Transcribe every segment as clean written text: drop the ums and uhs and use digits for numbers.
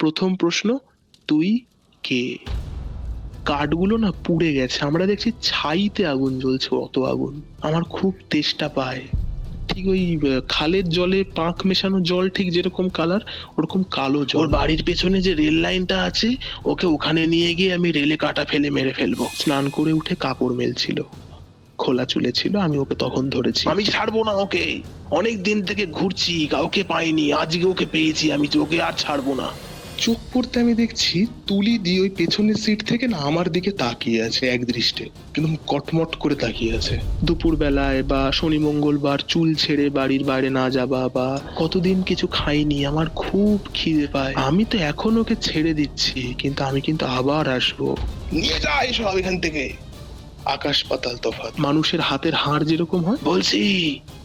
প্রথম প্রশ্ন, তুই কে? কাঠগুলো না পুড়ে গেছে, আমরা দেখছি ছাইতে আগুন জ্বলছে, অত আগুন। আমার খুব তেষ্টা পায়। ঠিক ওই খালের জলে পাঁক মেশানো জল, ঠিক যেরকম কালার, ওরকম কালো জল। ওর বাড়ির পেছনে যে রেল লাইনটা আছে, ওকে ওখানে নিয়ে গিয়ে আমি রেলে কাটা ফেলে মেরে ফেলবো। স্নান করে উঠে কাপড় মেলছিল, খোলা চুলে ছিল, আমি ওকে তখন ধরেছি। আমি ছাড়বো না ওকে, অনেক দিন থেকে ঘুরছি, কাউকে পাইনি, আজকে ওকে পেয়েছি, আমি ওকে আর ছাড়বো না। চোখ পড়তে আমি দেখছি তুলি দিয়ে ওই পেছনের সিট থেকে না আমার দিকে তাকিয়ে আছে এক দৃষ্টে, একদম কটমট করে তাকিয়ে আছে। দুপুর বেলায় বা শনি মঙ্গলবার চুল ছেড়ে বাড়ির বাইরে না যাবা, বা কতদিন কিছু খাইনি, আমার খুব খিদে পায়। আমি তো এখন ওকে ছেড়ে দিচ্ছি, কিন্তু আমি কিন্তু আবার আসবো। নিয়ে যা এসব এখান থেকে। আকাশ পাতাল তফাৎ। মানুষের হাতের হাড় যেরকম হয়, বলছি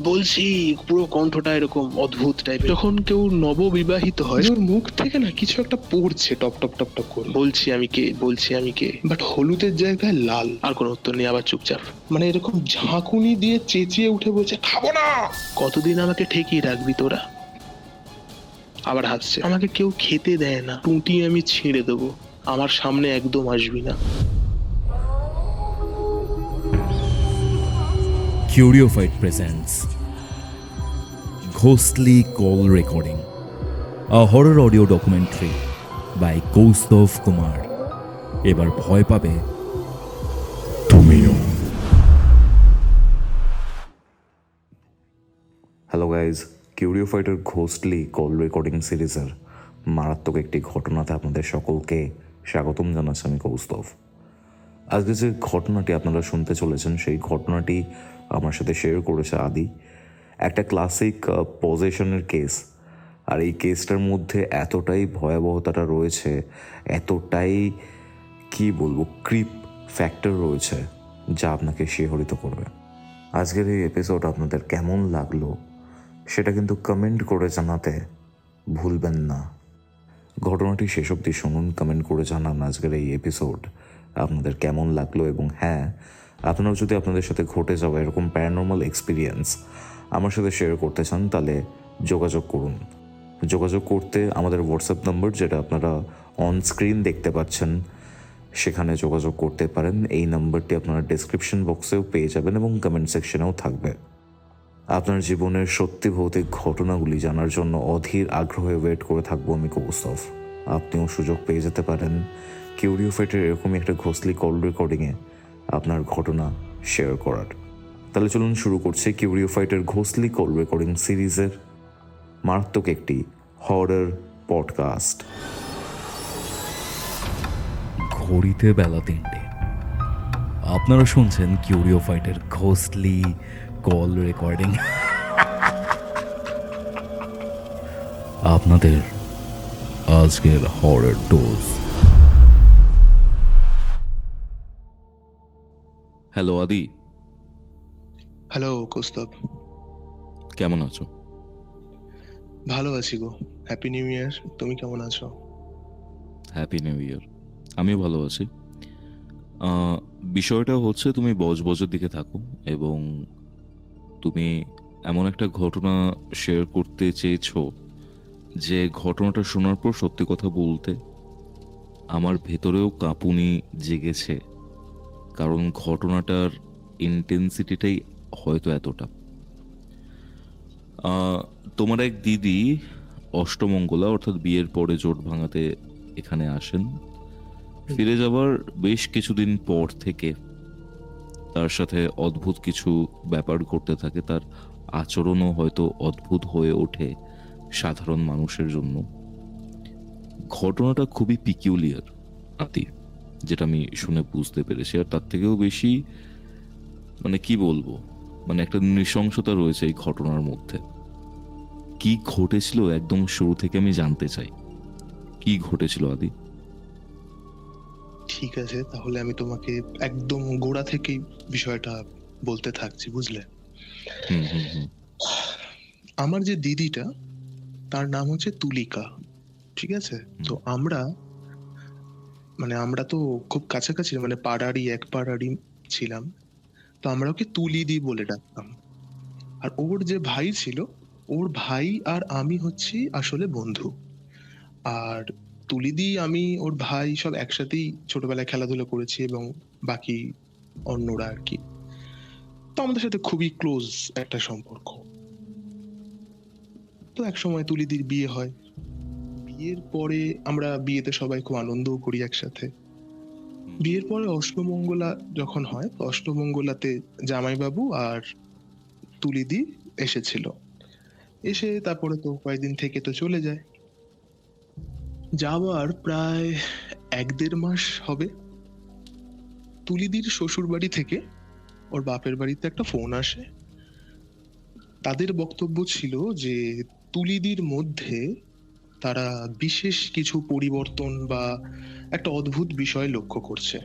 বলছি, পুরো কণ্ঠটা এরকম অদ্ভুত টাইপের। যখন কেউ নববিবাহিত হয়, ওর মুখ থেকে না কিছু একটা পড়ছে টপ টপ টপ টপ করে। বলছি আমি কে, বলছি আমি কে, বাট হলুদের জায়গায় লাল। আর কোনো উত্তর নেই, আবার চুপচাপ। মানে এরকম ঝাঁকুনি দিয়ে চেঁচিয়ে উঠে বলছে, খাবো না। কতদিন আমাকে ঠেকিয়ে রাখবি তোরা? আবার হাসছে। আমাকে কেউ খেতে দেয় না, টুঁটি আমি ছিঁড়ে দেবো, আমার সামনে একদম আসবি না। Curiophyte presents Ghostly Call Recording, a horror audio documentary by Kaustav Kumar. এবার ভয় পাবে তুমিও। হ্যালো গাইজ, কিউরিওফাইটের ঘোস্টলি কল রেকর্ডিং সিরিজের মারাত্মক একটি ঘটনাতে আপনাদের সকলকে স্বাগতম জানাচ্ছি আমি কৌস্তভ। আজকে যে ঘটনাটি আপনারা শুনতে চলেছেন, সেই ঘটনাটি আমার সাথে শেয়ার করেছে আদি। একটা ক্লাসিক পজেশনের কেস, আর এই কেসটার মধ্যে এতটাই ভয়াবহতাটা রয়েছে, এতটাই কি বলবো ক্রিপ ফ্যাক্টর রয়েছে, যা আপনাকে শিহরিত করবে। আজকের এই এপিসোড আপনাদের কেমন লাগলো সেটা কিন্তু কমেন্ট করে জানাতে ভুলবেন না। ঘটনাটি শেষ অবধি শুনুন, কমেন্ট করে জানান আজকের এই এপিসোড আপনাদের কেমন লাগলো। এবং হ্যাঁ, আপনারাও যদি আপনাদের সাথে ঘটে যাওয়া এরকম প্যারানর্মাল এক্সপিরিয়েন্স আমার সাথে শেয়ার করতে চান, তাহলে যোগাযোগ করুন। যোগাযোগ করতে আমাদের হোয়াটসঅ্যাপ নম্বর, যেটা আপনারা অন স্ক্রিন দেখতে পাচ্ছেন, সেখানে যোগাযোগ করতে পারেন। এই নাম্বারটি আপনারা ডেসক্রিপশন বক্সেও পেয়ে যাবেন এবং কমেন্ট সেকশনেও থাকবে। আপনার জীবনের সত্যি ভৌতিক ঘটনাগুলি জানার জন্য অধীর আগ্রহে ওয়েট করে থাকবো আমি কৌস্তভ। আপনিও সুযোগ পেয়ে যেতে পারেন কিউরিওফাইটের এরকমই একটা ঘোস্টলি কল রেকর্ডিংয়ে আপনার ঘটনা শেয়ার করার। তাহলে চলুন শুরু করছি কিউরিওফাইটের ঘোস্টলি কল রেকর্ডিং সিরিজের মারাত্মক একটি হরর পডকাস্ট। ঘড়িতে বেলা 3টে। আপনারা শুনছেন কিউরিওফাইটের ঘোস্টলি কল রেকর্ডিং। আপনাদের আজকের হরর ডোজ। হ্যালো আদি, হ্যালো কৌস্তভ, কেমন আছো? ভালো আছি গো। Happy new year. তুমি কেমন আছো? Happy new year. আমিও ভালো আছি। বিষয়টা হচ্ছে, তুমি বজবজের দিকে থাকো এবং তুমি এমন একটা ঘটনা শেয়ার করতে চেয়েছো, যে ঘটনাটা শোনার পর সত্যি কথা বলতে আমার ভেতরেও কাঁপুনি জেগেছে, কারণ ঘটনাটার ইন্টেন্সিটিটাই হয়তো এতটা। তোমার এক দিদি অষ্টমঙ্গলা, অর্থাৎ বিয়ের পরে জোট ভাঙাতে এখানে আসেন। ফিরে যাবার বেশ কিছুদিন পর থেকে তার সাথে অদ্ভুত কিছু ব্যাপার ঘটতে থাকে। তার আচরণও হয়তো অদ্ভুত হয়ে ওঠে সাধারণ মানুষের জন্য। ঘটনাটা খুবই পিকিউলিয়ার আতি, যেটা আমি শুনে বুঝতে পেরেছি। আর তার থেকেও বেশি মানে কি বলবো, মানে একটা নৃশংসতা রয়েছে এই ঘটনার মধ্যে। কি ঘটেছিল একদম শুরু থেকে আমি জানতে চাই, কি ঘটেছিল আদি? ঠিক আছে, তাহলে আমি তোমাকে একদম গোড়া থেকেই বিষয়টা বলতে থাকছি, বুঝলে? হুম হুম হুম। আমার যে দিদিটা, তার নাম হচ্ছে তুলিকা, ঠিক আছে? তো আমরা তো খুব কাছাকাছি, মানে পাড়ারই, এক পাড়ারই ছিলাম। তো আমরা ওকে তুলি দি বলে ডাকতাম। আর ওর যে ভাই ছিল, ওর ভাই আর আমি হচ্ছি আসলে বন্ধু। আর তুলিদি, আমি, ওর ভাই সব একসাথেই ছোটবেলায় খেলাধুলা করেছি এবং বাকি অন্যরা আর কি। তো আমাদের সাথে খুবই ক্লোজ একটা সম্পর্ক। তো একসময় তুলিদির বিয়ে হয়। বিয়ের পরে আমরা বিয়েতে সবাই খুব আনন্দও করি একসাথে। বিয়ের পরে অষ্টমঙ্গলা যখন হয়, তো অষ্টমঙ্গলাতে জামাইবাবু আর তুলিদি এসেছিল। এসে তারপরে তো কয়েকদিন থেকে তো চলে যায়। যাওয়ার প্রায় ১-১.৫ মাস হবে। তুলিদির শ্বশুর বাড়ি থেকে ওর বাপের বাড়িতে একটা ফোন আসে। তাদের বক্তব্য ছিল যে তুলিদির মধ্যে তারা বিশেষ কিছু পরিবর্তন বা একটা অদ্ভুত বিষয় লক্ষ্য করছে।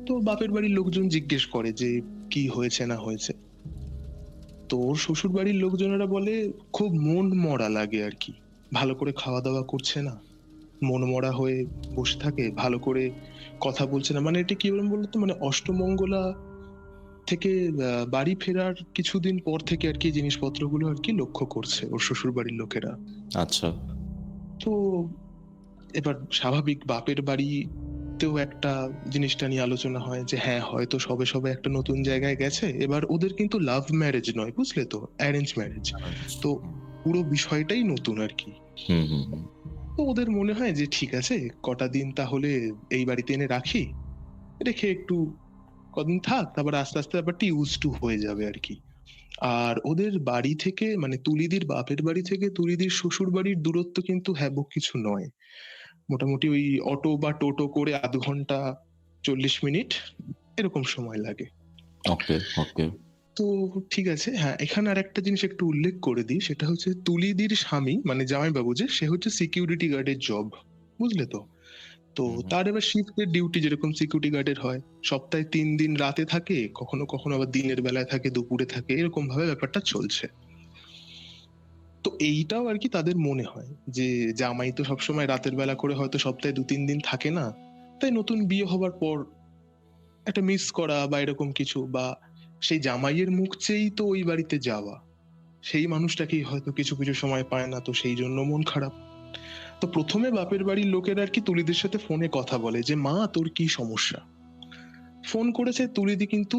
তো বাপের বাড়ির লোকজন জিজ্ঞেস করে যে কি হয়েছে না হয়েছে। তো ওর শ্বশুর বাড়ির লোকজনেরা বলে খুব মন মরা লাগে আর কি, ভালো করে খাওয়া দাওয়া করছে না, মন মরা হয়ে বসে থাকে, ভালো করে কথা বলছে না। মানে এটা কি বলতো, মানে অষ্টমঙ্গলা থেকে বাড়ি ফেরার কিছুদিন পর থেকে আর কি জিনিসপত্রগুলো আর কি লক্ষ্য করছে ওর শ্বশুর বাড়ির লোকেরা। আচ্ছা। তো এবার স্বাভাবিক বাপের বাড়িতেও একটা জিনিসটা নিয়ে আলোচনা হয় যে হ্যাঁ হয়তো সবে সবে একটা নতুন জায়গায় গেছে। এবার ওদের কিন্তু লাভ ম্যারেজ নয়, বুঝলে তো, অ্যারেঞ্জ ম্যারেজ। তো পুরো বিষয়টাই নতুন আর কি। হুম হুম হুম। তো ওদের মনে হয় যে ঠিক আছে, কটা দিন তাহলে এই বাড়িতে এনে রাখি, রেখে একটু কদিন থাক, তারপর আস্তে আস্তে ব্যাপারটা ইউজ টু হয়ে যাবে আর কি। আর ওদের বাড়ি থেকে, মানে তুলিদির বাপের বাড়ি থেকে তুলিদির শ্বশুর বাড়ির দূরত্ব কিন্তু হ্যাবক কিছু নয়। মোটামুটি ওই অটো বা টোটো করে ০.৫ ঘন্টা ৪০ মিনিট এরকম সময় লাগে। ওকে ওকে। তো ঠিক আছে, হ্যাঁ, এখানে আর একটা জিনিস একটু উল্লেখ করে দিই, সেটা হচ্ছে তুলিদির স্বামী মানে জামাইবাবু, যে সে হচ্ছে সিকিউরিটি গার্ডের জব, বুঝলে তো। তো তার এবার শিফটের ডিউটি যেরকম সিকিউরিটি গার্ডের হয়, সপ্তাহে ৩ দিন রাতে থাকে, কখনো কখনো আবার দিনের বেলায় থাকে, দুপুরে থাকে, এরকম ভাবে ব্যাপারটা চলছে। তো এইটাও আর কি তাদের মনে হয় যে জামাই তো সবসময় রাতের বেলা করে হয়তো সপ্তাহে ২-৩ দিন থাকে না, তাই নতুন বিয়ে হবার পর একটা মিস করা বা এরকম কিছু, বা সেই জামাইয়ের মুখ চেয়েই তো ওই বাড়িতে যাওয়া, সেই মানুষটাকেই হয়তো কিছু কিছু সময় পায় না, তো সেই জন্য মন খারাপ। তো প্রথমে বাপের বাড়ির লোকেরা আর কি তুলিদের সাথে ফোনে কথা বলে যে মা তোর কি সমস্যা। ফোন করেছে তুলিদি, কিন্তু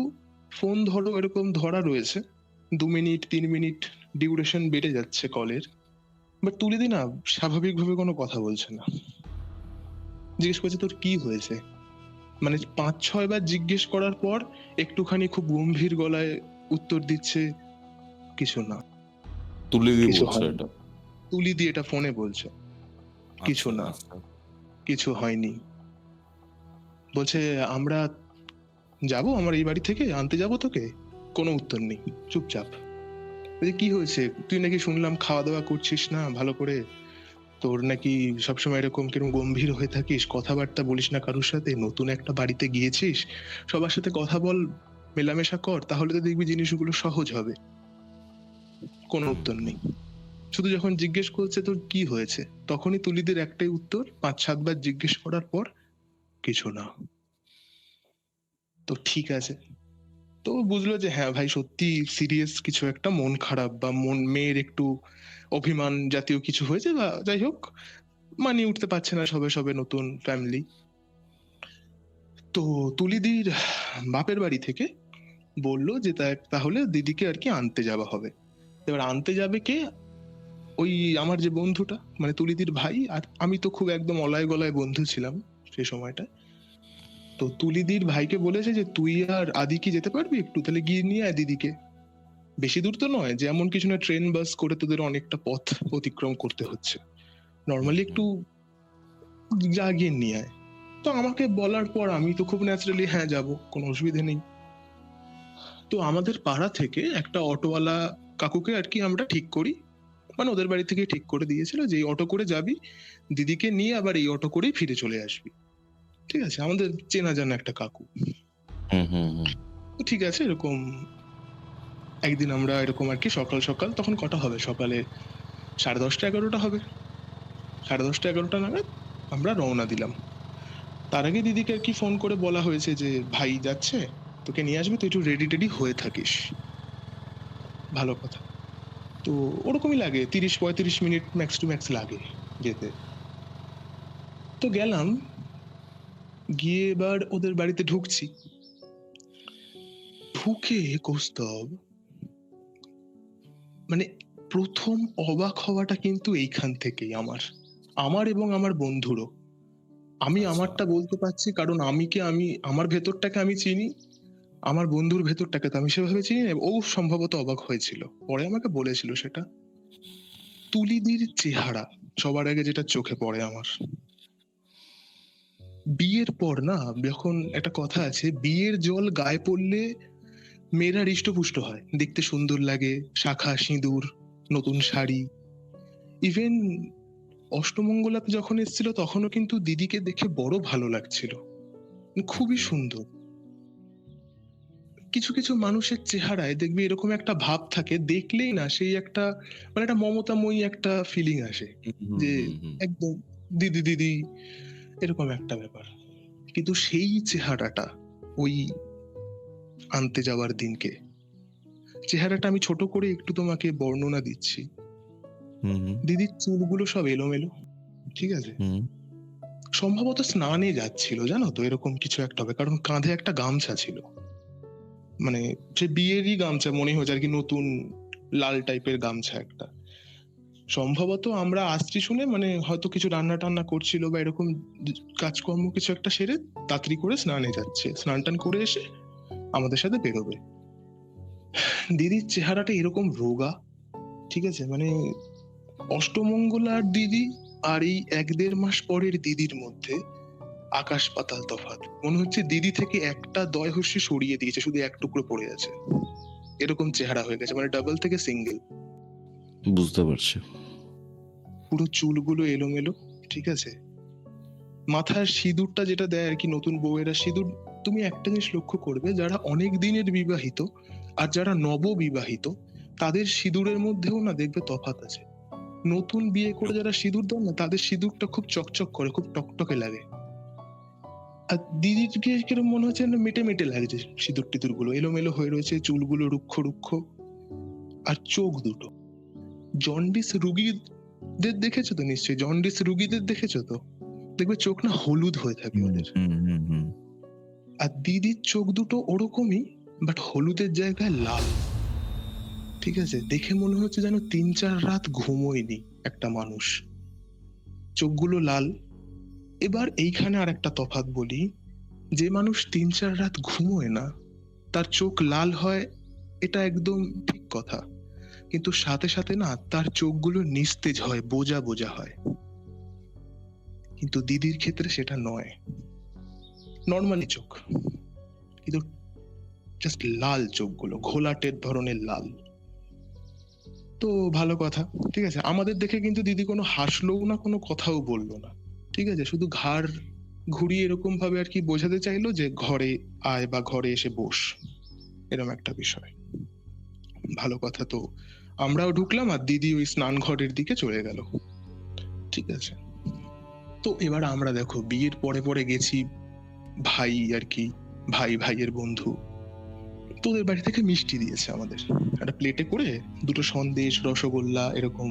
ফোন ধরো এরকম ধরা রয়েছে, ২ মিনিট ৩ মিনিট ডিউরেশন বেড়ে যাচ্ছে কলের। বাট তুলিদি না স্বাভাবিকভাবে কোনো কথা বলছে না। জিজ্ঞেস করছে তোর কি হয়েছে, মানে ৫-৬ বার জিজ্ঞেস করার পর একটুখানি খুব গম্ভীর গলায় উত্তর দিচ্ছে কিছু না, তুলে দিয়ে কিছু বলছে হয়নি। এটা? তুলিদি এটা ফোনে বলছে কিছু আচ্ছা, না, আচ্ছা। কিছু হয়নি। বলছে আমরা যাব, আমার এই বাড়ি থেকে আনতে যাব তোকে। কোনো উত্তর নেই, চুপচাপ। বলছে কি হয়েছে, তুই নাকি শুনলাম খাওয়া দাওয়া করছিস না ভালো করে, তোর নাকি সবসময় এরকম কিরকম গম্ভীর হয়ে থাকিস, কথাবার্তা বলিস না কারোর সাথে, নতুন একটা বাড়িতে গিয়েছিস, সবার সাথে কথা বল, মেলামেশা কর, তাহলে তো দেখবি জিনিসগুলো সহজ হবে। কোনো উত্তর নেই। শুধু যখন জিজ্ঞেস করছে তোর কি হয়েছে, তখনই তুলিদের একটাই উত্তর, ৫-৭ বার জিজ্ঞেস করার পর কিছু না। তো ঠিক আছে, তো বুঝলো যে হ্যাঁ ভাই সত্যি সিরিয়াস কিছু একটা, মন খারাপ বা মেয়ের একটু অভিমান জাতীয় কিছু হয়েছে, বা যাই হোক মানিয়ে উঠতে পারছে না সবে সবে নতুন ফ্যামিলি। তো তুলিদির বাপের বাড়ি থেকে বললো যে তাহলে দিদিকে আর কি আনতে যাওয়া হবে। এবার আনতে যাবে কে, ওই আমার যে বন্ধুটা মানে তুলিদির ভাই, আর আমি তো খুব একদম অলায় গলায় বন্ধু ছিলাম সেই সময়টা। তো তুলিদির ভাইকে বলেছে যে তুই আর আদি কি যেতে পারবি একটু, তাহলে গিয়ে নিয়ে আয় দিদিকে। বেশি দূর তো নয়, যে এমন কিছু না ট্রেন বাস করে তোদের অনেকটা পথ অতিক্রম করতে হচ্ছে, নর্মালি একটু যা গিয়ে নিয়ে আয়। তো আমাকে বলার পর আমি তো খুব ন্যাচারালি হ্যাঁ যাব, কোনো অসুবিধা নেই। তো আমাদের পাড়া থেকে একটা অটোওয়ালা কাকুকে আর কি আমরা ঠিক করি, মানে ওদের বাড়ি থেকে ঠিক করে দিয়েছিল যে এই অটো করে যাবি, দিদিকে নিয়ে আবার এই অটো করেই ফিরে চলে আসবি। ঠিক আছে, আমাদের চেনা জানা একটা কাকু। হুম হুম হুম। তো ঠিক আছে, এরকম একদিন আমরা এরকম আর কি সকাল সকাল, তখন কটা হবে, সকালে 10:30-11টা হবে, 10:30-11টা নাগাদ আমরা রওনা দিলাম। তার আগে দিদিকে আর কি ফোন করে বলা হয়েছে যে ভাই যাচ্ছে, তোকে নিয়ে আসবে, তুই একটু রেডি টেডি হয়ে থাকিস। ভালো কথা। তো ওরকমই লাগে, ৩০-৩৫ মিনিট ম্যাক্স টু ম্যাক্স লাগে যেতে। তো গেলাম, গিয়ে এবার ওদের বাড়িতে ঢুকছি। ঢুকে কৌস্তব, মানে প্রথম অবাক হওয়াটা কিন্তু এইখান থেকেই আমার এবং আমার বন্ধুরও। আমি আচ্ছা। আমারটা বলতে পারছি কারণ আমি আমার ভেতরটাকে আমি চিনি, আমার বন্ধুর ভেতরটাকে তো আমি সেভাবে চিনি না। ও সম্ভবত অবাক হয়েছিল, পরে আমাকে বলেছিল সেটা। তুলিদির চেহারা সবার আগে যেটা চোখে পড়ে আমার। বিয়ের পর না, যখন একটা কথা আছে, বিয়ের জল গায়ে পড়লে মেয়েরা হৃষ্টপুষ্ট হয়, দেখতে সুন্দর লাগে, শাখা সিঁদুর, নতুন শাড়ি। ইভেন অষ্টমঙ্গলাতে যখন এসেছিল তখনও কিন্তু দিদিকে দেখে বড় ভালো লাগছিল, খুবই ওকে। সুন্দর। কিছু কিছু মানুষের চেহারায় দেখবি এরকম একটা ভাব থাকে, দেখলেই না সেই একটা, মানে একটা মমতাময়ী একটা ফিলিং আসে, হুম, যে হুম, হুম। একদম দিদি দিদি, এরকম একটা ব্যাপার। কিন্তু সেই চেহারাটা ওই আনতে যাওয়ার দিনকে, চেহারাটা আমি ছোট করে একটু তোমাকে বর্ণনা দিচ্ছি। হুম, হুম, দিদির চুলগুলো সব এলোমেলো, ঠিক আছে? হুম। সম্ভবত স্নানে যাচ্ছিল, জানো তো, এরকম কিছু একটা হবে, কারণ কাঁধে একটা গামছা ছিল, মানে সে বিয়েরই গামছা মনে হচ্ছে আর কি, নতুন লাল টাইপের গামছা একটা। সম্ভবত আমরা আসছি শুনে, মানে হয়তো কিছু রান্না টান্না করছিল বা এরকম কাজকর্ম কিছু একটা সেরে তাড়াতাড়ি করে স্নানে যাচ্ছে, স্নান টান করে এসে আমাদের সাথে বেরোবে। দিদির চেহারাটা এরকম রোগা, ঠিক আছে, মানে অষ্টমঙ্গলার দিদি আর এই 1-1.5 মাস পরের দিদির মধ্যে আকাশ পাতাল তফাৎ। মনে হচ্ছে দিদি থেকে একটা দয় হর্ষি সরিয়ে দিয়েছে, শুধু এক টুকরো পড়ে আছে, এরকম চেহারা হয়ে গেছে, মানে ডাবল থেকে সিঙ্গেল। বুঝতে পারছি। পুরো চুলগুলো এলোমেলো, ঠিক আছে। মাথার সিঁদুরটা যেটা দেয় আর কি নতুন বউয়েরা সিঁদুর, তুমি একটা জিনিস লক্ষ্য করবে, যারা অনেক দিনের বিবাহিত আর যারা নববিবাহিত, তাদের সিঁদুরের মধ্যেও না দেখবে তফাৎ আছে। নতুন বিয়ে করে যারা সিঁদুর দেন না, তাদের সিঁদুরটা খুব চকচক করে, খুব টকটকে লাগে। আর দিদিকে কিরম মনে হচ্ছে না, মেটে মেটে লাগছে, সিঁদুর টিঁদুর গুলো এলোমেলো হয়ে রয়েছে, চুলগুলো রুক্ষ রুক্ষ। আর চোখ দুটো, জন্ডিস রুগীদের দেখেছো তো নিশ্চয়ই, জন্ডিস রুগীদের দেখেছো তো, দেখবে চোখ না হলুদ হয়ে থাকে হুম, ওদের। হুম, হুম, হুম। আর দিদির চোখ দুটো ওরকমই, বাট হলুদের জায়গায় লাল, ঠিক আছে। দেখে মনে হচ্ছে যেন 3-4 রাত ঘুমোয়নি একটা মানুষ, চোখগুলো লাল। এবার এইখানে আর একটা তফাৎ বলি, যে মানুষ 3-4 রাত ঘুমোয় না, তার চোখ লাল হয়, এটা একদম ঠিক কথা, কিন্তু সাথে সাথে না তার চোখগুলো নিস্তেজ হয়, বোজা বোজা হয়। কিন্তু দিদির ক্ষেত্রে সেটা নয়, নর্মালি চোখ, কিন্তু জাস্ট লাল, চোখগুলো ঘোলাটে ধরনের লাল। তো ভালো কথা, ঠিক আছে। আমাদের দেখে কিন্তু দিদি কোনো হাসলোও না, কোনো কথাও বললো না, ঠিক আছে, শুধু ঘাড় ঘুরিয়ে এরকম ভাবে আর কি বোঝাতে চাইলো যে ঘরে আয় বা ঘরে এসে বস, এরকম একটা বিষয়। ভালো কথা। তো আমরাও ঢুকলাম আর দিদি ওই স্নান ঘরের দিকে চলে গেল, ঠিক আছে। তো এবার আমরা দেখো বিয়ের পরে পরে গেছি, ভাই আর কি, ভাই ভাইয়ের বন্ধু, তোদের বাড়ি থেকে মিষ্টি দিয়েছে আমাদের, একটা প্লেটে করে দুটো সন্দেশ, রসগোল্লা এরকম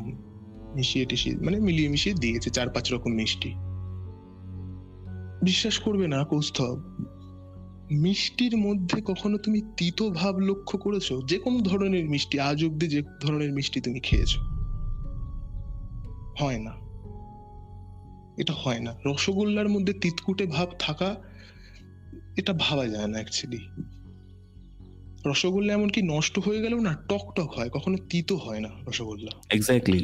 মিশিয়ে টিশিয়ে, মানে মিলিয়ে মিশিয়ে দিয়েছে 4-5 রকম মিষ্টি। বিশ্বাস করবে না কৌস্তব, মিষ্টির মধ্যে কখনো তুমি তিতো ভাব লক্ষ্য করেছো? যে কোনো ধরনের মিষ্টি আজ অব্দি, যে ধরনের মিষ্টি তুমি খেয়েছো, হয় না, এটা হয় না। রসগোল্লার মধ্যে তিতকুটে ভাব থাকা, এটা ভাবা যায় না অ্যাকচুয়ালি। রসগোল্লা এমনকি নষ্ট হয়ে গেলেও না টক টক হয়, কখনো তিতো হয় না রসগোল্লা। এক্স্যাক্টলি।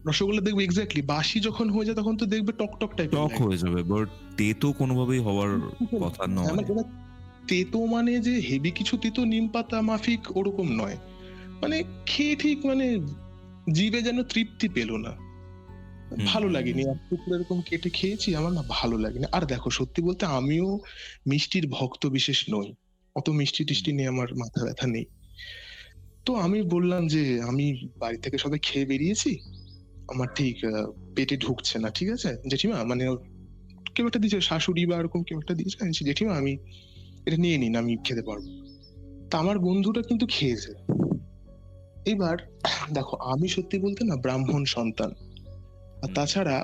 রসগোল্লা দেখবে এক্স্যাক্টলি বাসি যখন হয়ে যায় তখন তো দেখবে টক টক টাইপের টক লাগে। হয়ে যাবে, বাট তেতো কোনোভাবেই হওয়ার কথা হ্যাঁ, নয়। মানে এবার তেতো মানে যে হেভি কিছু তিতো নিম পাতা মাফিক ওরকম নয়, মানে খেয়ে ঠিক মানে জিভে যেন তৃপ্তি পেলো না, হুম, ভালো হুম, লাগেনি। হুম। আর টুকরো এরকম কেটে খেয়েছি, আমার না ভালো লাগেনি। আর দেখো সত্যি বলতে আমিও মিষ্টির ভক্ত বিশেষ নই, অত মিষ্টি হুম, টিষ্টি নিয়ে আমার মাথা ব্যথা নেই। তো আমি বললাম যে আমি বাড়ি থেকে সবাই খেয়ে বেরিয়েছি, আমার ঠিক পেটে ঢুকছে না, ঠিক আছে জেঠিমা, মানে কেউ একটা দিয়েছে, শাশুড়ি বা এরকম কেউ একটা দিয়েছে, আমি বলছি, জেঠিমা আমি এটা নিয়ে নিন, আমি খেতে পারবো। তা আমার বন্ধুটা কিন্তু খেয়েছে। এবার দেখো আমি সত্যি বলতে না ব্রাহ্মণ সন্তান, আর হুম, তাছাড়া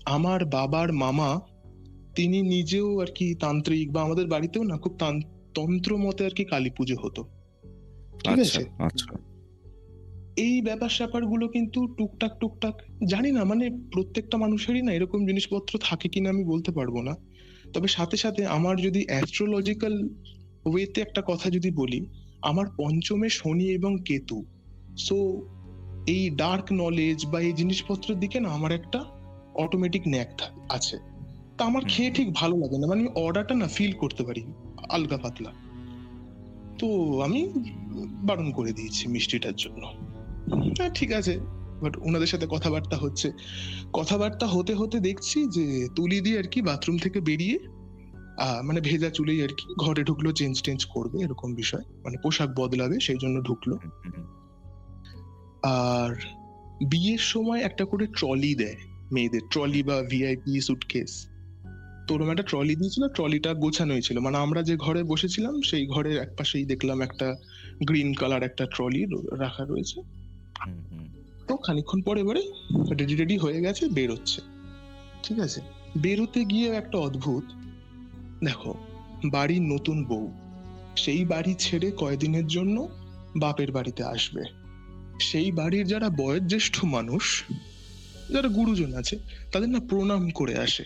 আমার বাবার মামা তিনি নিজেও আর কি তান্ত্রিক, বা আমাদের বাড়িতেও না খুব তন্ত্র মতে আর কি কালী পুজো হতো, ঠিক আচ্ছা আছে। আচ্ছা। এই ব্যাপার স্যাপার গুলো কিন্তু টুকটাক টুকটাক, জানি না মানে প্রত্যেকটা মানুষেরই না এরকম জিনিসপত্র থাকে কিনা আমি বলতে পারবো না। তবে সাথে সাথে আমার যদি অ্যাস্ট্রোলজিক্যাল ওয়েতে একটা কথা যদি বলি, আমার পঞ্চমে শনি এবং কেতু। সো এই ডার্ক নলেজ বা এই জিনিসপত্রের দিকে না আমার একটা অটোমেটিক ন্যাক আছে। তা আমার হুম, খেয়ে ঠিক ভালো লাগে না, মানে আমি অর্ডারটা না ফিল করতে পারি আলগা পাতলা। তো আমি বারণ করে দিয়েছি মিষ্টিটার জন্য। হ্যাঁ ঠিক আছে, বাট ওনাদের সাথে কথাবার্তা হচ্ছে, কথাবার্তা হতে হতে দেখছি যে তুলি দিয়ে আর কি বাথরুম থেকে বেরিয়ে মানে ভেজা চুলেই আর কি ঘরে ঢুকলো, চেঞ্জ টেঞ্জ করবে এরকম বিষয়, মানে পোশাক বদলাবে সেই জন্য ঢুকলো। হুম, হুম, আর বিয়ের সময় একটা করে ট্রলি দেয় মেয়েদের, ট্রলি বা ভিআইপি সুটকেস। তো ওরকম একটা ট্রলি দিয়েছিল, ট্রলিটা গোছানোই ছিল, মানে আমরা যে ঘরে বসেছিলাম সেই ঘরের এক পাশেই দেখলাম একটা গ্রিন কালার একটা ট্রলি রাখা রয়েছে। হুম, হুম, তো খানিকক্ষণ পরে এবারে রেডি রেডি হয়ে গেছে, বেরোচ্ছে, ঠিক আছে। বেরোতে গিয়ে একটা অদ্ভুত, দেখো বাড়ির নতুন বউ সেই বাড়ি ছেড়ে কয়দিনের জন্য বাপের বাড়িতে আসবে, সেই বাড়ির যারা বয়োজ্যেষ্ঠ মানুষ, যারা গুরুজন আছে, তাদের না প্রণাম করে আসে।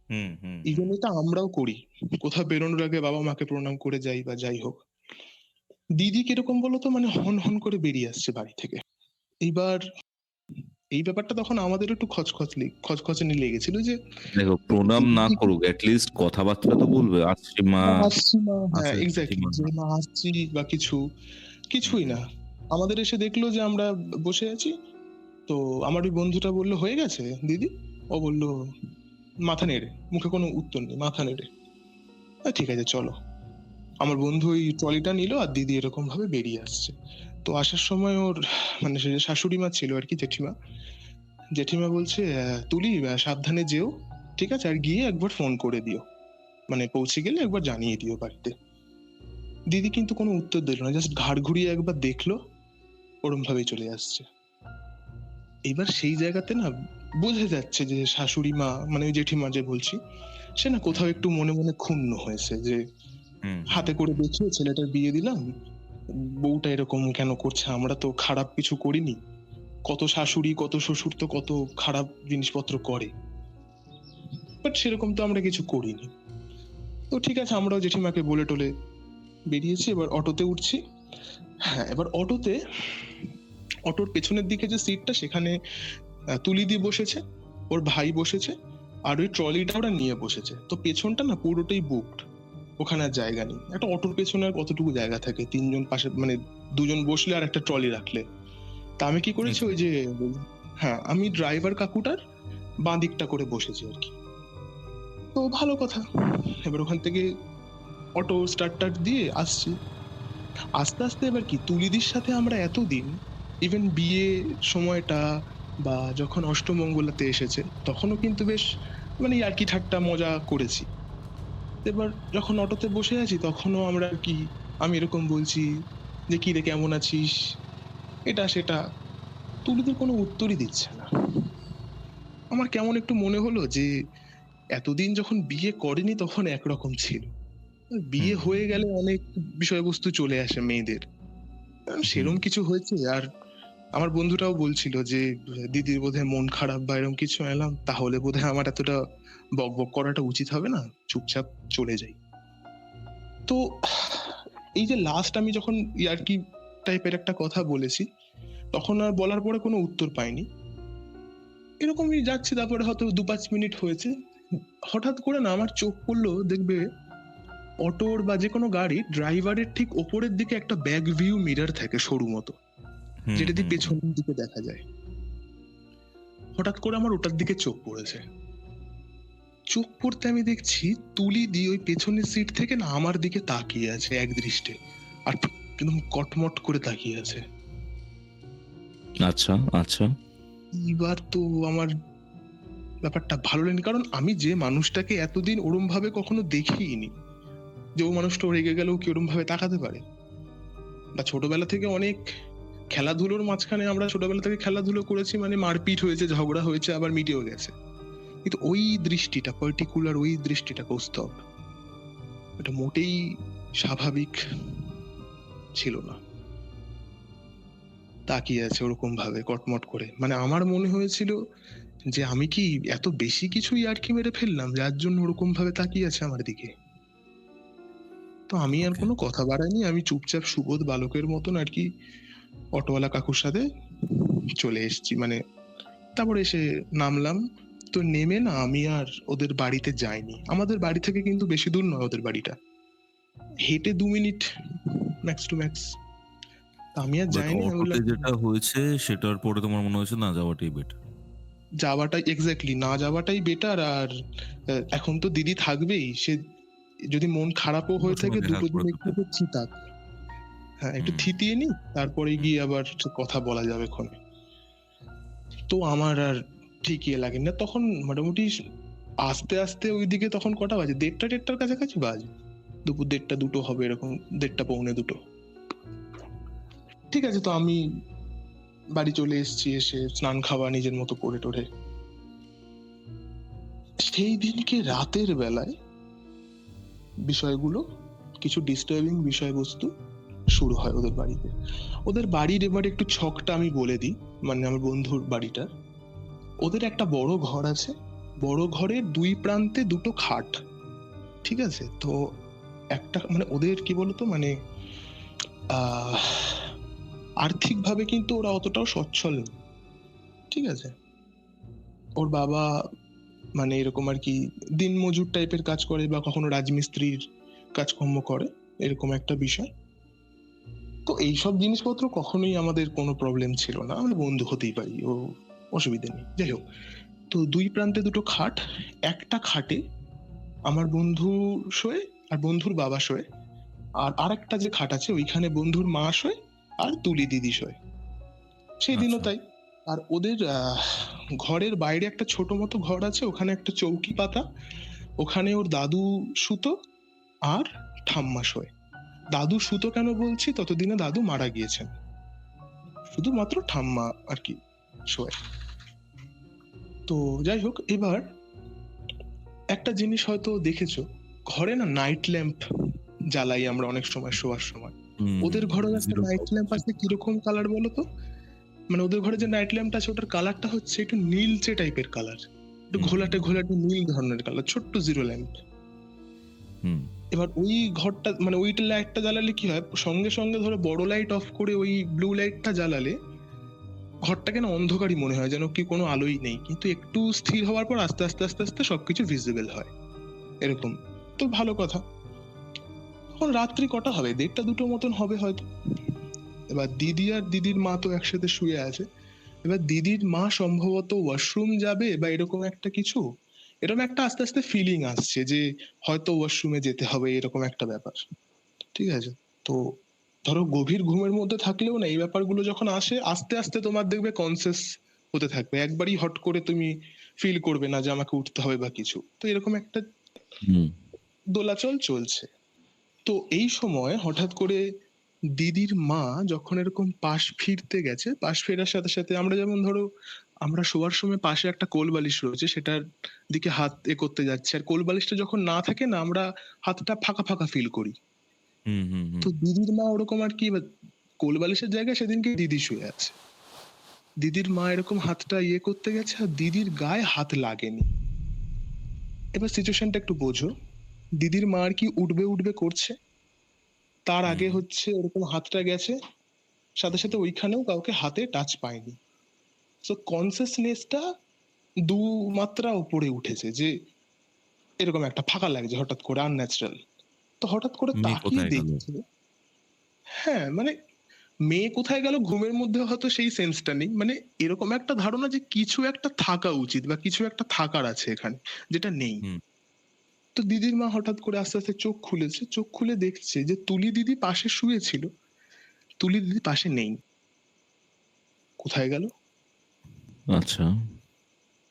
হুম, হুম, ইভেন এটা আমরাও করি, কোথাও বেরোনোর আগে বাবা মাকে প্রণাম করে যাই বা যাই হোক। দিদি কিরকম বলতো, মানে হন হন করে বেরিয়ে আসছে বাড়ি থেকে। এইবার এই ব্যাপারটা তখন আমাদের একটু খচখচানি লেগেছিল যে দেখো প্রণাম না দিদি করুক, লিস্ট কথাবার্তা তো বলবে, আসছি মা, আসছি না, হ্যাঁ আছে এক্স্যাক্টলি, জেঠিমা। যে মা আসছি বা কিছু, হুম, কিছুই না। হুম, আমাদের এসে দেখলো যে আমরা বসে আছি। তো আমার ওই বন্ধুটা বললো হয়ে গেছে দিদি, ও বললো মাথা নেড়ে, মুখে কোনো উত্তর নেই, মাথা নেড়ে ঠিক আছে চলো। আমার বন্ধু ওই ট্রলিটা নিল আর দিদি এরকম ভাবে বেরিয়ে আসছে। তো আসার সময় ওর মানে সে যে শাশুড়ি মা ছিল আর কি, জেঠিমা, জেঠিমা বলছে তুলি সাবধানে যেও, ঠিক আছে, আর গিয়ে একবার ফোন করে দিও, মানে পৌঁছে গেলে একবার জানিয়ে দিও বাড়িতে। দিদি কিন্তু কোনো উত্তর দিল না, জাস্ট ঘাড় ঘুরিয়ে একবার দেখলো, ওরম ভাবেই চলে আসছে। এবার সেই জায়গাতে না বোঝা যাচ্ছে যে শাশুড়ি মা, মানে ওই জেঠিমা যে বলছি, সে না হুম, কোথাও একটু মনে মনে ক্ষুণ্ণ হয়েছে যে হুম, হুম, হাতে করে দেখিয়ে ছেলেটার বিয়ে দিলাম, বউটা এরকম কেন করছে, আমরা তো খারাপ কিছু করিনি। কত শাশুড়ি কত শ্বশুর তো কত খারাপ জিনিসপত্র করে, বাট সেরকম তো আমরা কিছু করিনি। তো ঠিক আছে, আমরাও জেঠিমাকে বলে টলে বেরিয়েছি, এবার অটোতে উঠছি। হ্যাঁ, এবার অটোতে, অটোর পেছনের দিকে যে সিটটা সেখানে তুলি দিয়ে বসেছে, ওর ভাই বসেছে, আর ওই ট্রলিটা ওরা নিয়ে বসেছে। তো পেছনটা না পুরোটাই বুকড, ওখানে আর জায়গা নেই। একটা অটোর পেছনে আর কতটুকু জায়গা থাকে, তিনজন পাশে মানে দুজন বসলে আর একটা ট্রলি রাখলে। তা আমি কি করেছি, ওই যে, হ্যাঁ আমি ড্রাইভার কাকুটার বাঁ দিকটা করে বসেছি আর কি। তো ভালো কথা। এবার ওখান থেকে অটো স্টার্ট দিয়ে আসছি, আস্তে আস্তে এবার কি তুলিদির সাথে আমরা এতদিন, ইভেন বিয়ে সময়টা বা যখন অষ্টমঙ্গলাতে এসেছে তখনও কিন্তু বেশ মানে আর কি ঠাট্টা মজা করেছি। এবার যখন অটোতে বসে আছি তখনও আমরা আর কি, আমি এরকম বলছি যে কি রে কেমন আছিস, এটা সেটা, তুলিদের কোনো উত্তরই দিচ্ছে না। আমার কেমন একটু মনে হলো যে এতদিন যখন বিয়ে করেনি তখন একরকম ছিল, হুম, বিয়ে হয়ে গেলে অনেক বিষয়বস্তু চলে আসে মেয়েদের, হুম, সেরম কিছু হয়েছে। আর আমার বন্ধুটাও বলছিল যে দিদির বোধহয় মন খারাপ বা এরকম কিছু, এলাম তাহলে বোধহয় আমার এতটা বক বক করাটা উচিত হবে না, চুপচাপ চলে যাই। তো এই যে লাস্ট আমি যখন ইয়ার্কি টাইপের একটা কথা বলেছি, তখন আর বলার পরে কোনো উত্তর পাইনি, এরকমই যাচ্ছি। তারপরে হয়তো 2-5 মিনিট হয়েছে, হঠাৎ করে না আমার চোখ পড়লো, দেখবে অটোর বা যে কোনো গাড়ির ড্রাইভারের ঠিক ওপরের দিকে একটা ব্যাক ভিউ মিরর থাকে সরু মতো, হুম, যেটা দিয়ে হুম, হুম। পেছনের দিকে দেখা যায়। হঠাৎ করে আমার ওটার দিকে চোখ পড়েছে। চোখ পড়তে আমি দেখছি তুলি দিয়ে ওই পেছনের সিট থেকে না আমার দিকে তাকিয়ে আছে এক দৃষ্টে, আর ঠিক একদম কটমট করে তাকিয়ে আছে। আচ্ছা আচ্ছা। এবার তো আমার ব্যাপারটা ভালো লাগেনি, কারণ আমি যে মানুষটাকে এতদিন ওরম ভাবে কখনো দেখিনি, যে ও মানুষটা রেগে গেলেও কি ওরম ভাবে তাকাতে পারে। বা ছোটবেলা থেকে অনেক খেলাধুলোর মাঝখানে আমরা ছোটবেলা থেকে খেলাধুলো করেছি, মানে মারপিট হয়েছে, ঝগড়া হয়েছে, আবার মিটেও গেছে। কিন্তু ওই দৃষ্টিটা, পার্টিকুলার ওই দৃষ্টিটা কৌস্তব, এটা মোটেই স্বাভাবিক ছিল না। তাকিয়ে আছে ওরকম ভাবে কটমট করে, মানে আমার মনে হয়েছিল যে আমি কি এত বেশি কিছু ইয়ার্কি মেরে ফেললাম যার জন্য ওরকম ভাবে তাকিয়ে আছে আমার দিকে। তো আমি আর ওকে। কোনো কথা বাড়াইনি, আমি চুপচাপ সুবোধ বালকের মতন আর কি অটোওয়ালা কাকুর সাথে চলে এসেছি, মানে তারপরে এসে নামলাম। তো নেমে না আমি আর ওদের বাড়িতে যাইনি, আমাদের বাড়ি থেকে কিন্তু বেশি দূর নয় ওদের বাড়িটা, হেঁটে 2 মিনিট ম্যাক্স টু ম্যাক্স। আমি আর বাট যাইনি, আমি অটোতে বললাম যেটা হয়েছে সেটার পরে তোমার মনে হয়েছে না যাওয়াটাই বেটার। যাওয়াটাই এক্স্যাক্টলি, না যাওয়াটাই বেটার। আর এখন তো দিদি থাকবেই, সে যদি মন খারাপও কোনো হয়ে থাকে সময় দেখা দুটো দিন করে একটু ফেলতে। চিতাক, হ্যাঁ একটু হুম। থিতিয়ে নি, তারপরে গিয়ে আবার কথা বলা যাবে ক্ষণে। তো আমার আর ঠিক ইয়ে লাগে না তখন, মোটামুটি আস্তে আস্তে ওইদিকে তখন কটা বাজে, 1:30-1:30টার কাছাকাছি বাজে, দুপুর 1:30-2টো হবে এরকম, 1:30 পৌনে 2টো। ঠিক আছে, তো আমি বাড়ি চলে এসেছি, এসে স্নান খাওয়া নিজের মতো করে টোরে। সেই দিনকে রাতের বেলায় বিষয়গুলো, কিছু ডিস্টার্বিং বিষয়বস্তু শুরু হয় ওদের বাড়িতে। ওদের বাড়ির এবার একটু ছকটা আমি বলে দিই, মানে আমার বন্ধুর বাড়িটা। ওদের একটা বড় ঘর আছে, বড় ঘরের 2 প্রান্তে 2টো খাট, ঠিক আছে। তো একটা মানে ওদের কি বলতো, মানে আহ আর্থিকভাবে কিন্তু ওরা অতটাও সচ্ছল নেই, ঠিক আছে। ওর বাবা মানে এরকম আর কি দিনমজুর টাইপের কাজ করে, বা কখনো রাজমিস্ত্রির কাজকর্ম করে, এরকম একটা বিষয়। তো এইসব জিনিসপত্র কখনোই আমাদের কোনো প্রবলেম ছিল না, আমরা বন্ধু হতেই পারি, ও অসুবিধে নেই। যাই হোক, তো 2 প্রান্তে 2টো খাট, একটা খাটে আমার বন্ধু শোয় আর বন্ধুর বাবা শোয়, আর আরেকটা যে খাট আছে ওইখানে বন্ধুর মা শোয় আর তুলি দিদি শোয়। সেই দিনও আচ্ছা। তাই। আর ওদের ঘরের বাইরে একটা ছোট মতো ঘর আছে, ওখানে একটা চৌকি পাতা, ওখানে ওর দাদু সুতো আর ঠাম্মা শোয়। দাদু সুতো কেন বলছি, ততদিনে দাদু মারা গিয়েছেন, শুধুমাত্র ঠাম্মা আর কি শোয়। তো যাই হোক, এবার একটা জিনিস হয়তো দেখেছো, ঘরে না নাইট ল্যাম্প জ্বালাই আমরা অনেক সময় শোয়ার সময়। হুম, ওদের ঘরেও একটা জিরো নাইট ল্যাম্প প্রবলেম। আছে, কিরকম কালার বলো তো? মানে ওদের ঘরে যে নাইট ল্যাম্পটা আছে ওটার কালারটা হচ্ছে একটু নীলচে টাইপের কালার, একটু হুম, ঘোলাটে ঘোলাটে নীল ধরনের কালার, ছোট্ট জিরো ল্যাম্প। হুম, এবার ওই ঘরটা মানে ওইটা লাইটটা জ্বালালে কি হয়, সঙ্গে সঙ্গে ধরো বড় লাইট অফ করে ওই ব্লু লাইটটা জ্বালালে ঘরটাকে না অন্ধকারই মনে হয়, যেন কি কোনো আলোই নেই, কিন্তু একটু স্থির হওয়ার পর আস্তে আস্তে আস্তে আস্তে সবকিছু ভিজিবল হয়, এরকম। তো ভালো কথা। এখন রাত্রি কটা হবে, 1:30-2টো মতন হবে হয়তো। এবার দিদি আর দিদির মা তো একসাথে শুয়ে আছে। এবার দিদির মা সম্ভবত ওয়াশরুম যাবে বা এরকম একটা কিছু, এরকম একটা আস্তে আস্তে ফিলিং আসছে যে হয়তো ওয়াশরুমে যেতে হবে, এরকম একটা ব্যাপার, ঠিক আছে। তো ধরো গভীর ঘুমের মধ্যে থাকলেও না এই ব্যাপারগুলো যখন আসে আস্তে আস্তে তোমার দেখবে কনসিয়াস হতে থাকবে, একবারই হট করে তুমি ফিল করবে না যে আমাকে উঠতে হবে বা কিছু। তো এরকম একটা হুম, দোলাচল চলছে। তো এই সময় হঠাৎ করে দিদির মা যখন এরকম পাশ ফিরতে গেছে, পাশ ফেরার সাথে সাথে আমরা যেমন ধরো আমরা শোয়ার সময় পাশে একটা কোল বালিশ রয়েছে, সেটার দিকে হাত করতে যাচ্ছে, আর কোল বালিশটা যখন না থাকে না আমরা হাতটা ফাঁকা ফাঁকা ফিল করি। হুম, হুম, হুম। তো দিদির মা ওরকম আর কি, এবার কোল বালিশের জায়গায় সেদিনকে দিদি শুয়ে আছে, দিদির মা এরকম হাতটা করতে গেছে আর দিদির গায়ে হাত লাগেনি। এবার সিচুয়েশনটা একটু বোঝো, দিদির মা আর কি উঠবে উঠবে করছে, তার হুম, আগে হচ্ছে ওরকম হাতটা গেছে, সাথে সাথে ওইখানেও কাউকে হাতে টাচ পায়নি। সো কনসিয়াসনেসটা 2 মাত্রা উপরে উঠেছে, যে এরকম একটা ফাঁকা লাগছে হঠাৎ করে, আনন্যাচারাল। তো হঠাৎ করে মেয়ে তাকিয়ে কোথায় গেল? দেখছে, হ্যাঁ মানে মেয়ে কোথায় গেল ঘুমের মধ্যে হয়তো সেই সেন্সটা নেই, মানে এরকম একটা ধারণা যে কিছু একটা থাকা উচিত বা কিছু একটা থাকার আছে এখানে, যেটা নেই। হুম, তো দিদির মা হঠাৎ করে আস্তে আস্তে চোখ খুলেছে, চোখ খুলে দেখছে যে তুলি দিদি পাশে শুয়েছিল, তুলি দিদি পাশে নেই, কোথায় গেল? আচ্ছা।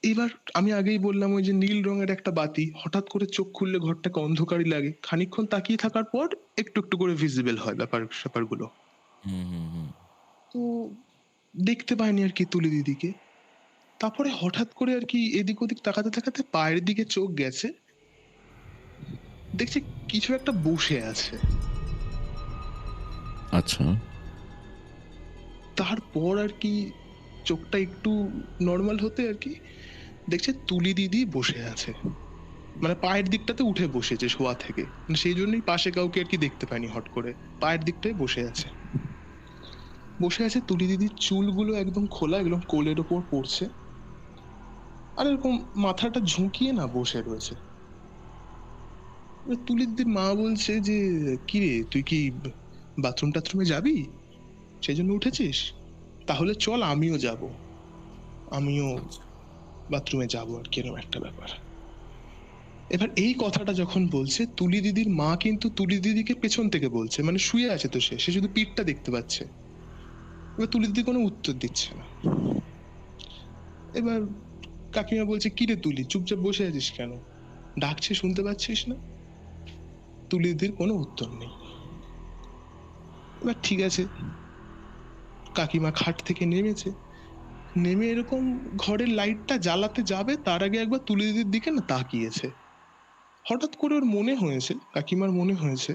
এবার আমি আগেই বললাম ওই যে নীল রঙের একটা বাতি, হঠাৎ করে চোখ খুললে ঘরটাকে অন্ধকারই লাগে, খানিকক্ষণ তাকিয়ে থাকার পর একটু একটু করে ভিজিবল হয় ব্যাপারগুলো। হুম, হুম, হুম। তো দেখতে পাইনি আর কি তুলি দিদিকে। তারপরে হঠাৎ করে আর কি এদিক ওদিক তাকাতে তাকাতে পায়ের দিকে চোখ গেছে, দেখছি কিছু একটা বসে আছে। আচ্ছা। তারপর আর কি চোখটা একটু নর্মাল হতে আর কি দেখছে তুলি দিদি বসে আছে, মানে পায়ের দিকটাতে উঠে বসেছে শোয়া থেকে, মানে সেই জন্যই পাশে কাউকে আর কি দেখতে পায়নি, হট করে পায়ের দিকটায় বসে আছে। বসে আছে, তুলি দিদির চুলগুলো একদম খোলা, একদম কোলের ওপর পড়ছে, আর এরকম মাথাটা ঝুঁকিয়ে না বসে রয়েছে। এবার তুলি দিদির মা বলছে যে কি রে, তুই কি বাথরুম টাথরুমে যাবি, সেই জন্য উঠেছিস? তাহলে চল আমিও যাব, আমিও বাথরুমে যাবো আর কিরকম একটা ব্যাপার। এবার এই কথাটা যখন বলছে, তুলি দিদির মা কিন্তু তুলি দিদিকে পেছন থেকে বলছে, মানে শুয়ে আছে তো, সে শুধু পিঠটা দেখতে পাচ্ছে। এবার তুলি দিদি কোনো উত্তর দিচ্ছে না। এবার কাকিমা বলছে কি রে তুলি, চুপচাপ বসে আছিস কেন, ডাকছে শুনতে পাচ্ছিস না? তুলি দিদির কোনো উত্তর নেই। এবার ঠিক আছে, কাকিমা খাট থেকে নেমেছে, নেমে এরকম ঘরের লাইটটা জ্বালাতে যাবে তার আগে একবার তুলি দিদির দিকে না তাকিয়েছে। হঠাৎ করে ওর মনে হয়েছে, কাকিমার মনে হয়েছে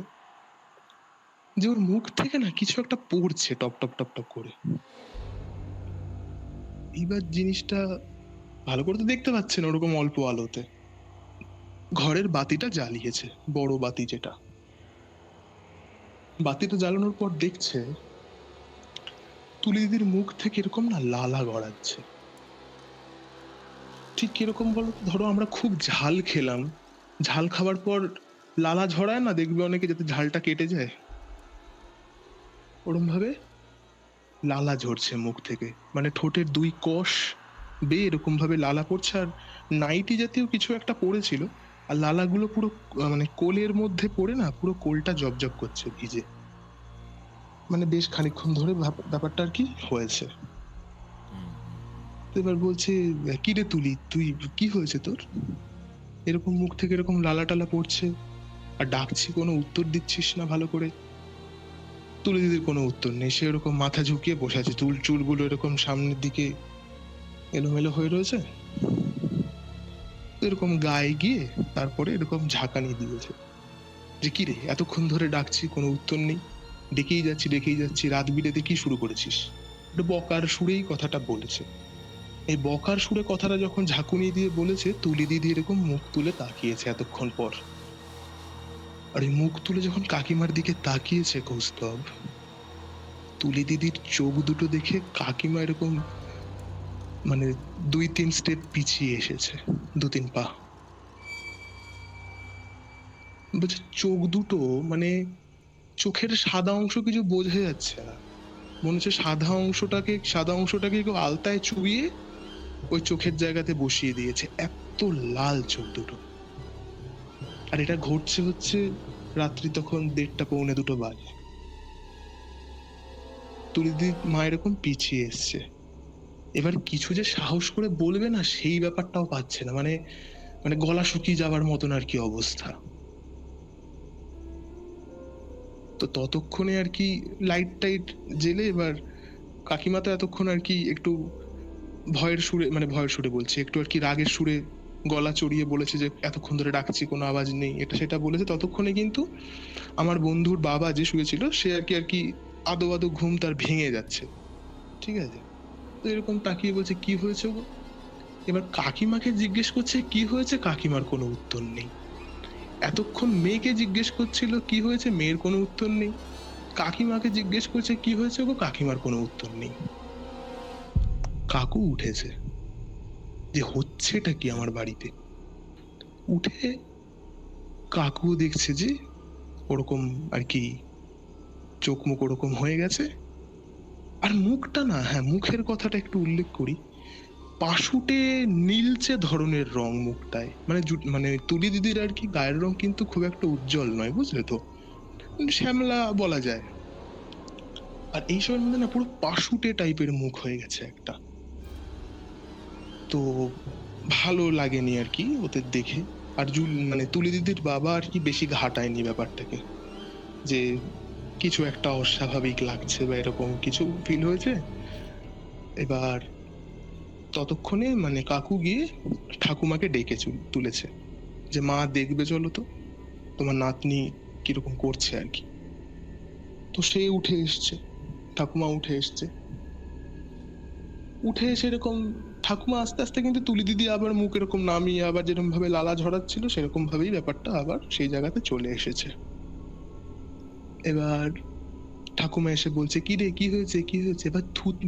যে ওর মুখ থেকে না কিছু একটা পড়ছে টপ টপ টপ টপ করে। এইবার জিনিসটা ভালো করে তো দেখতে পাচ্ছে না ওরকম অল্প আলোতে, ঘরের বাতিটা জ্বালিয়েছে, বড় বাতি যেটা, বাতিটা জ্বালানোর পর দেখছে তুলি দিদির মুখ থেকে এরকম না লালা গড়াচ্ছে। ঠিক কিরকম বলো তো, ধরো আমরা খুব ঝাল খেলাম, ঝাল খাবার পর লালা ঝরায় না, দেখবে অনেকে, যাতে ঝালটা কেটে যায়, ওরম ভাবে লালা ঝরছে মুখ থেকে, মানে ঠোঁটের দুই কষ বেয়ে এরকম ভাবে লালা পড়ছে। আর নাইটি জাতীয় কিছু একটা পড়েছিল, আর লালাগুলো পুরো মানে কোলের মধ্যে পড়ে না, পুরো কোলটা জবজব করছে ভিজে, মানে বেশ খানিকক্ষণ ধরে ব্যাপারটা আর কি হয়েছে। তো এবার বলছে কি রে তুলি, তুই কি হয়েছে তোর, এরকম মুখ থেকে এরকম লালা টালা পড়ছে, আর ডাকছি কোনো উত্তর দিচ্ছিস না ভালো করে। তুলি দিদির কোনো উত্তর নেই, সে এরকম মাথা ঝুঁকিয়ে বসে আছে, চুলগুলো এরকম সামনের দিকে এলোমেলো হয়ে রয়েছে, এরকম গায়ে গিয়ে তারপরে এরকম ঝাঁকানি দিয়েছে যে কি রে, এতক্ষণ ধরে ডাকছি কোনো উত্তর নেই, ডেকেই যাচ্ছি, রাত বিরেতে কি শুরু করেছিস। একটু বকার সুরেই কথাটা বলেছে। এই বকার সুরে কথাটা যখন ঝাঁকুনি দিয়ে বলেছে, তুলি দিদি এরকম মুখ তুলে তাকিয়েছে এতক্ষণ পর। আর এই মুখ তুলে যখন কাকিমার দিকে তাকিয়েছে কৌস্তব, তুলি দিদির চোখ দুটো দেখে কাকিমা এরকম মানে 2-3 স্টেপ পিছিয়ে এসেছে, 2-3 পা। বলছে চোখ দুটো মানে চোখের সাদা অংশ কিছু বোঝা যাচ্ছে না, মনে হচ্ছে সাদা অংশটাকে কেউ আলতায় চুবিয়ে ওই চোখের জায়গাতে বসিয়ে দিয়েছে, এত লাল চোখ দুটো। আর এটা ঘটছে হচ্ছে রাত্রি তখন 1:30-2 বাজে। তুলিদির মা এরকম পিছিয়ে এসছে, এবার কিছু যে সাহস করে বলবে না সেই ব্যাপারটাও পাচ্ছে না, মানে মানে গলা শুকিয়ে যাওয়ার মতন আর কি অবস্থা। তো ততক্ষণে আর কি লাইট টাইট জেলে এবার কাকিমা তো এতক্ষণ আর কি একটু ভয়ের সুরে বলছে, একটু আর কি রাগের সুরে গলা চড়িয়ে বলেছে যে এতক্ষণ ধরে ডাকছি কোনো আওয়াজ নেই, এটা সেটা বলেছে। ততক্ষণে কিন্তু আমার বন্ধুর বাবা যে শুয়েছিল সে আর কি আদো আদো ঘুম তার ভেঙে যাচ্ছে, ঠিক আছে। তো এরকম তাকিয়ে বলছে কি হয়েছে গো। এবার কাকিমাকে জিজ্ঞেস করছে কি হয়েছে, কাকিমার কোনো উত্তর নেই। এতক্ষণ মেয়েকে জিজ্ঞেস করছিল কি হয়েছে, মেয়ের কোনো উত্তর নেই। কাকিমাকে জিজ্ঞেস করছে কি হয়েছে গো, কাকিমার কোনো উত্তর নেই। কাকু উঠেছে যে হচ্ছেটা কি আমার বাড়িতে, উঠে কাকু দেখছে যে ওরকম আর কি চোখ মুখ ওরকম হয়ে গেছে। আর মুখটা না, হ্যাঁ মুখের কথাটা একটু উল্লেখ করি, পাশুটে নীলচে ধরনের রং মুখটায়, মানে মানে তুলি দিদির আর কি গায়ের রং কিন্তু খুব একটা উজ্জ্বল নয়, বুঝলে তো, শ্যামলা বলা যায়। আর এইসবের মধ্যে না পুরো পাশুটে টাইপের মুখ হয়ে গেছে একটা। তো ভালো লাগেনি আর কি ওদের দেখে। আর মানে তুলি দিদির বাবা আর কি বেশি ঘাটায়নি ব্যাপারটাকে, যে কিছু একটা অস্বাভাবিক লাগছে বা এরকম কিছু ফিল হয়েছে। এবার ততক্ষণে মানে কাকু গিয়ে ঠাকুমাকে ডেকে তুলেছে যে মা দেখবে চলো তো তোমার নাতনি কিরকম করছে আর কি। তো সে উঠে এসছে, ঠাকুমা উঠে এসছে, উঠে এসে এরকম ঠাকুমা আস্তে আস্তে কিন্তু তুলি দিদি আবার মুখ এরকম নামিয়ে আবার যেরকম ভাবে লালা ঝরাচ্ছিল সেরকম ভাবেই ব্যাপারটা আবার সেই জায়গাতে চলে এসেছে। এবার ঠাকুমা এসে বলছে কি রে কি হয়েছে কি হয়েছে, এবার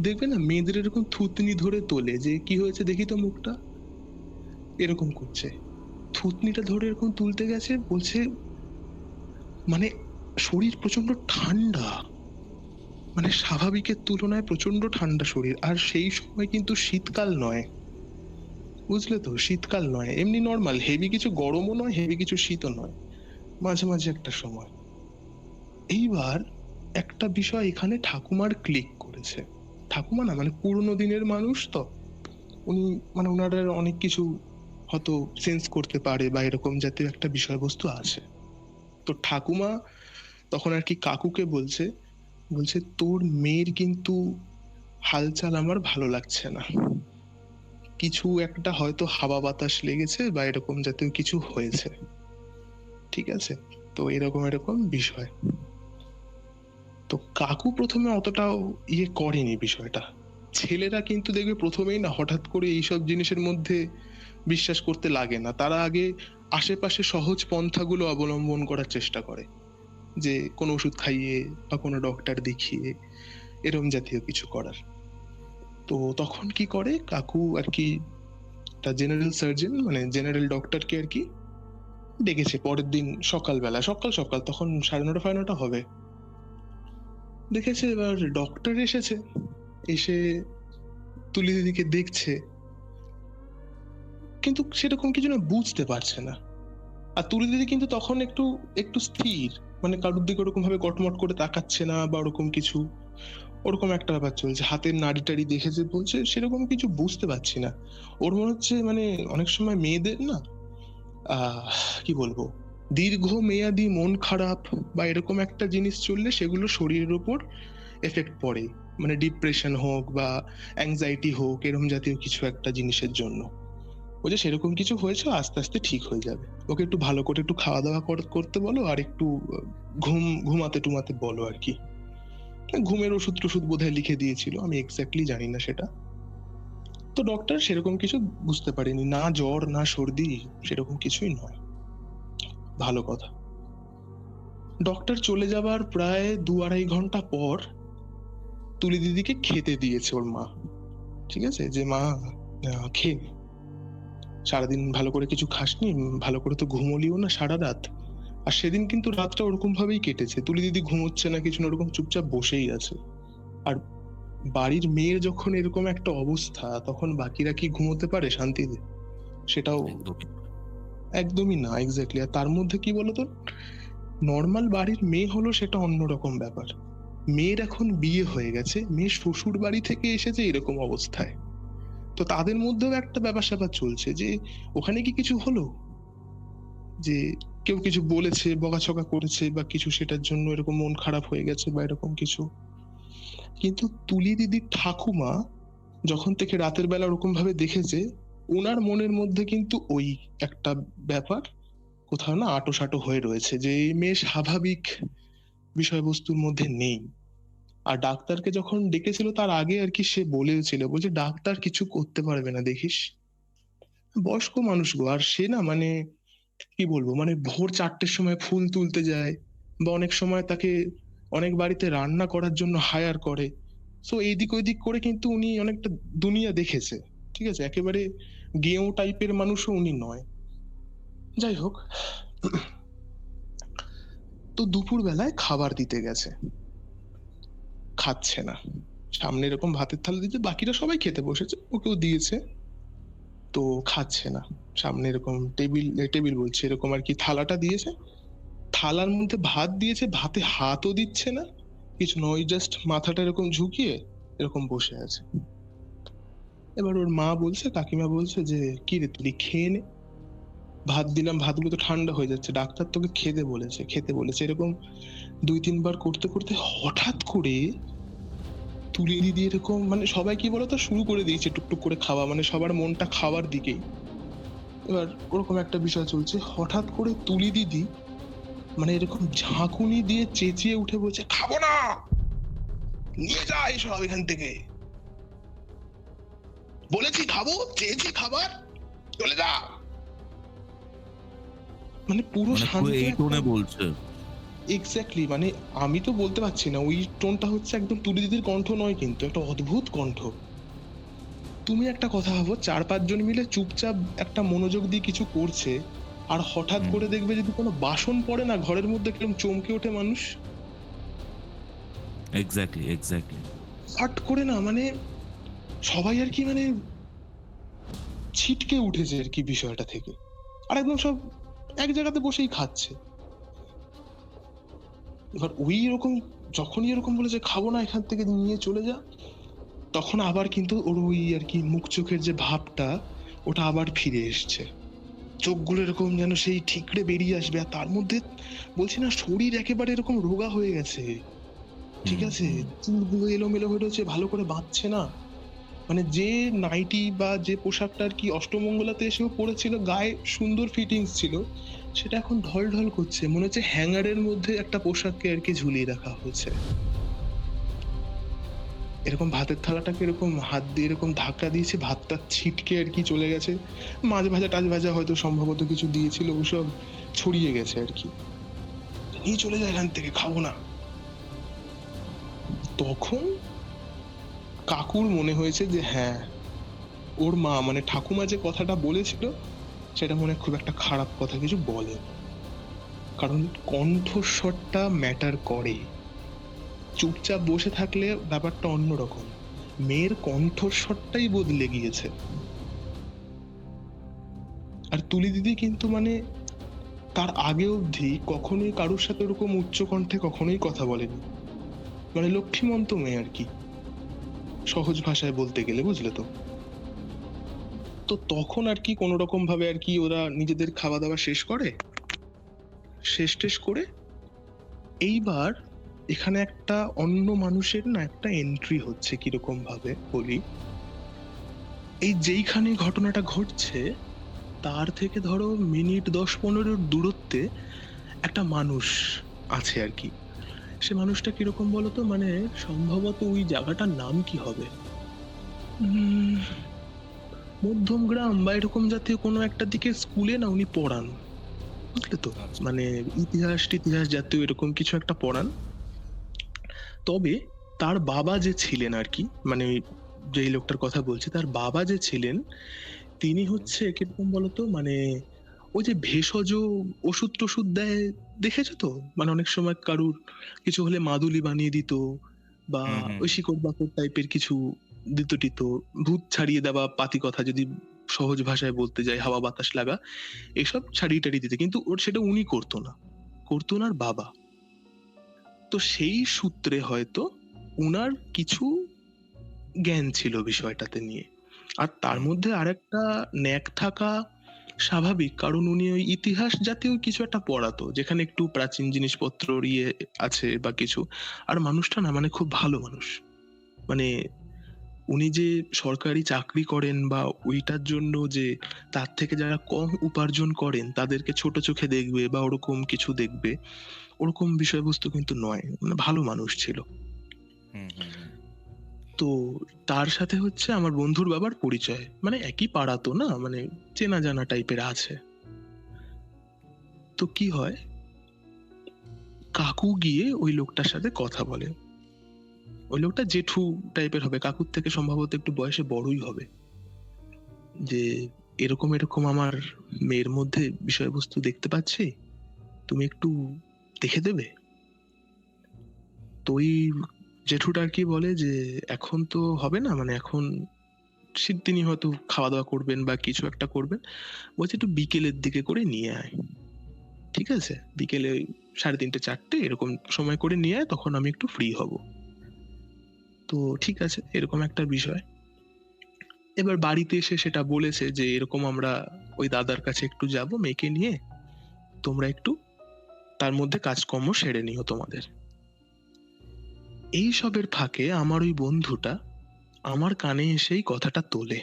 দেখবে না মেয়েদের এরকম থুতনি ধরে তোলে যে কি হয়েছে দেখি তো মুখটা, এরকম করছে, থুতনিটা ধরে এরকম তুলতে গেছে, বলছে মানে শরীর প্রচন্ড ঠান্ডা, মানে স্বাভাবিকের তুলনায় প্রচন্ড ঠান্ডা শরীর, আর সেই সময় কিন্তু শীতকাল নয়, বুঝলে তো, শীতকাল নয়, এমনি নর্মাল, হেভি কিছু গরমও নয় হেভি কিছু শীতও নয়, মাঝে মাঝে একটা সময়। এইবার একটা বিষয় এখানে ঠাকুমার ক্লিক করেছে, ঠাকুমা না মানে পুরোনো দিনের মানুষ তো, উনি মানে ওনারা অনেক কিছু হয়তো সেন্স করতে পারে বা এরকম জাতীয় একটা বিষয়বস্তু আছে। তো ঠাকুমা তখন আর কি কাকুকে বলছে, বলছে তোর মেয়ের কিন্তু হালচাল আমার ভালো লাগছে না, কিছু একটা হয়তো হাওয়া বাতাস লেগেছে বা এরকম জাতীয় কিছু হয়েছে, ঠিক আছে, তো এরকম এরকম বিষয়। তো কাকু প্রথমে অতটাও করেনি বিষয়টা, ছেলেরা কিন্তু দেখবে প্রথমেই না হঠাৎ করে এইসব জিনিসের মধ্যে বিশ্বাস করতে লাগে না, তারা আগে আশেপাশে সহজ পন্থাগুলো অবলম্বন করার চেষ্টা করে, যে কোনো ওষুধ খাইয়ে বা কোনো ডক্টর দেখিয়ে এরম জাতীয় কিছু করার। তো তখন কি করে কাকু আর কি তার জেনারেল সার্জন মানে জেনারেল ডক্টরকে আর কি ডেকেছে পরের দিন সকালবেলা, সকাল সকাল তখন 9:30 9:30 হবে, দেখেছে এবার ডক্টর এসেছে, এসে তুলি দিদিকে দেখছে কিন্তু সেরকম কিছু না বুঝতে পারছে না, আর তুলি দিদি কিন্তু তখন একটু একটু স্থির, মানে কারোর দিকে ওরকম ভাবে কটমট করে তাকাচ্ছে না বা ওরকম কিছু, ওরকম একটা ব্যাপার চলছে, হাতের নাড়ি টাড়ি দেখেছে বলছে সেরকম কিছু বুঝতে পারছি না। ওর মনে হচ্ছে মানে অনেক সময় মেয়েদের না কি বলবো দীর্ঘ মেয়াদি মন খারাপ বা এরকম একটা জিনিস চললে সেগুলো শরীরের উপর এফেক্ট পড়ে, মানে ডিপ্রেশন হোক বা অ্যাংজাইটি হোক এরকম জাতীয় কিছু একটা জিনিসের জন্য, বলছে সেরকম কিছু হয়েছে আস্তে আস্তে ঠিক হয়ে যাবে, ওকে একটু ভালো করে একটু খাওয়া দাওয়া করতে বলো আর একটু ঘুমাতে টুমাতে বলো আর কি, ঘুমের ওষুধ টষুধ বোধহয় লিখে দিয়েছিল, আমি এক্স্যাক্টলি জানি না সেটা। তো ডক্টর সেরকম কিছু বুঝতে পারেনি, না জ্বর না সর্দি সেরকম কিছুই নয়, ভালো কথা। ডক্টর চলে যাবার প্রায় 2-2.5 ঘন্টা পর তুলি দিদিকে খেতে দিয়েছে ওর মা, ঠিক আছে, যে মা খেয়ে সারাদিন ভালো করে কিছু খাসনি, ভালো করে তো ঘুমোলিও না সারা রাত, আর সেদিন কিন্তু রাতটা ওরকম ভাবেই কেটেছে, তুলি দিদি ঘুমোচ্ছে না কিছু না, ওরকম চুপচাপ বসেই আছে, আর বাড়ির মেয়ের যখন এরকম একটা অবস্থা তখন বাকিরা কি ঘুমোতে পারে শান্তিতে, সেটাও একদমই না, এক্স্যাক্টলি। আর তার মধ্যে কি বলতো, নর্মাল বাড়ির মেয়ে হলো সেটা অন্যরকম ব্যাপার, মেয়ের এখন বিয়ে হয়ে গেছে, মেয়ে শ্বশুর বাড়ি থেকে এসেছে এরকম অবস্থায়, তো তাদের মধ্যেও একটা ব্যাপার স্যাপার চলছে যে ওখানে কি কিছু হলো, যে কেউ কিছু বলেছে বকাছকা করেছে বা কিছু সেটার জন্য এরকম মন খারাপ হয়ে গেছে বা এরকম কিছু। কিন্তু তুলি দিদির ঠাকুমা যখন থেকে রাতের বেলা ওরকম ভাবে দেখেছে, ওনার মনের মধ্যে কিন্তু ওই একটা ব্যাপার কোথাও না আটোসাটো হয়ে রয়েছে, যে এই মেয়ে স্বাভাবিক বিষয়বস্তুর মধ্যে নেই। আর ডাক্তারকে যখন ডেকেছিল তার আগে আর কি সে বলেছিল, বলছে ডাক্তার কিছু করতে পারবে না দেখিস, বয়স্ক মানুষ গো, আর সে না মানে কি বলবো মানে ভোর 4টের সময় ফুল তুলতে যায়, বা অনেক সময় তাকে অনেক বাড়িতে রান্না করার জন্য হায়ার করে, সো এইদিক ওইদিক করে কিন্তু উনি অনেকটা দুনিয়া দেখেছে, ঠিক আছে, একেবারে গেঁয়ো টাইপের মানুষও উনি নয়। যাই হোক, তো দুপুর বেলায় খাবার দিতে গেছে, খাচ্ছে না, সামনে এরকম ভাতের থালা দিয়েছে, বাকিরা সবাই খেতে বসেছে, ওকেও দিয়েছে, তো খাচ্ছে না, সামনে এরকম টেবিল টেবিল বলছে এরকম আর কি থালাটা দিয়েছে, থালার মধ্যে ভাত দিয়েছে, ভাতে হাতও দিচ্ছে না, কিছু নয়, জাস্ট মাথাটা এরকম ঝুঁকিয়ে এরকম বসে আছে। এবার ওর মা বলছে, কাকিমা বলছে যে কি রে তুই খেয়ে নে, ভাত দিলাম, ভাতগুলো তো ঠান্ডা হয়ে যাচ্ছে, ডাক্তার তোকে খেতে বলেছে এরকম 2-3 বার করতে করতে হঠাৎ করে তুলি দিদি এরকম মানে সবাই কি বলতো শুরু করে দিয়েছে টুকটুক করে খাওয়া, মানে সবার মনটা খাওয়ার দিকেই। এবার ওরকম একটা বিষয় চলছে, হঠাৎ করে তুলি দিদি মানে এরকম ঝাঁকুনি দিয়ে চেঁচিয়ে উঠে বলছে, খাবো না, নিয়ে যা এসব এখান থেকে, বলেছি খাবো, চেয়েছি খাবার, চলে যা। মানে পুরো মানে পুরো শান্ত এই টোনে বলছে? এক্স্যাক্টলি, মানে আমি তো বলতে পারছি না, ওই টোনটা হচ্ছে একদম তুলি দিদির কণ্ঠ নয়, কিন্তু একটা অদ্ভুত কণ্ঠ। তুমি একটা কথা ভাবো, 4-5 জন মিলে চুপচাপ একটা মনোযোগ দিয়ে কিছু করছে, আর হঠাৎ হুম। করে দেখবে যদি কোনো বাসন পড়ে না ঘরের মধ্যে, কিরকম চমকে ওঠে মানুষ। Exactly, exactly. হট করে না, মানে সবাই আর কি মানে ছিটকে উঠেছে আর কি বিষয়টা থেকে, আর একদম সব এক জায়গাতে বসেই খাচ্ছে। এবার ওই রকম যখনই এরকম বলেছে খাবো না, এখান থেকে নিয়ে চলে যা, তখন আবার কিন্তু ওর ওই আর কি মুখ চোখের যে ভাবটা, ওটা আবার ফিরে এসছে। চোখগুলো এরকম যেন সেই ঠিকরে বেরিয়ে আসবে, আর তার মধ্যে বলছি না শরীর একেবারে এরকম রোগা হয়ে গেছে, ঠিক হুম, আছে, হুম। চুলগুলো এলোমেলো হয়ে রয়েছে, ভালো করে বাঁধছে না। মানে যে নাইটি বা যে পোশাকটা আর কি অষ্টমঙ্গলাতে এসেও পড়েছিল, গায়ে সুন্দর ফিটিংস ছিল, সেটা এখন ঢল ঢল করছে, মনে হচ্ছে হ্যাঙ্গারের মধ্যে একটা পোশাককে আর কি ঝুলিয়ে রাখা হয়েছে। এরকম ভাতের থালাটাকে এরকম হাত দিয়ে এরকম ধাক্কা দিয়েছে, ভাতটা ছিটকে আর কি চলে গেছে, মাছ ভাজা টাছ ভাজা হয়তো সম্ভবত কিছু দিয়েছিল, ওসব ছড়িয়ে গেছে আর কি। নিয়ে চলে যায় এখান থেকে, খাবো না। তখন কাকুর মনে হয়েছে যে হ্যাঁ, ওর মা মানে ঠাকুমা যে কথাটা বলেছিল, সেটা মনে হয় খুব একটা খারাপ কথা কিছু বলে, কারণ কণ্ঠস্বরটা ম্যাটার করে। চুপচাপ বসে থাকলে ব্যাপারটা অন্যরকম, মেয়ের কণ্ঠস্বরটাই বদলে গিয়েছে। আর তুলি দিদি কিন্তু মানে তার আগে অবধি কখনোই কারোর সাথে ওরকম উচ্চ কণ্ঠে কখনোই কথা বলেনি, মানে লক্ষ্মীমন্ত মেয়ে আর কি, সহজ ভাষায় বলতে গেলে, বুঝলে তো। তো তখন আর কি কোনো রকম ভাবে আর কি ওরা নিজেদের খাওয়া দাওয়া শেষ করে, শেষ টেস করে এইবার এখানে একটা অন্য মানুষের না একটা এন্ট্রি হচ্ছে, কিরকম ভাবে বলি, এই যেইখানে ঘটনাটা ঘটছে তার থেকে ধরো মিনিট 10-15 দূরত্বে একটা মানুষ আছে আর কি। সে মানুষটা কিরকম বলতো, মানে সম্ভবত ওই জায়গাটার নাম কি হবে, উম, মধ্যম গ্রাম বা এরকম জাতীয় কোনো একটা দিকে স্কুলে না উনি পড়ান, বুঝলে তো, আচ্ছা। মানে ইতিহাস টিতিহাস জাতীয় এরকম কিছু একটা পড়ান। তবে তার বাবা যে ছিলেন আর কি, মানে যেই লোকটার কথা বলছি তার বাবা যে ছিলেন, তিনি হচ্ছে কিরকম বলতো, মানে ওই যে ভেষজ ওষুধ টষুধ দেয়, দেখেছো তো, মানে অনেক সময় কারুর কিছু হলে মাদুলি বানিয়ে দিত, বা হুম, হুম, ওই হুম। শিকড় বাকড় টাইপের কিছু দিত টিত, ভূত ছাড়িয়ে দেওয়া, পাতি কথা যদি সহজ ভাষায় বলতে যাই, হাওয়া বাতাস লাগা, এসব ছাড়িয়ে টাড়িয়ে দিতে, কিন্তু ওর সেটা উনি করতো না, করতো ওনার বাবা। তো সেই সূত্রে হয়তো উনার কিছু জ্ঞান ছিল বিষয়টাতে নিয়ে। আর তার হুম। মধ্যে আরেকটা ন্যাক থাকা স্বাভাবিক, কারণ উনি ওই ইতিহাস জাতীয় কিছু একটা পড়াতো, যেখানে একটু প্রাচীন জিনিসপত্র ইয়ে আছে বা কিছু। আর মানুষটা না মানে খুব ভালো মানুষ, মানে উনি যে সরকারি চাকরি করেন বা ওইটার জন্য যে তার থেকে যারা কম উপার্জন করেন তাদেরকে ছোট চোখে দেখবে বা ওরকম কিছু দেখবে, ওরকম বিষয়বস্তু কিন্তু নয়, মানে ভালো মানুষ ছিল। হুম, হুম, হুম। তো তার সাথে হচ্ছে আমার বন্ধুর বাবার পরিচয়, মানে একই পাড়া তো না, মানে চেনা জানা টাইপের আছে। তো কি হয়, কাকু গিয়ে ওই লোকটার সাথে কথা বলে। ওই লোকটা জেঠু টাইপের হবে, কাকুর থেকে সম্ভবত একটু বয়সে বড়ই হবে, যে এরকম এরকম আমার মেয়ের মধ্যে বিষয়বস্তু দেখতে পাচ্ছি, তুমি একটু দেখে দেবে। তো ওই জেঠুটা আর কি বলে যে এখন তো হবে না, মানে এখন তিনি হয়তো খাওয়া দাওয়া করবেন বা কিছু একটা করবেন, বলছে একটু বিকেলের দিকে করে নিয়ে আয়, ঠিক আছে, বিকেলে ওই 3:30-4টে এরকম সময় করে নিয়ে আয়, তখন আমি একটু ফ্রি হব। তো ঠিক আছে, এরকম একটা বিষয়। এবার বাড়িতে এসে সেটা বলেছে যে এরকম আমরা ওই দাদার কাছে একটু যাব মেয়েকে নিয়ে, তোমরা একটু তার মধ্যে কাজকর্ম সেরে নিও তোমাদের। এই সবের ফাঁকে আমার ওই বন্ধুটা আমার কানে এসেই কথাটা তোলে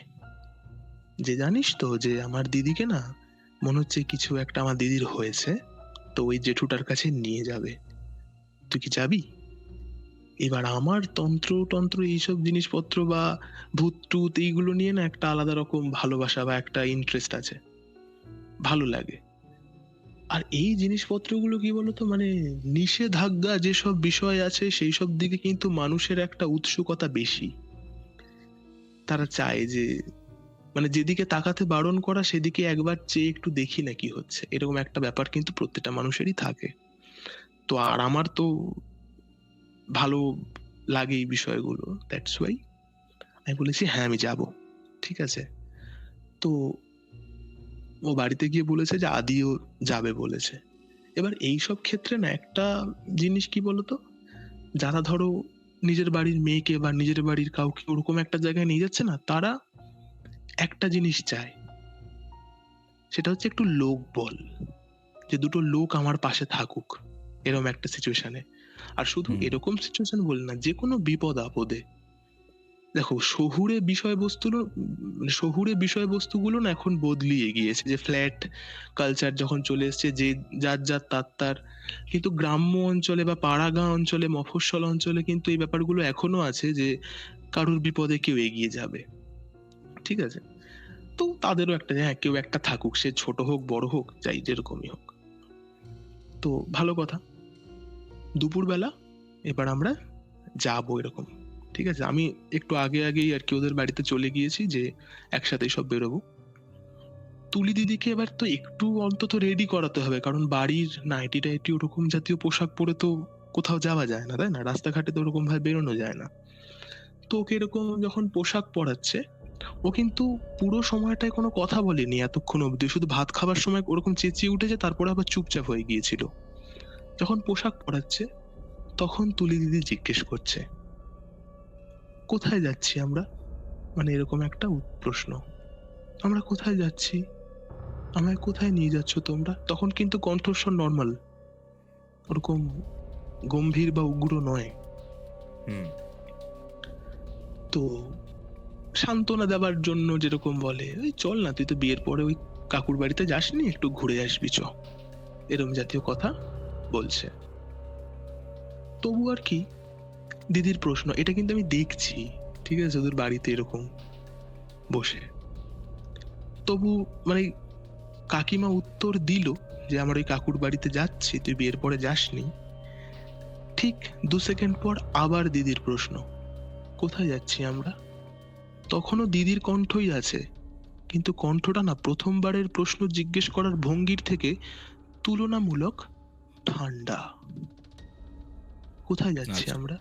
যে, জানিস তো যে আমার দিদিকে না মনে হচ্ছে কিছু একটা আমার দিদির হয়েছে, তো ওই জেঠুটার কাছে নিয়ে যাবে, তুই কি যাবি? এবার আমার তন্ত্র টন্ত্র এইসব জিনিসপত্র বা ভূত টুত এইগুলো নিয়ে না একটা আলাদা রকম ভালোবাসা বা একটা ইন্টারেস্ট আছে, ভালো লাগে। আর এই জিনিসপত্রগুলো কি বলতো, মানে নিষেধাজ্ঞা যেসব বিষয় আছে সেই সব দিকে কিন্তু মানুষের একটা উৎসুকতা বেশি। তারা চায় যে, মানে যেদিকে তাকাতে বারণ করা সেদিকে একবার চেয়ে একটু দেখি না কি হচ্ছে, এরকম একটা ব্যাপার কিন্তু প্রত্যেকটা মানুষেরই থাকে। তো আর আমার তো ভালো লাগে এই বিষয়গুলো, দ্যাটস ওয়াই আমি বলেছি হ্যাঁ আমি যাব। ঠিক আছে, তো ও বাড়িতে গিয়ে বলেছে যে আদিও যাবে বলেছে। এবার এই সব ক্ষেত্রে না একটা জিনিস কি বলতো, যারা ধরো নিজের বাড়ির মেয়েকে বা নিজের বাড়ির কাউকে ওরকম একটা জায়গায় নিয়ে যাচ্ছে না, তারা একটা জিনিস চায়, সেটা হচ্ছে একটু লোক বল, যে দুটো লোক আমার পাশে থাকুক এরকম একটা সিচুয়েশনে। আর শুধু হুম। এরকম সিচুয়েশন বলি না, যে কোনো বিপদ আপদে। দেখো শহুরে বিষয়বস্তুগুলো, মানে শহুরে বিষয়বস্তুগুলো না এখন বদলিয়ে গিয়েছে, যে ফ্ল্যাট কালচার যখন চলে এসেছে, যে যার যার তার তার। কিন্তু গ্রাম্য অঞ্চলে বা পাড়াগাঁ অঞ্চলে, মফস্বল অঞ্চলে কিন্তু এই ব্যাপারগুলো এখনো আছে, যে কারুর বিপদে কেউ এগিয়ে যাবে। ঠিক আছে, তো তাদেরও একটা, হ্যাঁ কেউ একটা থাকুক, সে ছোট হোক বড় হোক যাই যেরকমই হোক। তো ভালো কথা, দুপুরবেলা এবার আমরা যাবো এরকম। ঠিক আছে, আমি একটু আগে আগেই আর কি ওদের বাড়িতে চলে গিয়েছি, যে একসাথেই সব বেরোবো। তুলি দিদিকে এবার তো একটু অন্তত রেডি করাতে হবে, কারণ বাড়ির নাইটি টাইটি ওরকম জাতীয় পোশাক পরে তো কোথাও যাওয়া যায় না, তাই না? রাস্তাঘাটে তো ওরকম ভাবে বেরোনো যায় না। তো ওকে এরকম যখন পোশাক পরাচ্ছে, ও কিন্তু পুরো সময়টায় কোনো কথা বলেনি এতক্ষণ অব্দি, শুধু ভাত খাবার সময় ওরকম চেঁচিয়ে উঠেছে, তারপরে আবার চুপচাপ হয়ে গিয়েছিল। যখন পোশাক পরাচ্ছে তখন তুলি দিদি জিজ্ঞেস করছে, কোথায় যাচ্ছি আমরা? মানে এরকম একটা প্রশ্ন, আমরা কোথায় যাচ্ছি, আমায় কোথায় নিয়ে যাচ্ছ তোমরা? তখন কিন্তু কণ্ঠস্বর নর্মাল, ওরকম গম্ভীর বা উগ্র নয়। হুম। তো সান্ত্বনা দেওয়ার জন্য যেরকম বলে, ওই চল না, তুই তো বিয়ের পরে ওই কাকুর বাড়িতে যাসনি, একটু ঘুরে আসবি চ, এরম জাতীয় কথা বলছে। তবু আর কি, দিদির প্রশ্ন, এটা কিন্তু আমি দেখছি, ঠিক আছে, ওদের বাড়িতে এরকম বসে। তবু মানে কাকিমা উত্তর দিল যে আমার ওই কাকুর বাড়িতে যাচ্ছি, তুই বিয়ের পরে যাসনি। ঠিক 2 সেকেন্ড পর আবার দিদির প্রশ্ন, কোথায় যাচ্ছি আমরা? তখনও দিদির কণ্ঠই আছে, কিন্তু কণ্ঠটা না প্রথমবারের প্রশ্ন জিজ্ঞেস করার ভঙ্গির থেকে তুলনামূলক ঠান্ডা। কোথায় যাচ্ছি আচ্ছা। আমরা?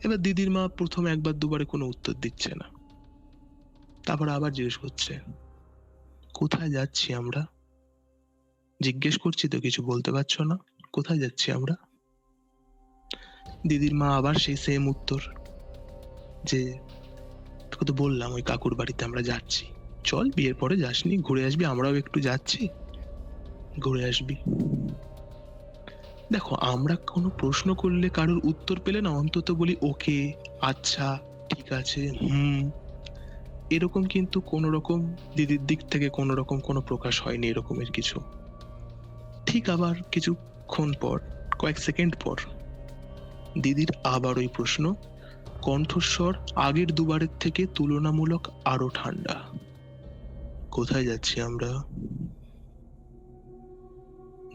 এবার দিদির মা প্রথম একবার দুবারে কোনো উত্তর দিচ্ছে না, তারপর আবার জিজ্ঞেস করছে, কোথায় যাচ্ছি আমরা? জিজ্ঞেস করছি তো, কিছু বলতে পারছো না, কোথায় যাচ্ছি আমরা? দিদির মা আবার সেই সেম উত্তর, যে তোকে তো বললাম ওই কাকুর বাড়িতে আমরা যাচ্ছি, চল বিয়ের পরে যাসনি, ঘুরে আসবি, আমরাও একটু যাচ্ছি, ঘুরে আসবি। দেখো আমরা কোনো প্রশ্ন করলে কারোর উত্তর পেলে না অন্তত বলি ওকে, আচ্ছা, ঠিক আছে, এরকম কিন্তু কোনো রকম দিদির দিক থেকে কোনো রকম কোনো প্রকাশ হয়নি এরকমের কিছু। ঠিক আবার কিছুক্ষণ পর, কয়েক সেকেন্ড পর দিদির আবার ওই প্রশ্ন, কণ্ঠস্বর আগের দুবারের থেকে তুলনামূলক আরো ঠান্ডা, কোথায় যাচ্ছি আমরা?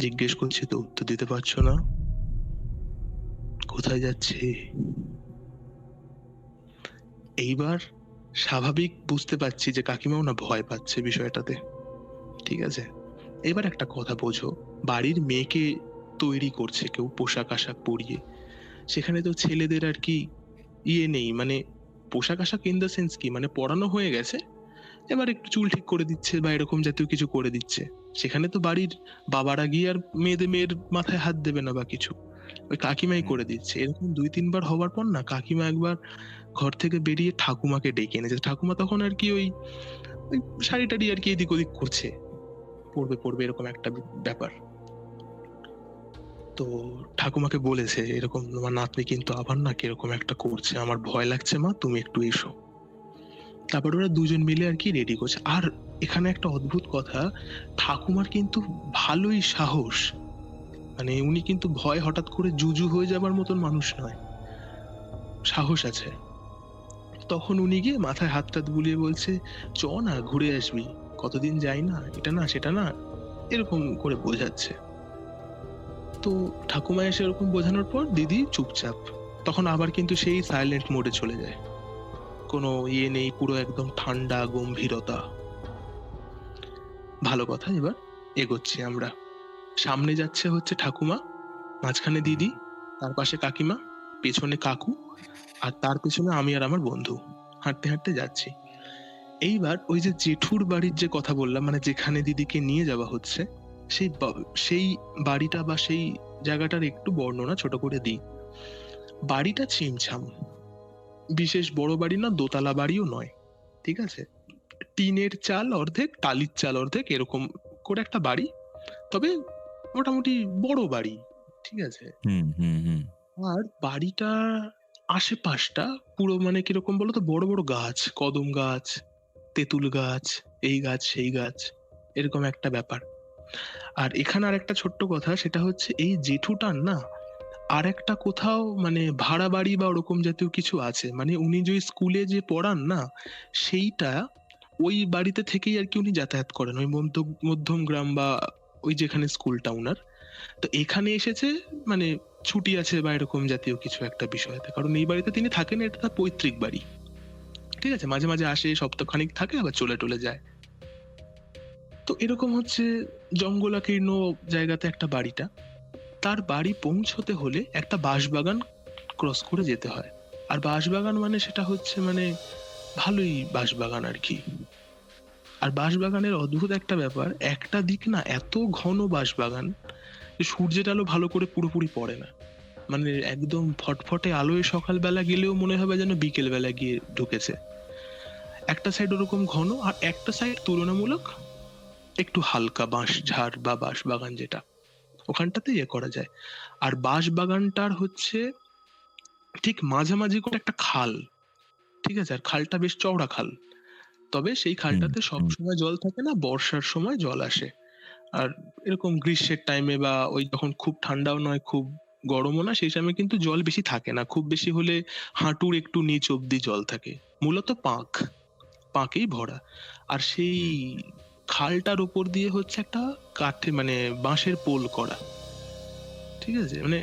জিজ্ঞেস করছি তো উত্তর দিতে পারছো না, কোথায় যাচ্ছি? এইবার স্বাভাবিক বুঝতে পারছি যে কাকিমাও না ভয় পাচ্ছে বিষয়টাতে। ঠিক আছে, এবার একটা কথা বোঝো, বাড়ির মেয়েকে তৈরি করছে কেউ পোশাক আশাক পরিয়ে, সেখানে তো ছেলেদের আর কি ইয়ে নেই, মানে পোশাক আশাক ইন দ্য সেন্স কি, মানে পড়ানো হয়ে গেছে, এবার একটু চুল ঠিক করে দিচ্ছে বা এরকম জাতীয় কিছু করে দিচ্ছে। সেখানে তো বাড়ির বাবারা গিয়ে আর মেয়ের মাথায় হাত দেবে না বা কিছু, ওই কাকিমাই হুম। করে দিচ্ছে। এরকম 2-3 বার হওয়ার পর না কাকিমা একবার ঘর থেকে বেরিয়ে ঠাকুমাকে ডেকে এনেছে। ঠাকুমা তখন আর কি ওই ওই শাড়ি টাড়ি আর কি এদিক ওদিক করছে, পড়বে পড়বে এরকম একটা ব্যাপার। তো ঠাকুমাকে বলেছে এরকম তোমার নাতনি কিন্তু আবার না কিরকম একটা করছে, আমার ভয় লাগছে মা, তুমি একটু এসো। তারপর ওরা দুজন মিলে আর কি রেডি করছে। আর এখানে একটা অদ্ভুত কথা, ঠাকুমার কিন্তু ভালোই সাহস, মানে উনি কিন্তু ভয় হঠাৎ করে জুজু হয়ে যাবার মতন মানুষ নয়, সাহস আছে। তখন উনি গিয়ে মাথায় হাত টাত বুলিয়ে বলছে, চ না ঘুরে আসবি, কতদিন যাই না, এটা না সেটা না, এরকম করে বোঝাচ্ছে। তো ঠাকুমা এসে এরকম বোঝানোর পর দিদি চুপচাপ, তখন আবার কিন্তু সেই সাইলেন্ট মোডে চলে যায়, কোনো ইয়ে নেই, পুরো একদম ঠান্ডা গম্ভীরতা। ভালো কথা, এবার এগোচ্ছি আমরা। সামনে যাচ্ছে হচ্ছে ঠাকুমা, মাঝখানে দিদি, তার পাশে কাকিমা, পেছনে কাকু, আর তার পেছনে আমি আর আমার বন্ধু হাঁটতে হাঁটতে যাচ্ছি। এইবার ওই যে জেঠুর বাড়ির যে কথা বললাম, মানে যেখানে দিদিকে নিয়ে যাওয়া হচ্ছে, সেই বাড়িটা বা সেই জায়গাটার একটু বর্ণনা ছোট করে দিই। বাড়িটা ছিমছাম, বিশেষ বড় বাড়ি না, দোতলা বাড়িও নয়, ঠিক আছে, টিনের চাল অর্ধেক, টালির চাল অর্ধেক, এরকম করে একটা বাড়ি, তবে মোটামুটি বড় বাড়ি, ঠিক আছে। হুম হুম হুম আর বাড়িটা আশেপাশটা পুরো মানে কিরকম বলতো, বড় বড় গাছ, কদম গাছ, তেঁতুল গাছ, এই গাছ সেই গাছ, এরকম একটা ব্যাপার। আর এখানে আর একটা ছোট্ট কথা, সেটা হচ্ছে এই জেঠুটার না আর একটা কোথাও মানে ভাড়া বাড়ি বা ওরকম জাতীয় কিছু আছে, মানে উনি যে স্কুলে যে পড়ান না, সেইটা ওই বাড়িতে থেকেই আর কি উনি যাতায়াত করেন, ওই মধ্যম গ্রাম বা ওই যেখানে স্কুলটা উনার। তো এখানে এসেছে মানে ছুটি আছে বা এরকম জাতীয় কিছু একটা বিষয়তে, কারণ এই বাড়িতে তিনি থাকেন, এটা তার পৈতৃক বাড়ি, ঠিক আছে, মাঝে মাঝে আসে, সপ্তাহখানিক থাকে, আবার চলে টলে যায়। তো এরকম হচ্ছে জঙ্গলাকীর্ণ জায়গাতে একটা বাড়িটা। তার বাড়ি পৌঁছতে হলে একটা বাঁশবাগান ক্রস করে যেতে হয়। আর বাঁশবাগান মানে সেটা হচ্ছে মানে ভালোই বাঁশবাগান আর কি। আর বাঁশবাগানের অদ্ভুত একটা ব্যাপার, একটা দিক না এত ঘন বাঁশবাগান যে সূর্যের আলো ভালো করে পুরোপুরি পড়ে না, মানে একদম ফটফটে আলোয় সকালবেলা গেলেও মনে হবে যেন বিকেল বেলা গিয়ে ঢুকেছে। একটা সাইড ওরকম ঘন, আর একটা সাইড তুলনামূলক একটু হালকা বাঁশ ঝাড় বা বাঁশ বাগান, যেটা ওখানটাতে ইয়ে করা যায়। আর বাঁশ বাগানটার হচ্ছে ঠিক মাঝামাঝি করে একটা খাল, ঠিক আছে, আর খালটা বেশ চওড়া খাল, তবে সেই হুম খালটাতে হুম সবসময় জল থাকে না, বর্ষার সময় জল আসে। আর এরকম গ্রীষ্মের টাইমে বা ওই যখন খুব ঠান্ডাও নয় খুব গরমও না, সেই সময় কিন্তু জল বেশি থাকে না, খুব বেশি হলে হাঁটুর একটু নিচ অব্দি জল থাকে, মূলত পাঁকেই ভরা। আর সেই হুম খালটার উপর দিয়ে হচ্ছে একটা কাঠে মানে বাঁশের পোল করা, ঠিক আছে, মানে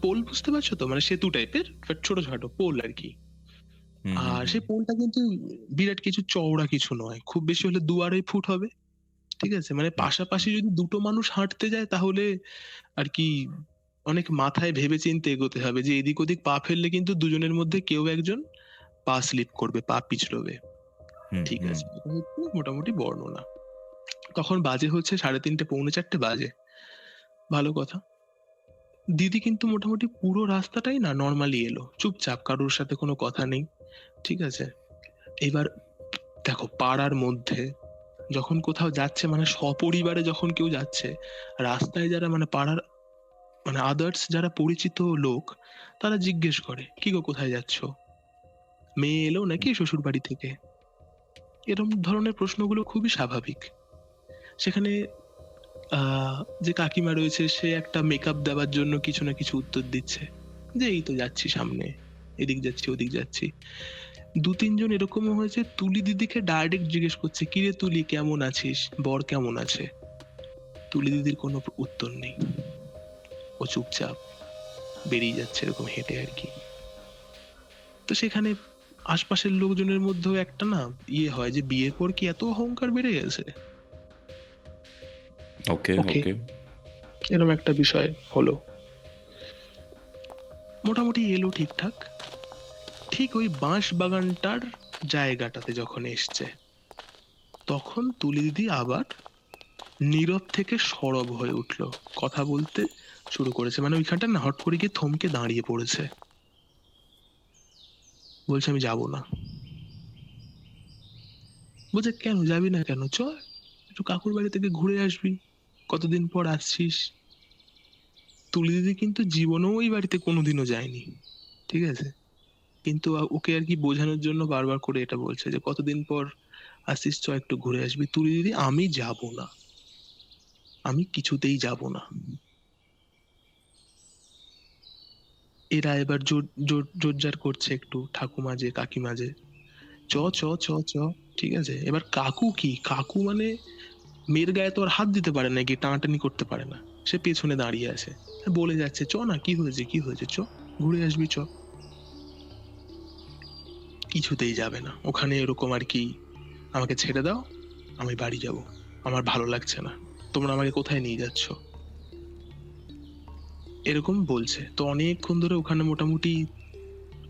পোল বুঝতে পারছো তো, মানে সেতু টাইপের ছোট ছোট পোল আর কি। হুম হুম আর হুম সেই পোলটা কিন্তু বিরাট কিছু চওড়া কিছু নয়, খুব বেশি হলে 2-2.5 ফুট হবে, ঠিক আছে, মানে হুম পাশাপাশি যদি দুটো মানুষ হাঁটতে যায় তাহলে আর কি অনেক মাথায় ভেবে চিন্তে এগোতে হবে, যে এদিক ওদিক পা ফেললে কিন্তু দুজনের মধ্যে কেউ একজন পা স্লিপ করবে, পা পিছলবে, হুম ঠিক হুম আছে, এটা হচ্ছে মোটামুটি বর্ণনা। তখন বাজে হচ্ছে 3:30 পৌনে 4 বাজে। ভালো কথা, দিদি কিন্তু মোটামুটি পুরো রাস্তাটাই না নর্মালি এলো, চুপচাপ, কারোর সাথে কোনো কথা নেই, ঠিক আছে। এবার দেখো, পাড়ার মধ্যে যখন কোথাও যাচ্ছে, মানে সপরিবারে যখন কেউ যাচ্ছে, রাস্তায় যারা মানে পাড়ার মানে আদার্স যারা পরিচিত লোক, তারা জিজ্ঞেস করে, কি গো কোথায় যাচ্ছ, মেয়ে এলো নাকি শ্বশুর বাড়ি থেকে, এরকম ধরনের প্রশ্নগুলো খুবই স্বাভাবিক। সেখানে যে কাকিমা রয়েছে, সে একটা মেকআপ দেওয়ার জন্য কিছু না কিছু উত্তর দিচ্ছে, যে এই তো যাচ্ছি সামনে, এদিক যাচ্ছি ওদিক যাচ্ছি। 2-3 জন এরকমও হয়েছে, তুলি দিদিকে ডাইরেক্ট জিজ্ঞেস করছে, কিরে তুলি কেমন আছিস, বর কেমন আছে। তুলি দিদির কোনো উত্তর নেই, ও চুপচাপ বেরিয়ে যাচ্ছে এরকম হেঁটে আর কি। তো সেখানে আশপাশের লোকজনের মধ্যেও একটা না ইয়ে হয়, যে বিয়ের পর কি এত অহংকার বেড়ে গেছে। ওকে ওকে, ওকে এরকম একটা বিষয় হলো। মোটামুটি এলো ঠিকঠাক, ঠিক ওই বাঁশ বাগানটার জায়গাটাতে যখন এসছে, তখন তুলি দিদি আবার নীরব থেকে সরব হয়ে উঠলো, কথা বলতে শুরু করেছে, মানে ওইখানটা না হট করে গিয়ে থমকে দাঁড়িয়ে পড়েছে, বলছে আমি যাব না। বলছে কেন যাবি না কেন, চ একটু কাকুর বাড়ি থেকে ঘুরে আসবি, কতদিন পর আসছিস। তুলি দিদি কিন্তু জীবনেও ওই বাড়িতে কোনোদিনও যায়নি, ঠিক আছে? কিন্তু ওকে আর কি বোঝানোর জন্য বারবার করে এটা বলছে যে কতদিন পর আসিস, চ একটু ঘুরে আসবি। তুলি দিদি আমি যাব না, আমি কিছুতেই যাব না। এরা এবার জোর জোর জোরজার করছে একটু, ঠাকুমা যে কাকিমা যে চ চ চ চ, ঠিক আছে? এবার কাকু কি, কাকু মানে মেয়ের গায়ে তো আর হাত দিতে পারে না, গিয়ে টানাটানি করতে পারে না, সে পেছনে দাঁড়িয়ে আছে, বলে যাচ্ছে চ না, কি হয়েছে কি হয়েছে, চ ঘুরে আসবি চ। কিছুতেই যাবে না ওখানে, এরকম আর কি, আমাকে ছেড়ে দাও, আমি বাড়ি যাব, আমার ভালো লাগছে না, তোমরা আমাকে কোথায় নিয়ে যাচ্ছ, এরকম বলছে। তো অনেকক্ষণ ধরে ওখানে মোটামুটি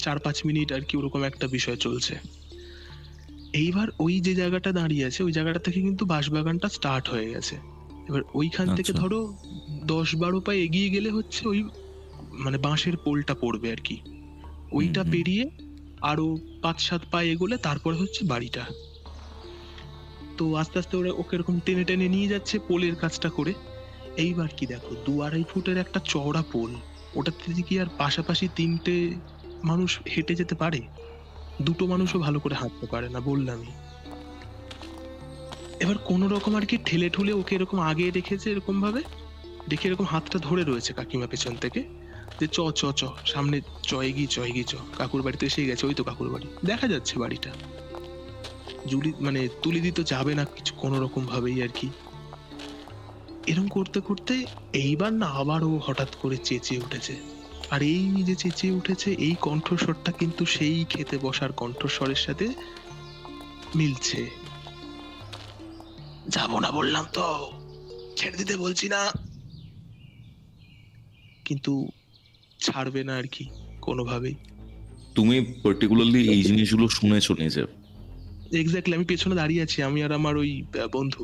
4-5 মিনিট আর কি ওরকম একটা বিষয় চলছে। এইবার ওই যে জায়গাটা দাঁড়িয়ে আছে ওই জায়গাটা থেকে কিন্তু বাঁশবাগানটা স্টার্ট হয়ে গেছে। এবার ওইখান থেকে আচ্ছা। ধরো 10-12 পা এগিয়ে গেলে হচ্ছে ওই মানে বাঁশের পোলটা পড়বে আর কি, ওইটা হুম। পেরিয়ে আরো 5-7 পা এগোলে তারপরে হচ্ছে বাড়িটা। তো আস্তে আস্তে ওরা ওকে এরকম টেনে টেনে নিয়ে যাচ্ছে পোলের কাজটা করে। এইবার কি দেখো, 2-2.5 ফুটের একটা চওড়া পোল, ওটাতে কি আর পাশাপাশি 3টে মানুষ হেঁটে যেতে পারে? দুটো না। মানুষও ভালো করে হাঁটতে পারে না, বললামই। এবার কোন রকম আর কি ঠেলে ঠুলে ওকে এরকম আগে রেখেছে, এরকম ভাবে রেখে এরকম হাতটা ধরে রয়েছে কাকিমা পেছন থেকে, যে চ চ চ সামনে, চ এগিয়ে চ এগিয়ে চ, কাকুর বাড়িতে এসে গেছে, ওই তো কাকুর বাড়ি দেখা যাচ্ছে বাড়িটা। জুলি মানে তুলি দিতে যাবে না কিছু কোনো রকম ভাবেই আর কি। এরকম করতে করতে এইবার না আবার ও হঠাৎ করে চেঁচিয়ে উঠেছে। আর এই যে চেঁচিয়ে উঠেছে, এই কণ্ঠস্বরটা কিন্তু সেই খেতে বসার কণ্ঠস্বরের সাথে মিলছে। যাবো না বললাম তো, ছেড়ে দিতে বলছি না। কিন্তু ছাড়বে না আর কি কোনোভাবেই। তুমি পার্টিকুলারলি এই জিনিসগুলো শুনেছো নিজের? এক্স্যাক্টলি, আমি পেছনে দাঁড়িয়ে আছি, আমি আর আমার ওই বন্ধু,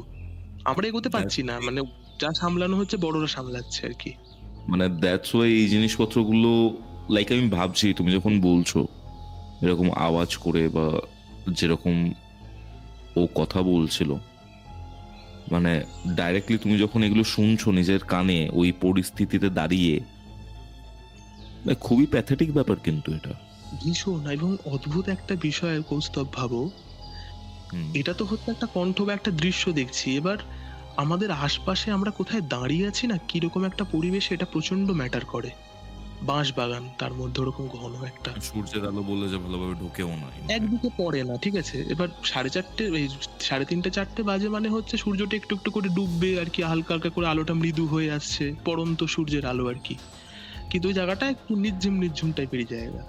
আমরা এগোতে পারছি না, মানে যা সামলানো হচ্ছে বড়রা সামলাচ্ছে আর কি। মানে দ্যাটস ওয়াই এই জিনিসপত্রগুলো, লাইক আমি ভাবছি তুমি যখন বলছো এরকম আওয়াজ করে বা যেরকম ও কথা বলছিল, মানে ডাইরেক্টলি তুমি যখন এগুলো শুনছো নিজের কানে ওই পরিস্থিতিতে দাঁড়িয়ে, মানে খুবই প্যাথেটিক ব্যাপার কিন্তু এটা। ভীষণ এবং অদ্ভুত একটা বিষয় কৌস্তব, ভাবো হুম। এটা তো হচ্ছে একটা কণ্ঠ বা একটা দৃশ্য দেখছি, এবার আমাদের আশপাশে আমরা কোথায় দাঁড়িয়ে আছি না কিরকম একটা পরিবেশে, এটা প্রচন্ড ম্যাটার করে। বাঁশ বাগান, তার মধ্যে ওরকম ঘন একটা, সূর্যের আলো বললে যে ভালোভাবে ঢোকেও না infact। একদিকে পড়ে না, ঠিক আছে? এবার 3:30 এই 3:30-4 বাজে মানে হচ্ছে সূর্যটা একটু একটু করে ডুববে আর কি, হালকা হালকা করে আলোটা মৃদু হয়ে আসছে, পড়ন্ত সূর্যের আলো আর কি। কিন্তু ওই জায়গাটা একটু নির্ঝুম নির্ঝুম টাইপেরই জায়গা।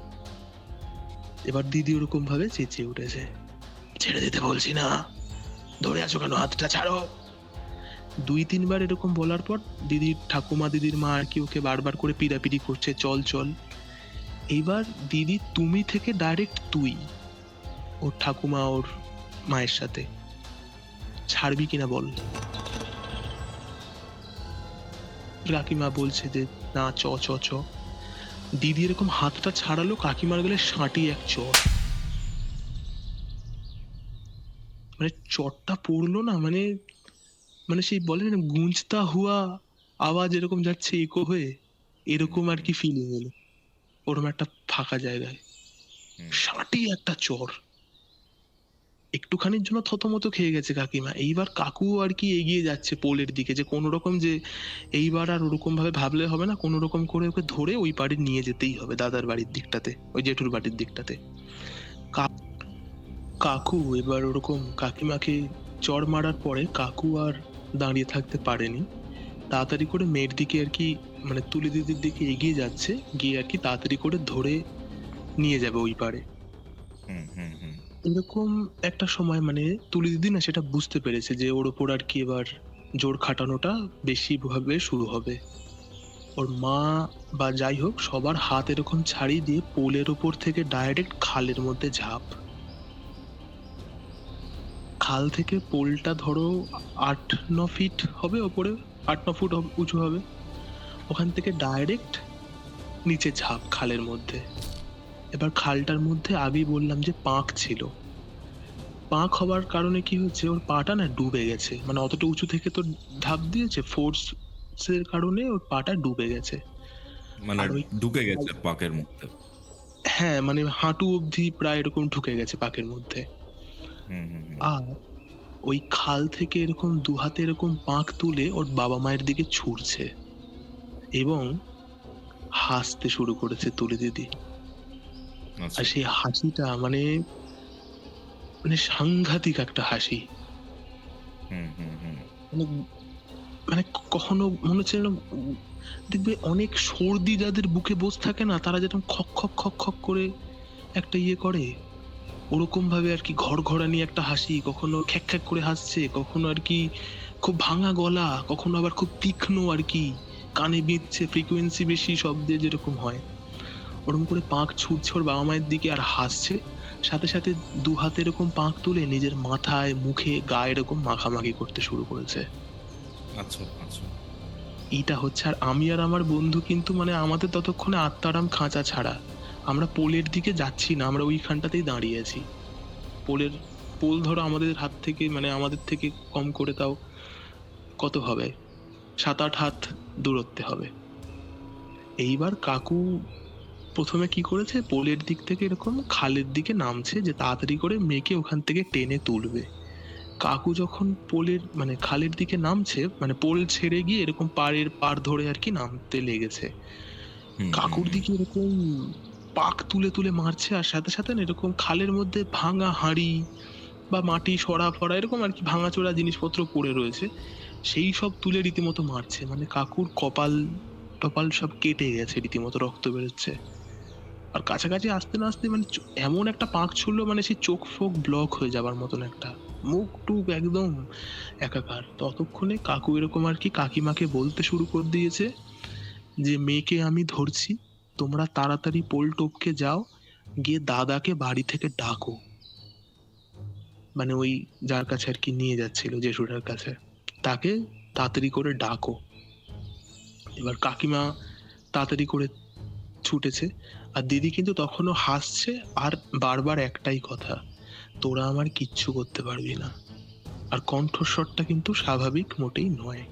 এবার দিদি ওরকম ভাবে চেঁচিয়ে উঠেছে, ছেড়ে দিতে বলছি না, ধরে আছো কেন, হাতটা ছাড়ো। 2-3 বার এরকম বলার পর দিদির ঠাকুমা, দিদির মা আর কি ওকে বারবার করে পিড়াপিড়ি করছে, চল চল। এইবার দিদি তুমি থেকে ডাইরেক্ট তুই, ওর ঠাকুমা ওর মায়ের সাথে, ছাড়বি কিনা বল। কাকিমা বলছে যে না, চ চ চ। দিদি এরকম হাতটা ছাড়ালো, কাকিমার গেলে সাঁটি এক চড়, মানে চটটা পড়লো না, মানে মানে সেই বলে না গুঞ্জতা হুয়া আওয়াজ এরকম যাচ্ছে ইকো হয়ে, এরকম আর কি ফিলিং হলো ওরকম একটা ফাঁকা জায়গায়, সাঁটি একটা চড়। একটুখানির জন্য থতমত খেয়ে গেছে কাকিমা। এইবার কাকু আর কি এগিয়ে যাচ্ছে পোলের দিকে, যে কোনো রকম যে এইবার আর ওরকম ভাবে ভাবলে হবে না, কোনো রকম করে ওকে ধরে ওই বাড়ি নিয়ে যেতেই হবে, দাদার বাড়ির দিকটাতে, ওই জেঠুর বাড়ির দিকটাতে। কাকু এবার ওরকম কাকিমাকে চড় মারার পরে কাকু আর দাঁড়িয়ে থাকতে পারেনি, তাড়াতাড়ি করে মেয়ের দিকে আর কি, মানে তুলি দিদির দিকে এগিয়ে যাচ্ছে, গিয়ে আর কি তাড়াতাড়ি করে ধরে নিয়ে যাবে ওই পারে। এরকম একটা সময় মানে তুলি দিদি না সেটা বুঝতে পেরেছে যে ওর ওপর আর কি এবার জোর খাটানোটা বেশি ভাবে শুরু হবে। ওর মা বা যাই হোক সবার হাত এরকম ছাড়িয়ে দিয়ে পোলের ওপর থেকে ডাইরেক্ট খালের মধ্যে ঝাঁপ। খাল থেকে পোলটা ধরো 8-9 ফিট হবে ওপরে, 8-9 ফুট উঁচু হবে, ওখান থেকে ডাইরেক্ট নিচে ঝাঁপ খালের মধ্যে। এবার খালটার মধ্যে আগেই বললাম যে পাঁক ছিল, পাঁক হওয়ার কারণে কি হচ্ছে, ওর পাটা না ডুবে গেছে, মানে অতটা উঁচু থেকে তো ঝাঁপ দিয়েছে, ফোর্সের কারণে ওর পাটা ডুবে গেছে। মানে আর ওই ঢুকে গেছে পাকের মধ্যে। হ্যাঁ, মানে হাঁটু অবধি প্রায় এরকম ঢুকে গেছে পাকের মধ্যে। হুম, হুম, হুম। আর ওই খাল থেকে এরকম দু হাতে এরকম পাঁক তুলে ওর বাবা মায়ের দিকে ছুটছে এবং হাসতে শুরু করেছে তুলি দিদি। আচ্ছা। আর সেই হাসিটা মানে মানে সাংঘাতিক একটা হাসি। হুম, হুম, হুম। মানে মানে কখনো মনে হচ্ছে যেন দেখবে অনেক সর্দি যাদের বুকে বসে থাকে না, তারা যেরকম খক খক খক খক করে একটা ইয়ে করে, ওরকম ভাবে আর কি ঘড়ঘড়ানি একটা হাসি, কখনো খ্যাক খ্যাক করে হাসছে, কখনো আর কি খুব ভাঙা গলা, কখনো আবার খুব তীক্ষ্ণ আর কি কানে বিঁধছে, ফ্রিকোয়েন্সি বেশি শব্দে যেরকম হয় ওরকম করে পাঁক ছুটছে ওর বাবা মায়ের দিকে আর হাসছে। সাথে সাথে দু হাতে এরকম পাঁক তুলে নিজের মাথায় মুখে গায়ে এরকম মাখামাখি করতে শুরু করেছে। আচ্ছা, আচ্ছা। এইটা হচ্ছে। আর আমি আর আমার বন্ধু কিন্তু মানে আমাদের ততক্ষণে আত্মারাম খাঁচা ছাড়া, আমরা পোলের দিকে যাচ্ছি না, আমরা ওইখানটাতেই দাঁড়িয়ে আছি। পোলের পোল ধরো আমাদের হাত থেকে মানে আমাদের থেকে কম করে তাও কত হবে, 7-8 হাত দূরত্বে হবে। এইবার কাকু প্রথমে কি করেছে, পোলের দিক থেকে এরকম খালের দিকে নামছে যে তাড়াতাড়ি করে মেয়েকে ওখান থেকে টেনে তুলবে। কাকু যখন পোলের মানে খালের দিকে নামছে, মানে পোল ছেড়ে গিয়ে এরকম পাড় ধরে আর কি নামতে লেগেছে, হুম, হুম, কাকুর হুম। দিকে এরকম পাক তুলে তুলে মারছে। আর সাথে সাথে না এরকম খালের মধ্যে ভাঙা হাঁড়ি বা মাটি সরা ফরা এরকম আর কি ভাঙাচোরা জিনিসপত্র পড়ে রয়েছে, সেই সব তুলে রীতিমতো মারছে। মানে কাকুর কপাল টপাল সব কেটে গেছে, রীতিমতো রক্ত বেরোচ্ছে। আর কাছাকাছি আসতে না আসতে মানে এমন একটা পাঁক ছুড়লো, মানে সেই চোখ ফোক ব্লক হয়ে যাবার মতন একটা, মুখ টুক একদম একাকার। ততক্ষণে কাকু এরকম আর কি কাকিমাকে বলতে শুরু করে দিয়েছে যে মেয়েকে আমি ধরছি, তোমরা তাড়াতাড়ি পোল টপকে যাও, গিয়ে দাদাকে বাড়ি থেকে ডাকো। মানে ওই যার কাছে আর কি নিয়ে যাচ্ছিল জেঠুটার কাছে, তাকে তাড়াতাড়ি করে ডাকো। এবার কাকিমা তাড়াতাড়ি করে ছুটেছে। আর দিদি কিন্তু তখনও হাসছে আর বারবার একটাই কথা, তোরা আমার কিচ্ছু করতে পারবি না। আর কণ্ঠস্বরটা কিন্তু স্বাভাবিক মোটেই নয়,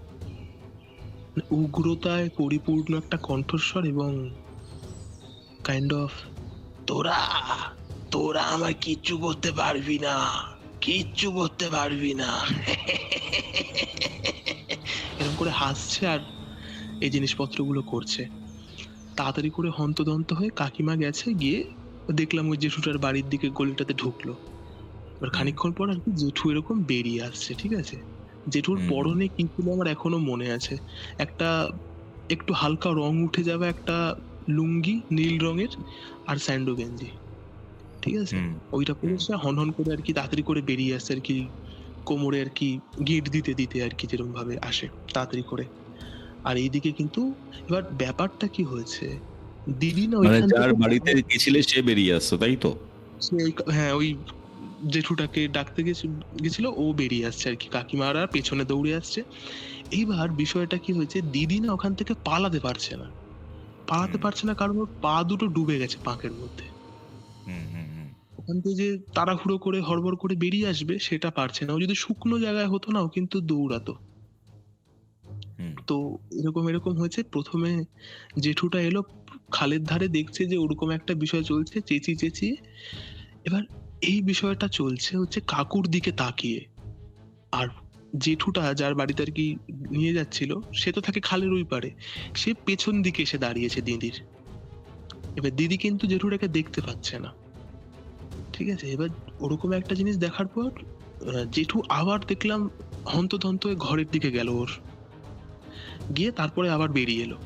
মানে উগ্রতায় পরিপূর্ণ একটা কণ্ঠস্বর এবং কাইন্ড অফ তোরা তোরা আমার কিচ্ছু করতে পারবি না, কিচ্ছু করতে পারবি না এরকম করে হাসছে আর এই জিনিসপত্রগুলো করছে। তাড়াতাড়ি করে হন্তদন্ত হয়ে কাকিমা গেছে, গিয়ে দেখলাম ওই জেঠুটার বাড়ির দিকে গলিটাতে ঢুকলো। এবার হুম, খানিকক্ষণ পর আর কি জেঠু এরকম বেরিয়ে আসছে, ঠিক আছে। জেঠুর হুম, হুম। পরনে কি ছিল আমার এখনো মনে আছে, একটা একটু হালকা রং উঠে যাবে একটা লুঙ্গি নীল রঙের আর স্যান্ডো গেঞ্জি, ঠিক আছে। হুম, ওইটা পরে হুম। সে হনহন করে আর কি তাড়াতাড়ি করে বেরিয়ে আসছে আর কি, কোমরে আর কি গিঁট দিতে দিতে আর কি যেরকম ভাবে আসে তাড়াতাড়ি করে। আর এইদিকে কিন্তু এবার ব্যাপারটা কি হয়েছে, দিদি না মানে ওইখান যার থেকে বাড়িতে গেছিলে সে বেরিয়ে আসছে, তাই তো? হ্যাঁ ওই জেঠুটাকে ডাকতে গেছিল, ও বেরিয়ে আসছে আর কি, কাকিমারা পেছনে দৌড়ে আসছে। এইবার বিষয়টা কি হয়েছে, দিদি না ওখান থেকে পালাতে হুম, পারছে না কারণ ওর পা দুটো ডুবে গেছে পাঁকের মধ্যে। হুম, হুম, হুম। ওখান থেকে যে তাড়াহুড়ো করে হড়বড় করে বেরিয়ে আসবে সেটা পারছে না। ও যদি শুকনো জায়গায় হতো না ও কিন্তু দৌড়াতো। হুম, তো এরকম এরকম হয়েছে। প্রথমে জেঠুটা এলো, খালের ধারে দেখছে যে ওরকম একটা বিষয় চলছে, চেঁচিয়ে চেঁচিয়ে। এবার এই বিষয়টা চলছে হচ্ছে কাকুর দিকে তাকিয়ে। আর জেঠুটা যার বাড়িতে আর কি নিয়ে যাচ্ছিল সে তো থাকে খালের ওই পারে, সে পেছন দিকে এসে দাঁড়িয়েছে দিদির। এবার দিদি কিন্তু জেঠুটাকে দেখতে পাচ্ছে না, ঠিক আছে। এবার ওরকম একটা জিনিস দেখার পর জেঠু আবার দেখলাম হন্তদন্ত হয়ে ঘরের দিকে গেল ওর, গিয়ে তারপরে আবার বেরিয়ে এলো,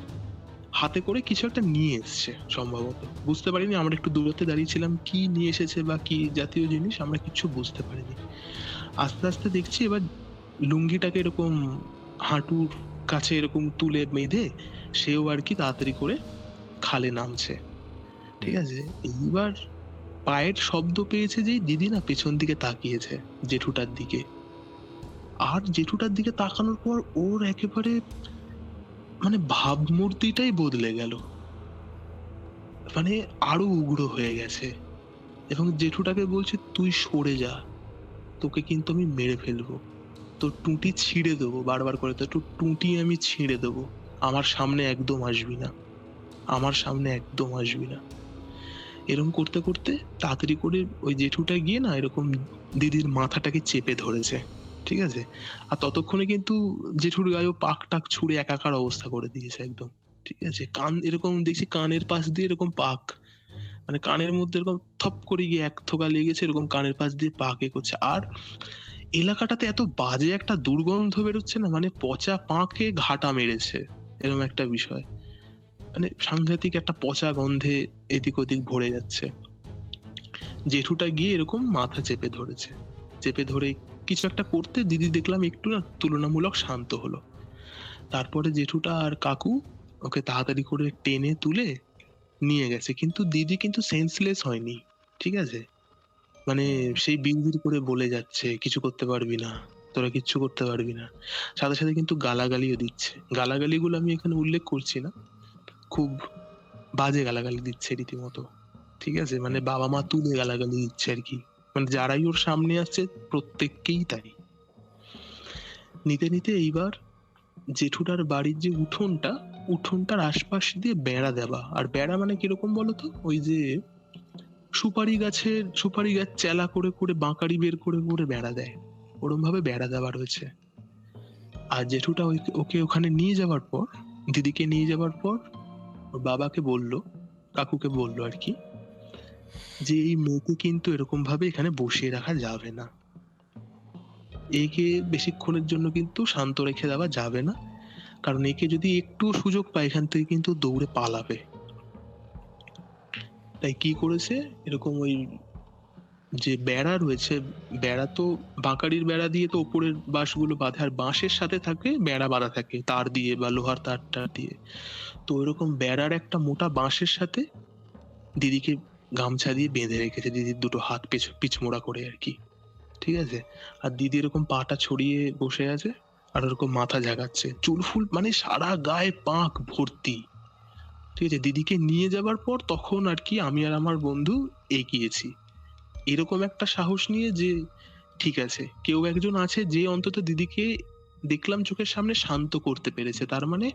হাতে করে কিছু একটা নিয়ে এসছে সম্ভবত, বুঝতে পারিনি। আমরা একটু দূরত্বে দাঁড়িয়েছিলাম, কি নিয়ে এসেছে বা কি জাতীয় জিনিস আমরা কিচ্ছু বুঝতে পারিনি। আস্তে আস্তে দেখছি এবার লুঙ্গিটাকে এরকম হাঁটুর কাছে এরকম তুলে বেঁধে সেও আর কি তাড়াতাড়ি করে খালে নামছে, ঠিক হুম। আছে। এইবার পায়ের শব্দ পেয়েছে যেই দিদি না পেছন দিকে তাকিয়েছে জেঠুটার দিকে। আর জেঠুটার দিকে তাকানোর পর ওর একেবারে মানে ভাবমূর্তিটাই বদলে গেল, মানে আরো উগ্র হয়ে গেছে। এবং জেঠুটাকে বলছে তুই সরে যা, তোকে কিন্তু আমি মেরে ফেলবো, তোর টুঁটি ছিঁড়ে দেবো, বারবার করে তোর টুঁটি আমি ছিঁড়ে দেবো, আমার সামনে একদম আসবি না। আমার সামনে একদম আসবি না। এরকম করতে করতে তাড়াতাড়ি করে ওই জেঠুটা গিয়ে না এরকম দিদির মাথাটাকে চেপে ধরেছে, ঠিক আছে? আর ততক্ষণে কিন্তু জেঠুর গায়েও পাক টাক ছুঁড়ে একাকার অবস্থা করে দিয়েছে একদম, ঠিক আছে? কান এরকম দেখছি কানের পাশ দিয়ে এরকম পাক, মানে কানের মধ্যে এরকম থপ করে গিয়ে এক থোকা লেগেছে, এরকম কানের পাশ দিয়ে পাক এ করছে। আর এলাকাটাতে এত বাজে একটা দুর্গন্ধ বেরোচ্ছে না, মানে পচা পাঁকে ঘাটা মেরেছে, এরকম একটা বিষয়। মানে সাংঘাতিক একটা পচা গন্ধে এদিক ওদিক ভরে যাচ্ছে। জেঠুটা গিয়ে এরকম মাথা চেপে ধরেছে, চেপে ধরে কিছু একটা করতে দিদি দেখলাম একটু না তুলনামূলক শান্ত হলো। তারপরে জেঠুটা আর কাকু ওকে তাড়াতাড়ি করে টেনে তুলে নিয়ে গেছে, কিন্তু দিদি কিন্তু সেন্সলেস হয়নি, ঠিক আছে? মানে সেই বিড়বিড় করে বলে যাচ্ছে কিছু করতে পারবি না, তোরা কিচ্ছু করতে পারবি না। সাথে সাথে কিন্তু গালাগালিও দিচ্ছে। গালাগালিগুলো আমি এখানে উল্লেখ করছি না, খুব বাজে গালাগালি দিচ্ছে রীতিমতো, ঠিক আছে? মানে বাবা মা তুলে গালাগালি দিচ্ছে আর কি, মানে যারাই ওর সামনে আসছে প্রত্যেককেই তাই। নিতে নিতে এইবার জেঠুটার বাড়ির যে উঠোনটা, উঠোনটার আশপাশ দিয়ে বেড়া দেওয়া। আর বেড়া মানে কিরকম বলতো, ওই যে সুপারি গাছ চেলা করে করে বাঁকারি বের করে করে বেড়া দেয়, ওরম ভাবে বেড়া দেওয়া রয়েছে। আর জেঠুটা ওকে ওখানে নিয়ে যাওয়ার পর, দিদিকে নিয়ে যাওয়ার পর ওর বাবাকে বলল, কাকুকে বললো আর কি, যে এই মেয়েকে কিন্তু এরকম ভাবে এখানে বসিয়ে রাখা যাবে না, একে বেশিক্ষণের জন্য কিন্তু শান্ত রেখে দেওয়া যাবে না, কারণ একে যদি একটু সুযোগ পায় এখান থেকে কিন্তু দৌড়ে পালাবে। তাই কি করেছে, এরকম ওই যে বেড়া রয়েছে, বেড়া তো বাঁকারির বেড়া দিয়ে তো ওপরের বাঁশগুলো বাঁধে, আর বাঁশের সাথে থাকে বেড়া বাঁধা থাকে তার দিয়ে বা লোহার তার দিয়ে। তো ওইরকম বেড়ার একটা মোটা বাঁশের সাথে দিদিকে গামছা দিয়ে বেঁধে রেখেছে, দিদির দুটো হাত পিছমোড়া করে আর কি, ঠিক আছে? আর দিদি এরকম পাটা ছড়িয়ে বসে আছে আর ওরকম মাথা ঝাঁকাচ্ছে, চুল ফুল মানে সারা গায়ে পাক ভর্তি, ঠিক আছে? দিদিকে নিয়ে যাবার পর তখন আর কি আমি আর আমার বন্ধু এগিয়েছি এরকম একটা সাহস নিয়ে যে ঠিক আছে কেউ একজন আছে যে অন্তত দিদিকে দেখলাম চোখের সামনে শান্ত করতে পেরেছে, তার মানে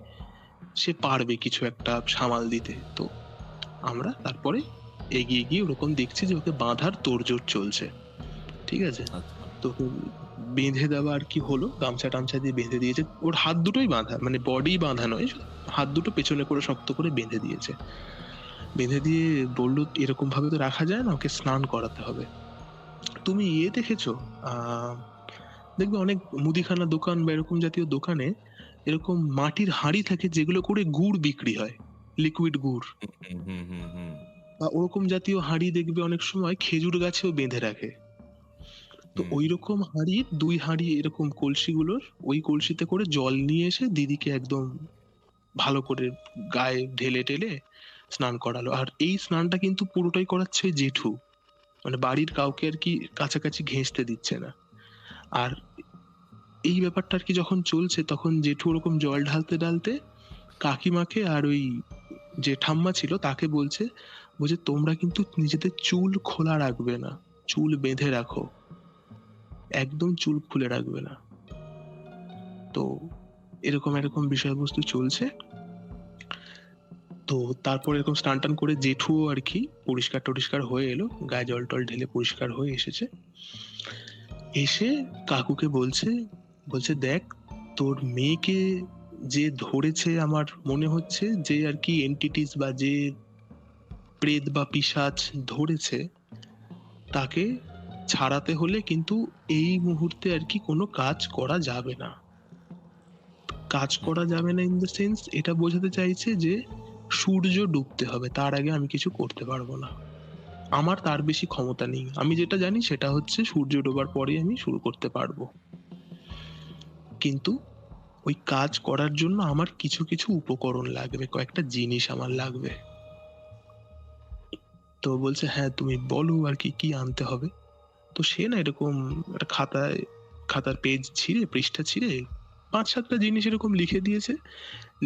সে পারবে কিছু একটা সামাল দিতে। তো আমরা তারপরে এগিয়ে গিয়ে ওরকম দেখছি যে ওকে বাঁধার তোড়জোড় চলছে, ঠিক আছে? আচ্ছা। তো ওকে বেঁধে দেওয়া আর কি হলো, গামছা টামছা দিয়ে বেঁধে দিয়েছে, ওর হাত দুটোই বাঁধা, মানে বডি বাঁধা নয়, হাত দুটো পেছনে করে শক্ত করে বেঁধে দিয়েছে। বেঁধে দিয়ে বললো এরকম ভাবে তো রাখা যায় না, ওকে স্নান করাতে হবে। তুমি দেখেছো, দেখবে অনেক মুদিখানা দোকান বা এরকম জাতীয় দোকানে এরকম মাটির হাঁড়ি থাকে যেগুলো করে গুড় বিক্রি হয়, লিকুইড গুড়, হুম, হুম, হুম, হুম। বা ওরকম জাতীয় হাঁড়ি দেখবে অনেক সময় খেজুর গাছেও বেঁধে রাখে। তো হুম। ওই রকম হাঁড়ির দুই হাঁড়ি এরকম কলসিগুলোর, ওই কলসিতে করে জল নিয়ে এসে দিদিকে একদম ভালো করে গায়ে ঢেলে টেলে স্নান করালো। আর এই স্নানটা কিন্তু পুরোটাই করাচ্ছে ওই জেঠু, মানে বাড়ির কাউকে আর কি কাছাকাছি ঘেঁষতে দিচ্ছে না। আর এই ব্যাপারটা আর কি যখন চলছে তখন জেঠু ওরকম জল ঢালতে ঢালতে কাকিমাকে আর ওই যে ঠাম্মা ছিল তাকে বলছে, বলছে তোমরা কিন্তু নিজেদের চুল খোলা রাখবে না, চুল বেঁধে রাখো, একদম চুল খুলে রাখবে না। তো এরকম এরকম বিষয়বস্তু চলছে। তো তারপর এরকম স্নান টান করে জেঠুও আর কি পরিষ্কার টরিষ্কার হয়ে এলো, গায়ে জল টল ঢেলে পরিষ্কার হয়ে এসেছে, এসে কাকুকে বলছে, বলছে দেখ তোর মেয়েকে যে ধরেছে, আমার মনে হচ্ছে যে আর কি এন্টিটিস বা যে প্রেত বা পিশাচ ধরেছে তাকে ছাড়াতে হলে কিন্তু এই মুহূর্তে আর কি কোনো কাজ করা যাবে না। কাজ করা যাবে না ইন দ্য সেন্স এটা বোঝাতে চাইছে যে সূর্য ডুবতে হবে, তার আগে আমি কিছু করতে পারবো না, আমার তার বেশি ক্ষমতা নেই, আমি যেটা জানি সেটা হচ্ছে সূর্য ডোবার পরে আমি শুরু করতে পারবো, কিন্তু ওই কাজ করার জন্য আমার কিছু কিছু উপকরণ লাগবে, কয়েকটা জিনিস আমার লাগবে। তো বলছে হ্যাঁ তুমি বলো আর কি কি আনতে হবে। তো সে না এরকম একটা খাতার পেজ ছিঁড়ে পৃষ্ঠা ছিঁড়ে 5-7টা জিনিস এরকম লিখে দিয়েছে,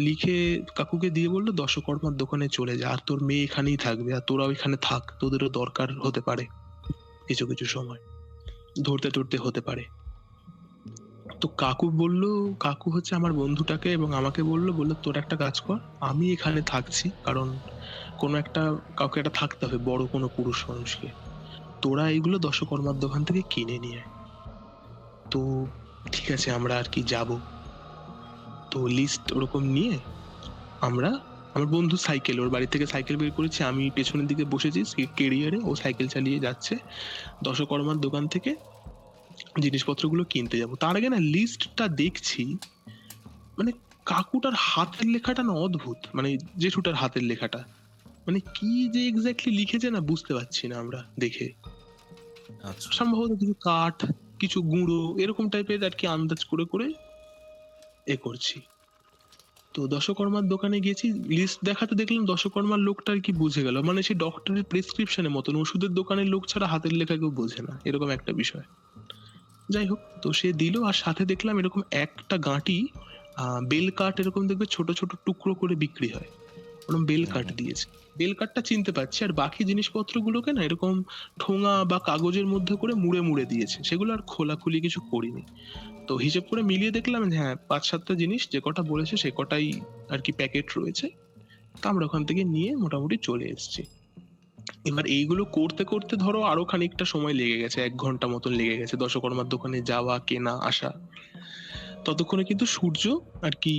লিখে কাকুকে দিয়ে বললো দশকর্মার দোকানে চলে যা, আর তোর মেয়ে এখানেই থাকবে, আর তোরাও এখানে থাক, তোদেরও দরকার হতে পারে কিছু কিছু সময়, ধরতে টরতে হতে পারে। তো কাকু হচ্ছে আমার বন্ধুটাকে এবং আমাকে বললো তোর একটা কাজ কর, আমি এখানে থাকছি, কারণ কোনো একটা কাউকে একটা থাকতে হবে, বড় কোনো পুরুষ মানুষকে, তোরা এইগুলো দশকর্মার দোকান থেকে কিনে নিয়ে আয়। তো ঠিক আছে, আমরা আর কি যাব। তো লিস্ট ওরকম নিয়ে আমরা, আমার বন্ধু সাইকেল, ওর বাড়ি থেকে সাইকেল বের করেছি, আমি পেছনের দিকে বসেছি কেরিয়ারে, ও সাইকেল চালিয়ে যাচ্ছে দশকর্মার দোকান থেকে জিনিসপত্রগুলো কিনতে যাব। তার আগে না লিস্টটা দেখছি, মানে কাকুটার হাতের লেখাটা না অদ্ভুত, মানে জেঠুটার হাতের লেখাটা, মানে কি যে এক্স্যাক্টলি লিখেছে না বুঝতে পারছি না আমরা দেখে। আচ্ছা, সম্ভবত কিছু কাঠ, কিছু গুঁড়ো, এরকম টাইপের আর কি আন্দাজ করে করে এ করছি। তো দশকর্মার দোকানে গেছি, লিস্ট দেখাতে দেখলাম দশকর্মার লোকটা আর কি বুঝে গেল, মানে সে ডক্টরের প্রেসক্রিপশনের মতন, ওষুধের দোকানের লোক ছাড়া হাতের লেখা কেউ বোঝে না, এরকম একটা বিষয়। যাই হোক, তো সে দিল, আর সাথে দেখলাম এরকম একটা গাঁটি বেল কাঠ, এরকম দেখবে ছোট ছোট টুকরো করে বিক্রি হয়, ওরকম বেল কাঠ দিয়েছে। বেল কাঠটা চিনতে পারছি, আর বাকি জিনিসপত্রগুলোকে না এরকম ঠোঙা বা কাগজের মধ্যে করে মুড়ে মুড়ে দিয়েছে, সেগুলো আর খোলাখুলি কিছু করিনি। তো হিসেব করে মিলিয়ে দেখলাম যে হ্যাঁ 5-7টা জিনিস যে কটা বলেছে সে কটাই আর কি প্যাকেট রয়েছে। তো আমরা ওখান থেকে নিয়ে মোটামুটি চলে এসেছি। এবার এইগুলো করতে করতে ধরো আরো খানিকটা সময় লেগে গেছে, 1 ঘন্টা মতন লেগে গেছে দশকর্মার দোকানে যাওয়া, কেনা, আসা। ততক্ষণে কিন্তু সূর্য আর কি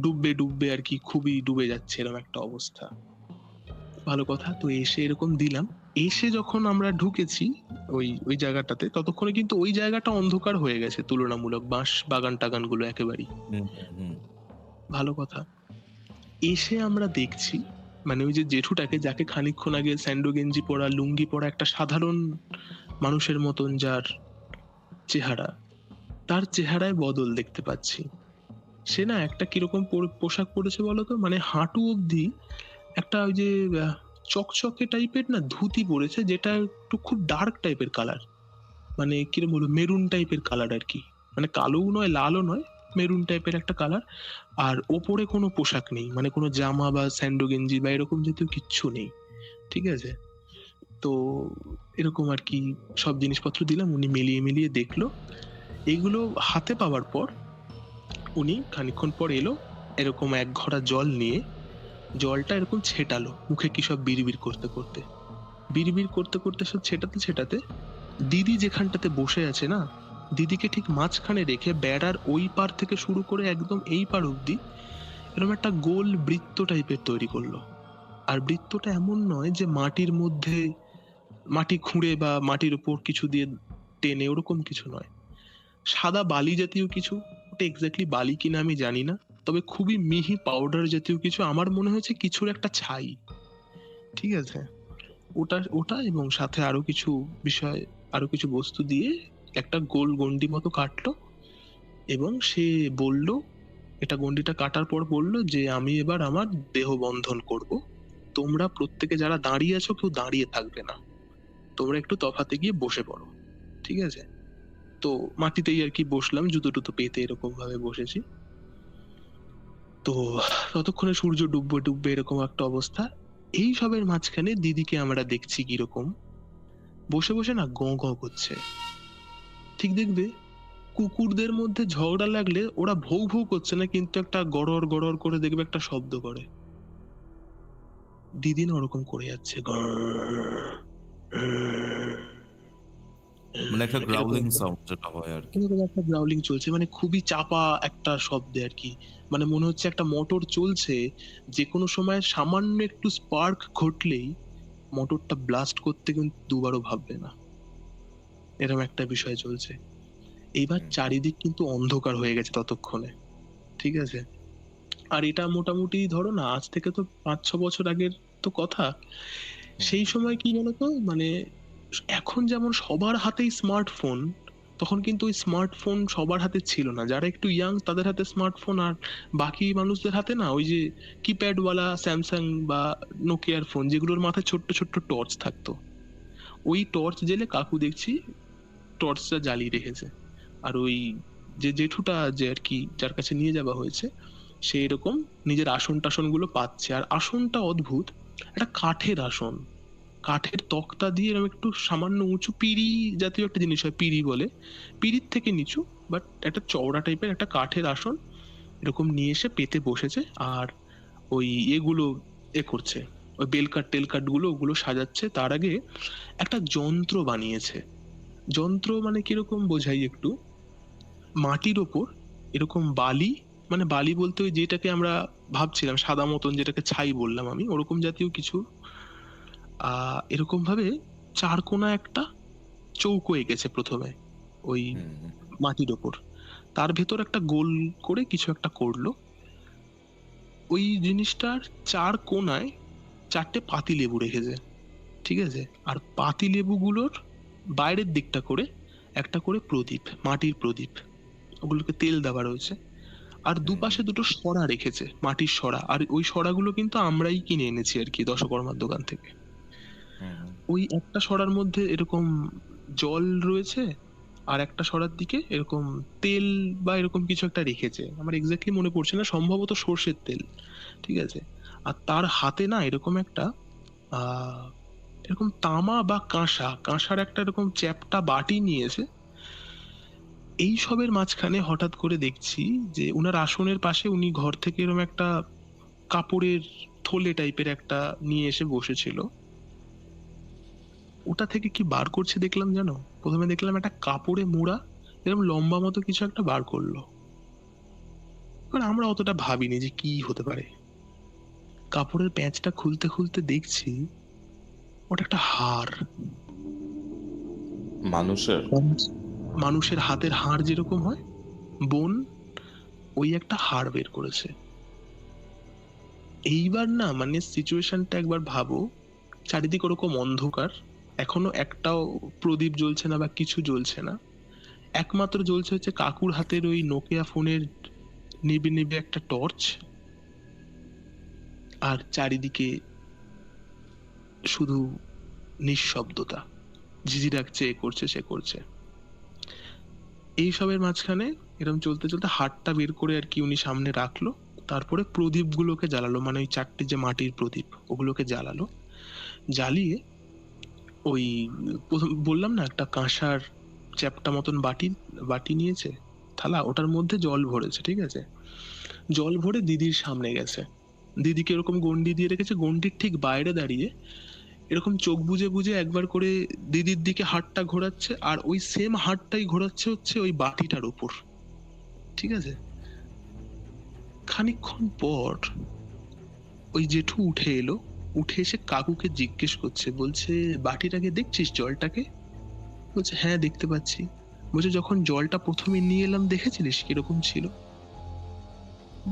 ডুববে ডুববে আর কি, খুবই ডুবে যাচ্ছে এরকম একটা অবস্থা। ভালো কথা, তো এসে এরকম দিলাম। এসে যখন আমরা ঢুকেছি ওই ওই জায়গাটাতে, ততক্ষণে কিন্তু ওই জায়গাটা অন্ধকার হয়ে গেছে তুলনামূলক, বাঁশ বাগান টাগান গুলো একেবারেই। ভালো কথা, এসে আমরা দেখছি মানে ওই যে জেঠুটাকে, যাকে খানিকক্ষণ আগে স্যান্ডো গেঞ্জি পরা, লুঙ্গি পরা একটা সাধারণ মানুষের মতন যার চেহারা, তার চেহারায় বদল দেখতে পাচ্ছি। সে না একটা কিরকম পোশাক পরেছে বলতো, মানে হাঁটু অবধি একটা ওই যে চকচকে টাইপের না ধুতি পরেছে, যেটা একটু খুব ডার্ক টাইপের কালার, মানে কিরকম বলবো, মেরুন টাইপের কালার আর কি, মানে কালোও নয় লালও নয়, মেরুন টাইপের একটা কালার। আর ওপরে কোনো পোশাক নেই, মানে কোনো জামা বা স্যান্ডো গেঞ্জি বা এরকম জাতীয় কিচ্ছু নেই, ঠিক আছে। তো এরকম আর কি সব জিনিসপত্র দিলাম, উনি মিলিয়ে মিলিয়ে দেখলো। এইগুলো হাতে পাওয়ার পর উনি খানিকক্ষণ পর এলো, এরকম 1 ঘড়া জল নিয়ে, জলটা এরকম ছেটালো মুখে, কি সব বিড়বিড় করতে করতে, বিড়বিড় করতে করতে সব ছেটাতে ছেটাতে দিদি যেখানটাতে বসে আছে না, দিদিকে ঠিক মাঝখানে রেখে বেড়ার ওই পার থেকে শুরু করে একদম এই পার অব্দি এরকম একটা গোল বৃত্ত টাইপের তৈরি করলো। আর বৃত্তটা এমন নয় যে মাটির মধ্যে মাটি খুঁড়ে বা মাটির উপর কিছু দিয়ে টেনে, ওরকম কিছু নয়, সাদা বালি জাতীয় কিছু, ওটা এক্স্যাক্টলি বালি কিনা আমি জানি না, তবে খুবই মিহি পাউডার জাতীয় কিছু, আমার মনে হয়েছে কিছুর একটা ছাই, ঠিক আছে। ওটা ওটা এবং সাথে আরো কিছু বিষয়, আরো কিছু বস্তু দিয়ে একটা গোল গন্ডি মতো কাটলো, এবং সে বলল, এটা গন্ডিটা কাটার পর বলল যে আমি এবার আমার দেহ বন্ধন করব, তোমরা প্রত্যেকে যারা দাঁড়িয়ে আছো কেউ দাঁড়িয়ে থাকবে না, তোমরা একটু তফাতে গিয়ে বসে পড়ো, ঠিক আছে। তো মাটিতেই আর কি বসলাম, জুতো টুতো পেতে এরকম ভাবে বসেছি। তো ততক্ষণে সূর্য ডুববে ডুববে এরকম একটা অবস্থা। এই সবের মাঝখানে দিদিকে আমরা দেখছি কিরকম বসে বসে না গ গ করছে। ঠিক দেখবে কুকুরদের মধ্যে ঝগড়া লাগলে ওরা ভৌ ভৌ করছে না, কিন্তু একটা গড়র গড়র করে দেখবে একটা শব্দ করে, দিদি না ওরকম করে যাচ্ছে, মানে একটা গ্রাউলিং সাউন্ড যেটা হয় আর কি। এরকম একটা গ্রাউলিং চলছে, মানে খুবই চাপা একটা শব্দে আর কি, মানে মনে হচ্ছে একটা মোটর চলছে, যে কোনো সময় সামান্য একটু স্পার্ক ঘটলেই মোটরটা ব্লাস্ট করতে কিন্তু দুবারও ভাববে না, এরকম একটা বিষয় চলছে। এইবার চারিদিক কিন্তু অন্ধকার হয়ে গেছে ততক্ষণে, ঠিক আছে। আর এটা মোটামুটি ধরো না আজ থেকে তো 5-6 বছর আগের তো কথা। সেই সময় কি বলতো, মানে এখন যেমন সবার হাতেই স্মার্টফোন, তখন কিন্তু ওই স্মার্টফোন সবার হাতে ছিল না, যারা একটু ইয়াং তাদের হাতে স্মার্টফোন, আর বাকি মানুষদের হাতে না ওই যে কিপ্যাড ওয়ালা স্যামসাং বা নোকিয়ার ফোন, যেগুলোর মাথায় ছোট্ট ছোট্ট টর্চ থাকতো। ওই টর্চ জেলে কাকু দেখছি টর্চটা জ্বালিয়ে রেখেছে। আর ওই যে জেঠুটা যে আর কি যার কাছে নিয়ে যাওয়া হয়েছে, সে এরকম নিজের আসন টাসন গুলো পাচ্ছে, আর আসনটা অদ্ভুত, একটা কাঠের আসন, কাঠের তক্তা দিয়ে এরকম একটু সামান্য উঁচু পিঁড়ি জাতীয় একটা জিনিস হয়, পিঁড়ি বলে, পিঁড়ির থেকে নিচু, বাট একটা চওড়া টাইপের একটা কাঠের আসন এরকম নিয়ে এসে পেতে বসেছে। আর ওই এগুলো করছে, ওই বেলকাঠ টেলকাঠ গুলো ওগুলো সাজাচ্ছে। তার আগে একটা যন্ত্র বানিয়েছে। যন্ত্র মানে কিরকম বোঝাই একটু, মাটির ওপর এরকম বালি, মানে বালি বলতে ওই যেটাকে আমরা ভাবছিলাম সাদা মতন, যেটাকে ছাই বললাম আমি, ওরকম জাতীয় কিছু এরকম ভাবে চার কোনা একটা চৌকো এঁকেছে প্রথমে ওই মাটির ওপর, তার ভেতর একটা গোল করে কিছু একটা করলো। ওই জিনিসটার চার কোনায় চারটে পাতি লেবু রেখেছে, ঠিক আছে। আর পাতি লেবুগুলোর বাইরের দিকটা করে একটা করে প্রদীপ, মাটির প্রদীপ, ওগুলোকে তেল দেওয়া রয়েছে। আর দুপাশে দুটো সরা রেখেছে, মাটির সরা। আর ওই সরাগুলো কিন্তু আমরাই কিনে এনেছি আর কি দশকর্মার দোকান থেকে। ওই একটা সরার মধ্যে এরকম জল রয়েছে, আর একটা সরার দিকে এরকম তেল বা এরকম কিছু একটা রেখেছে, আমার এক্স্যাক্টলি মনে পড়ছে না, সম্ভবত সর্ষের তেল, ঠিক আছে। আর তার হাতে না এরকম একটা এরকম তামা বা কাঁসার একটা এরকম চ্যাপ্টা বাটি নিয়েছে। এই সবের মাঝখানে হঠাৎ করে দেখছি যে উনার আসনের পাশে উনি ঘর থেকে এরকম একটা কাপড়ের থলে টাইপের একটা নিয়ে এসে বসেছিল। ওটা থেকে কি বার করছে দেখলাম জানো, প্রথমে দেখলাম একটা কাপড়ে মোড়া এরকম লম্বা মতো কিছু একটা বার করলো। এবার আমরা অতটা ভাবিনি যে কি হতে পারে। কাপড়ের প্যাঁচটা খুলতে খুলতে দেখছি ওটা একটা হার। মানুষের হাতের হাড় যেরকম হয় বোন, ওই একটা হাড় বের করেছে। এইবার না মানে সিচুয়েশনটা একবার ভাবো, চারিদিকে ওরকম অন্ধকার, এখনো একটাও প্রদীপ জ্বলছে না বা কিছু জ্বলছে না, একমাত্র জ্বলছে হচ্ছে কাকুর হাতের ওই নোকিয়া ফোনের নিবে নিবে একটা টর্চ। আর চারিদিকে শুধু নিঃশব্দতা, ঝিঝি ডাকছে, এ করছে সে করছে। এইসবের মাঝখানে এরকম চলতে চলতে হাতটা বের করে আর কি উনি সামনে রাখলো, তারপরে প্রদীপ গুলোকে জ্বালালো, মানে ওই চারটে যে মাটির প্রদীপ ওগুলোকে জ্বালালো। জ্বালিয়ে ওই প্রথম বললাম না একটা কাঁসার চ্যাপ্টা মতন বাটি নিয়েছে, থালা, ওটার মধ্যে জল ভরেছে, ঠিক আছে। জল ভরে দিদির সামনে গেছে, দিদিকে এরকম গন্ডি দিয়ে রেখেছে, গন্ডির ঠিক বাইরে দাঁড়িয়ে এরকম চোখ বুজে বুজে একবার করে দিদির দিকে হাতটা ঘোরাচ্ছে, আর ওই সেম হাতটাই ঘোরাচ্ছে হচ্ছে ওই বাটিটার উপর, ঠিক আছে। খানিকক্ষণ পর ওই জেঠু উঠে এলো, উঠে এসে কাকুকে জিজ্ঞেস করছে, বলছে বাটিটাকে দেখছিস, জলটাকে? বলছে হ্যাঁ দেখতে পাচ্ছি। বলছে যখন জলটা প্রথমে নিয়ে এলাম দেখেছিলিস কিরকম ছিল?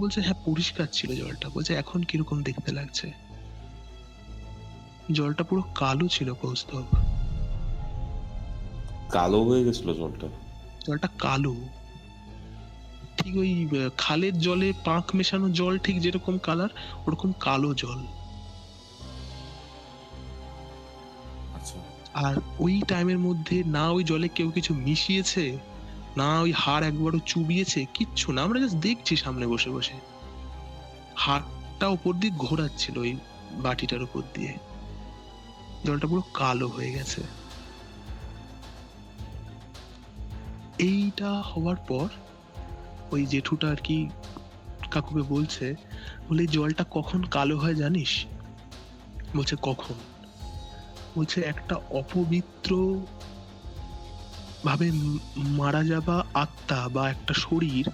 বলছে হ্যাঁ পরিষ্কার ছিল জলটা। বলছে এখন কিরকম দেখতে লাগছে? জলটা পুরো কালো ছিল কৌস্তব, কালো হয়ে গেছিল জলটা? জলটা কালো, ঠিক ওই খালের জলে পাঁক মেশানো জল ঠিক যেরকম কালার, ওরকম কালো জল। আর ওই টাইমের মধ্যে না ওই জলে কেউ কিছু মিশিয়েছে, না ওই হাড় একবারও চুবিয়েছে, কিচ্ছু না, আমরা জাস্ট দেখছি সামনে বসে বসে। হাড়টা উপর দিয়ে ঘোরাচ্ছিল ওই বাটিটার উপর দিয়ে, জলটা পুরো কালো হয়ে গেছে। এইটা হওয়ার পর ওই জেঠুটা আর কি কাকুকে বলছে, বলে জলটা কখন কালো হয় জানিস? বলছে কখন? বলছে একটা অপবিত্র ভাবে মারা যাওয়া আত্মা বা একটা শরীর,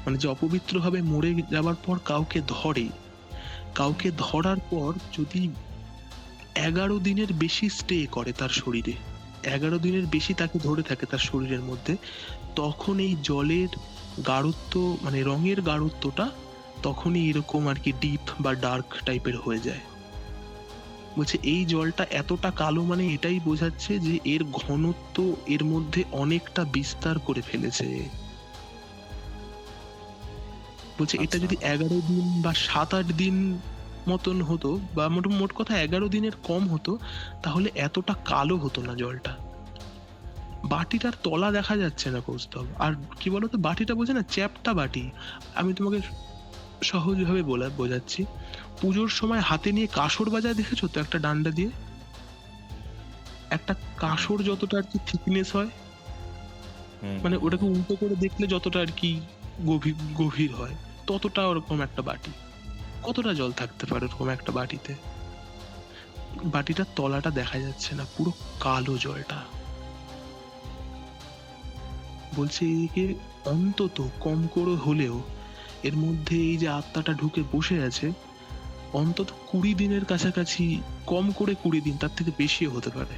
মানে যে অপবিত্র ভাবে মরে যাওয়ার পর কাউকে ধরে, কাউকে ধরার পর যদি 11 দিনের বেশি স্টে করে তার শরীরে, 11 দিনের বেশি তাকে ধরে থাকে তার শরীরের মধ্যে, তখন এই জলের গাঢ়ত্ব মানে রঙের গাঢ়ত্বটা তখনই এরকম আর কি ডিপ বা ডার্ক টাইপের হয়ে যায়। বলছে এই জলটা এতটা কালো মানে এটাই বোঝাচ্ছে যে এর ঘনত্ব এর মধ্যে অনেকটা বিস্তার করে ফেলেছে। বলছে এটা যদি 11 দিন বা 7-8 দিন মতন হতো, বা মোট কথা 11 দিনের কম হতো, তাহলে এতটা কালো হতো না জলটা। বাটিটার তলা দেখা যাচ্ছে না কৌস্তব। আর কি বলতো, বাটিটা বলছে না চ্যাপ্টা বাটি, আমি তোমাকে সহজভাবে বোঝাচ্ছি। পুজোর সময় হাতে নিয়ে কাসর বাজায় দেখেছো তো একটা ডান্ডা দিয়ে? একটা কাসর যতটা আর কি থিকনেস হয়, মানে ওটাকে উল্টো করে দেখলে যতটা আর কি গভীর গভীর হয়, ততটা ওরকম একটা বাটি। কতটা জল থাকতে পারে ওরকম একটা বাটিতে? বাটিটার তলাটা দেখা যাচ্ছে না, পুরো কালো জলটা। বলছে এদিকে অন্তত কম করে হলেও এর মধ্যে এই যে আত্মাটা ঢুকে বসে আছে, অন্তত 20 দিনের কাছাকাছি, কম করে 20 দিন, তার থেকে বেশিও হতে পারে,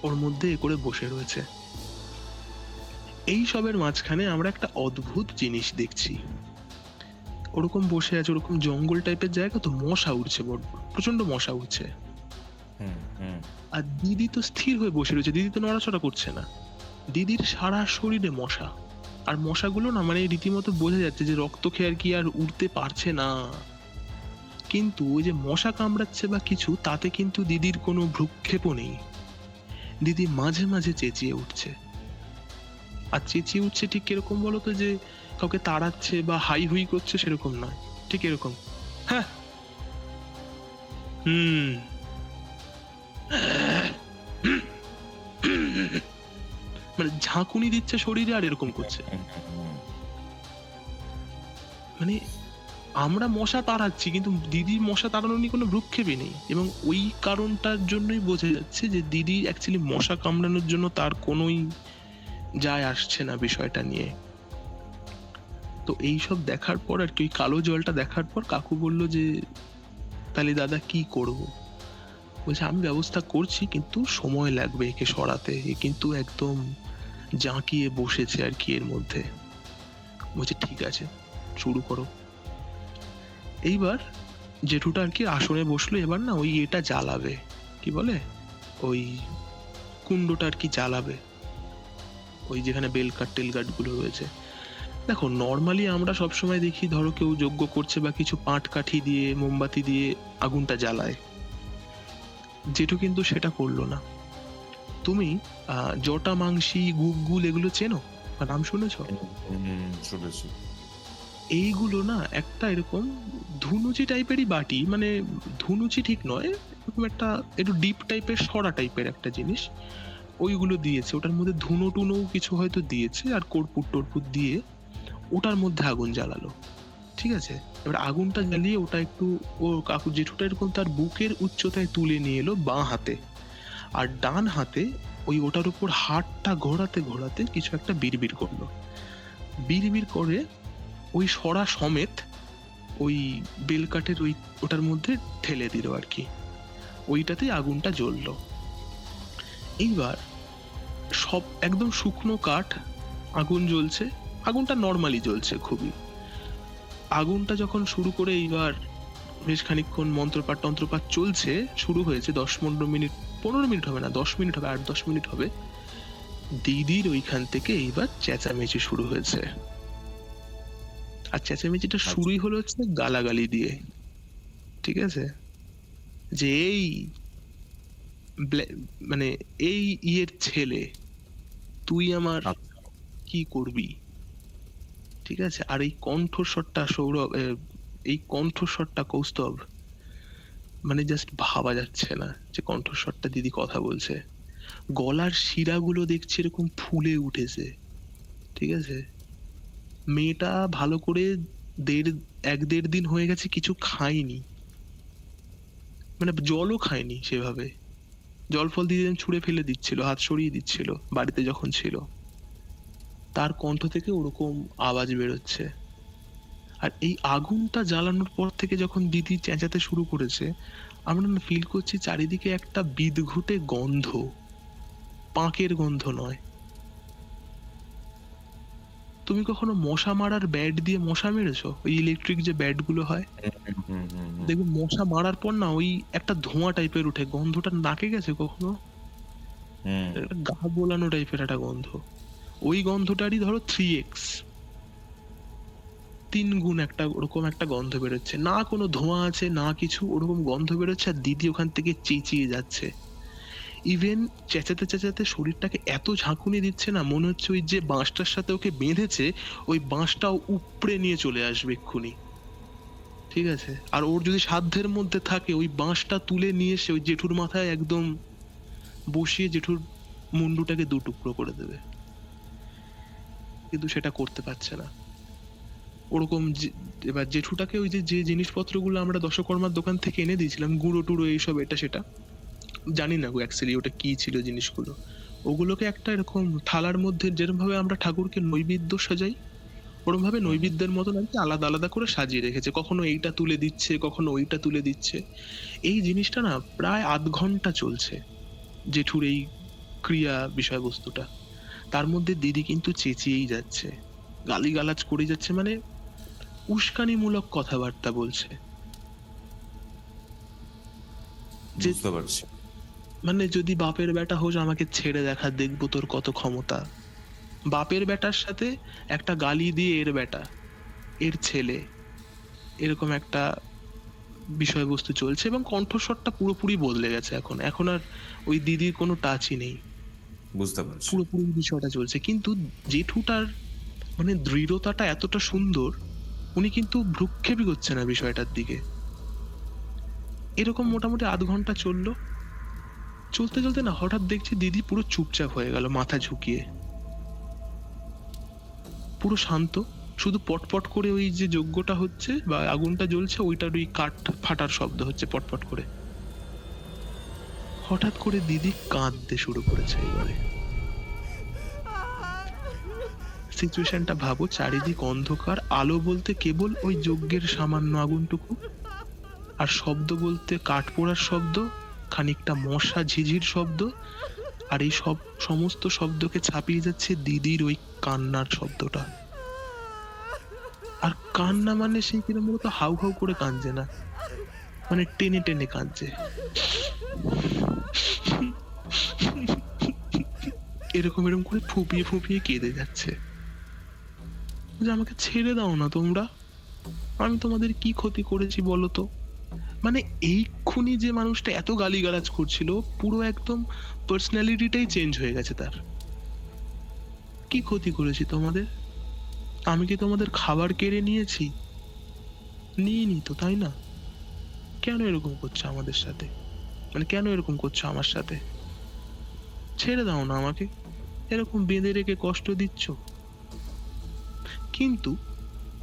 ওর মধ্যে এ করে বসে রয়েছে। এই সবের মাঝখানে আমরা একটা অদ্ভুত জিনিস দেখছি। ওরকম বসে আছে, ওরকম জঙ্গল টাইপের জায়গা তো, মশা উড়ছে, বড় প্রচন্ড মশা উড়ছে। আর দিদি তো স্থির হয়ে বসে রয়েছে, দিদি তো নড়াচড়া করছে না। দিদির সারা শরীরে মশা, আর মশাগুলো না মানে রীতিমতো বোঝা যাচ্ছে যে রক্ত খেয়ে আর কি আর উড়তে পারছে না। কিন্তু ওই যে মশা কামড়াচ্ছে বা কিছু, তাতে কিন্তু দিদির কোনো ভ্রুক্ষেপও নেই। দিদি মাঝে মাঝে চেঁচিয়ে উঠছে। আর চেঁচিয়ে উঠছে ঠিক কিরকম বলতো, যে কাউকে তাড়াচ্ছে বা হাই হুই করছে সেরকম নয়, ঠিক এরকম, হ্যাঁ, হুম, মানে ঝাঁকুনি দিচ্ছে শরীরে আর এরকম করছে। মানে আমরা মশা তাড়াচ্ছি, কিন্তু দিদির মশা তাড়ানোর নিয়ে কোনো ভ্রুক্ষেপই নেই, এবং ওই কারণটার জন্যই বোঝা যাচ্ছে যে দিদি অ্যাকচুয়ালি মশা কামড়ানোর জন্য তার কোনোই যায় আসছে না বিষয়টা নিয়ে। তো এইসব দেখার পর আর কি, ওই কালো জলটা দেখার পর কাকু বলল যে তাহলে দাদা কি করব? বলছে আমি ব্যবস্থা করছি, কিন্তু সময় লাগবে একে সরাতে, এ কিন্তু একদম জাঁকিয়ে বসেছে আর কি এর মধ্যে। বলছে ঠিক আছে, শুরু করো। এইবার জেঠুটা আর কি আসনে বসলো, এবার না ওই এটা জ্বালাবে, কি বলে, ওই কুণ্ডটা আর কি জ্বালাবে, ওই যেখানে বেলকাঠ টেলকাঠ গুলো রয়েছে। দেখো নর্মালি আমরা সবসময় দেখি, ধরো কেউ যজ্ঞ করছে বা কিছু, পাট কাঠি দিয়ে মোমবাতি দিয়ে আগুনটা জ্বালায়। জেঠু কিন্তু সেটা করলো না। তুমি জটা মাংসি, গুগগুল এগুলো চেনো বা নাম শুনেছো? শুনেছি। এইগুলো না একটা এরকম ধুনুচি টাইপেরই বাটি, মানে ধুনুচি ঠিক নয়, এরকম একটা একটু ডিপ টাইপের সরা টাইপের একটা জিনিস, ওইগুলো দিয়েছে। ওটার মধ্যে ধুনো টুনো কিছু হয়তো দিয়েছে, আর কর্পূর টর্পূর দিয়ে ওটার মধ্যে আগুন জ্বালালো। ঠিক আছে, এবার আগুনটা জ্বালিয়ে ওটা একটু, ও কাকু জেঠুটা এরকম তার বুকের উচ্চতায় তুলে নিয়ে এলো বাঁ হাতে, আর ডান হাতে ওই ওটার উপর হাতটা ঘোরাতে ঘোরাতে কিছু একটা বিড়বিড় করলো। বিড়বিড় করে ওই সরা সমেত ওই বেলকাঠের ওই ওটার মধ্যে ঠেলে দিল আর কি, ওইটাতেই আগুনটা জ্বললো। এইবার সব একদম শুকনো কাঠ, আগুন জ্বলছে, আগুনটা নর্মালি জ্বলছে খুবই। আগুনটা যখন শুরু করে এইবার বেশ খানিকক্ষণ মন্ত্রপাঠ তন্ত্রপাঠ চলছে, শুরু হয়েছে 10-15 মিনিট, 15 মিনিট হবে না, 10 মিনিট হবে, 8-10 মিনিট হবে। দিদির ওইখান থেকে এইবার চেঁচামেচি শুরু হয়েছে। আর চেঁচামেচিটা শুরুই হলো হচ্ছে গালাগালি দিয়ে। ঠিক আছে, যে এই মানে এই ইয়ের ছেলে, তুই আমার কি করবি? ঠিক আছে, আর এই কণ্ঠস্বরটা সৌরভ, এই কণ্ঠস্বরটা কৌস্তব, মানে জাস্ট ভাবা যাচ্ছে না যে কণ্ঠস্বরটা দিদি কথা বলছে। গলার শিরাগুলো দেখছি এরকম ফুলে উঠেছে। ঠিক আছে, মেয়েটা ভালো করে 1-1.5 দিন হয়ে গেছে কিছু খায়নি, মানে জলও খায়নি সেভাবে। জল ফল দিয়ে ছুঁড়ে ফেলে দিচ্ছিল, হাত সরিয়ে দিচ্ছিল বাড়িতে যখন ছিল। তার কণ্ঠ থেকে ওরকম আওয়াজ বেরোচ্ছে। আর এই আগুনটা জ্বালানোর পর থেকে যখন দিদি চেঁচাতে শুরু করেছে, আমরা না ফিল করছি চারিদিকে একটা বিদঘুটে গন্ধ, পাঁকের গন্ধ নয়। তুমি কখনো মশা মারার ব্যাট দিয়ে মশা মেরেছো? ওই ইলেকট্রিক যে ব্যাট গুলো হয়, দেখবে মশা মারার পর না ওই একটা ধোঁয়া টাইপের উঠে, গন্ধটা নাকে গেছে কখনো? একটা গা বোলানো টাইপের একটা গন্ধ। ওই গন্ধটারই ধরো 3x, 3 গুণ একটা ওরকম একটা গন্ধ বেরোচ্ছে, না কোনো ধোঁয়া আছে না কিছু, ওরকম গন্ধ বেরোচ্ছে। আর দিদি ওখান থেকে চেঁচিয়ে যাচ্ছে, ইভেন চেঁচাতে চেঁচাতে শরীরটাকে এত ঝাঁকুনি দিচ্ছে না, মনে হচ্ছে ওই যে বাঁশটার সাথে ওকে বেঁধেছে ওই বাঁশটাও উপড়ে নিয়ে চলে আসবে এক্ষুনি। ঠিক আছে, আর ওর যদি সাধ্যের মধ্যে থাকে ওই বাঁশটা তুলে নিয়ে এসে ওই জেঠুর মাথায় একদম বসিয়ে জেঠুর মুন্ডুটাকে দু টুকরো করে দেবে, কিন্তু সেটা করতে পারছে না। ওরকম এবার জেঠুটাকে ওই যে যে জিনিসপত্রগুলো আমরা দশকর্মার দোকান থেকে এনে দিয়েছিলাম, গুঁড়ো টুড়ো এইসব এটা সেটা, জানি না অ্যাকচুয়ালি ওটা কি ছিল জিনিসগুলো, ওগুলোকে একটা এরকম থালার মধ্যে যেরকম ভাবে আমরা ঠাকুরকে নৈবেদ্য সাজাই, ওরকম ভাবে নৈবেদ্যের মতন আর কি আলাদা আলাদা করে সাজিয়ে রেখেছে। কখনো এইটা তুলে দিচ্ছে, কখনো ওইটা তুলে দিচ্ছে। এই জিনিসটা না প্রায় আধ ঘন্টা চলছে, জেঠুর এই ক্রিয়া বিষয়বস্তুটা। তার মধ্যে দিদি কিন্তু চেঁচিয়েই যাচ্ছে, গালিগালাজ করে যাচ্ছে, মানে উস্কানিমূলক কথাবার্তা বলছে। যে বুঝতে পারছি। মানে যদি বাপের বেটা হোস আমাকে ছেড়ে দেখা, দেখবো তোর কত ক্ষমতা। বাপের বেটার সাথে একটা গালি দিয়ে এর বেটা, এর ছেলে, এরকম একটা বিষয়বস্তু চলছে, এবং কণ্ঠস্বরটা পুরোপুরি বদলে গেছে। এখন এখন আর ওই দিদির কোনো টাচই নেই, বুঝতে পারছি। পুরোপুরি বিষয়টা চলছে। কিন্তু জেঠুটার মানে দৃঢ়তাটা এতটা সুন্দর, উনি কিন্তু ভ্রুক্ষেপই করছে না বিষয়টার দিকে। এরকম মোটামুটি আধ ঘন্টা চললো। চলতে চলতে না হঠাৎ দেখছি দিদি পুরো চুপচাপ হয়ে গেল, মাথা ঝুঁকিয়ে, পুরো শান্ত। শুধু পটপট করে ওই যে যজ্ঞটা হচ্ছে বা আগুনটা জ্বলছে ওইটার ওই কাঠ ফাটার শব্দ হচ্ছে পটপট করে। হঠাৎ করে দিদি কাঁদতে শুরু করেছে। এবারে সিচুয়েশনটা ভাবো, চারিদিক অন্ধকার, আলো বলতে কেবল ওই যজ্ঞের সামান্য আগুনটুকু, আর শব্দ বলতে কাঠ পোড়ার শব্দ, খানিকটা মশা ঝিঝির শব্দ, আর এই সব সমস্ত শব্দকে ছাপিয়ে যাচ্ছে দিদির ওই কান্নার শব্দটা। আর কান্না মানে সেই কিরম মূলত হাউ হাউ করে কাঁদছে না, মানে টেনে টেনে কাঁদছে, এরকম এরকম করে ফুপিয়ে ফুপিয়ে কেঁদে যাচ্ছে যে আমাকে ছেড়ে দাও না তোমরা, আমি তোমাদের কি ক্ষতি করেছি বলো তো। মানে এইক্ষুনি যে মানুষটা এত গালিগালাজ করছিল, পুরো একদম পার্সোনালিটিটাই চেঞ্জ হয়ে গেছে তার। কি ক্ষতি করেছি তোমাদের? আমি কি তোমাদের খাবার কেড়ে নিয়েছি? নিইনি তো, তাই না? কেন এরকম করছো আমাদের সাথে, মানে কেন এরকম করছো আমার সাথে? ছেড়ে দাও না আমাকে, এরকম বেঁধে রেখে কষ্ট দিচ্ছ। কিন্তু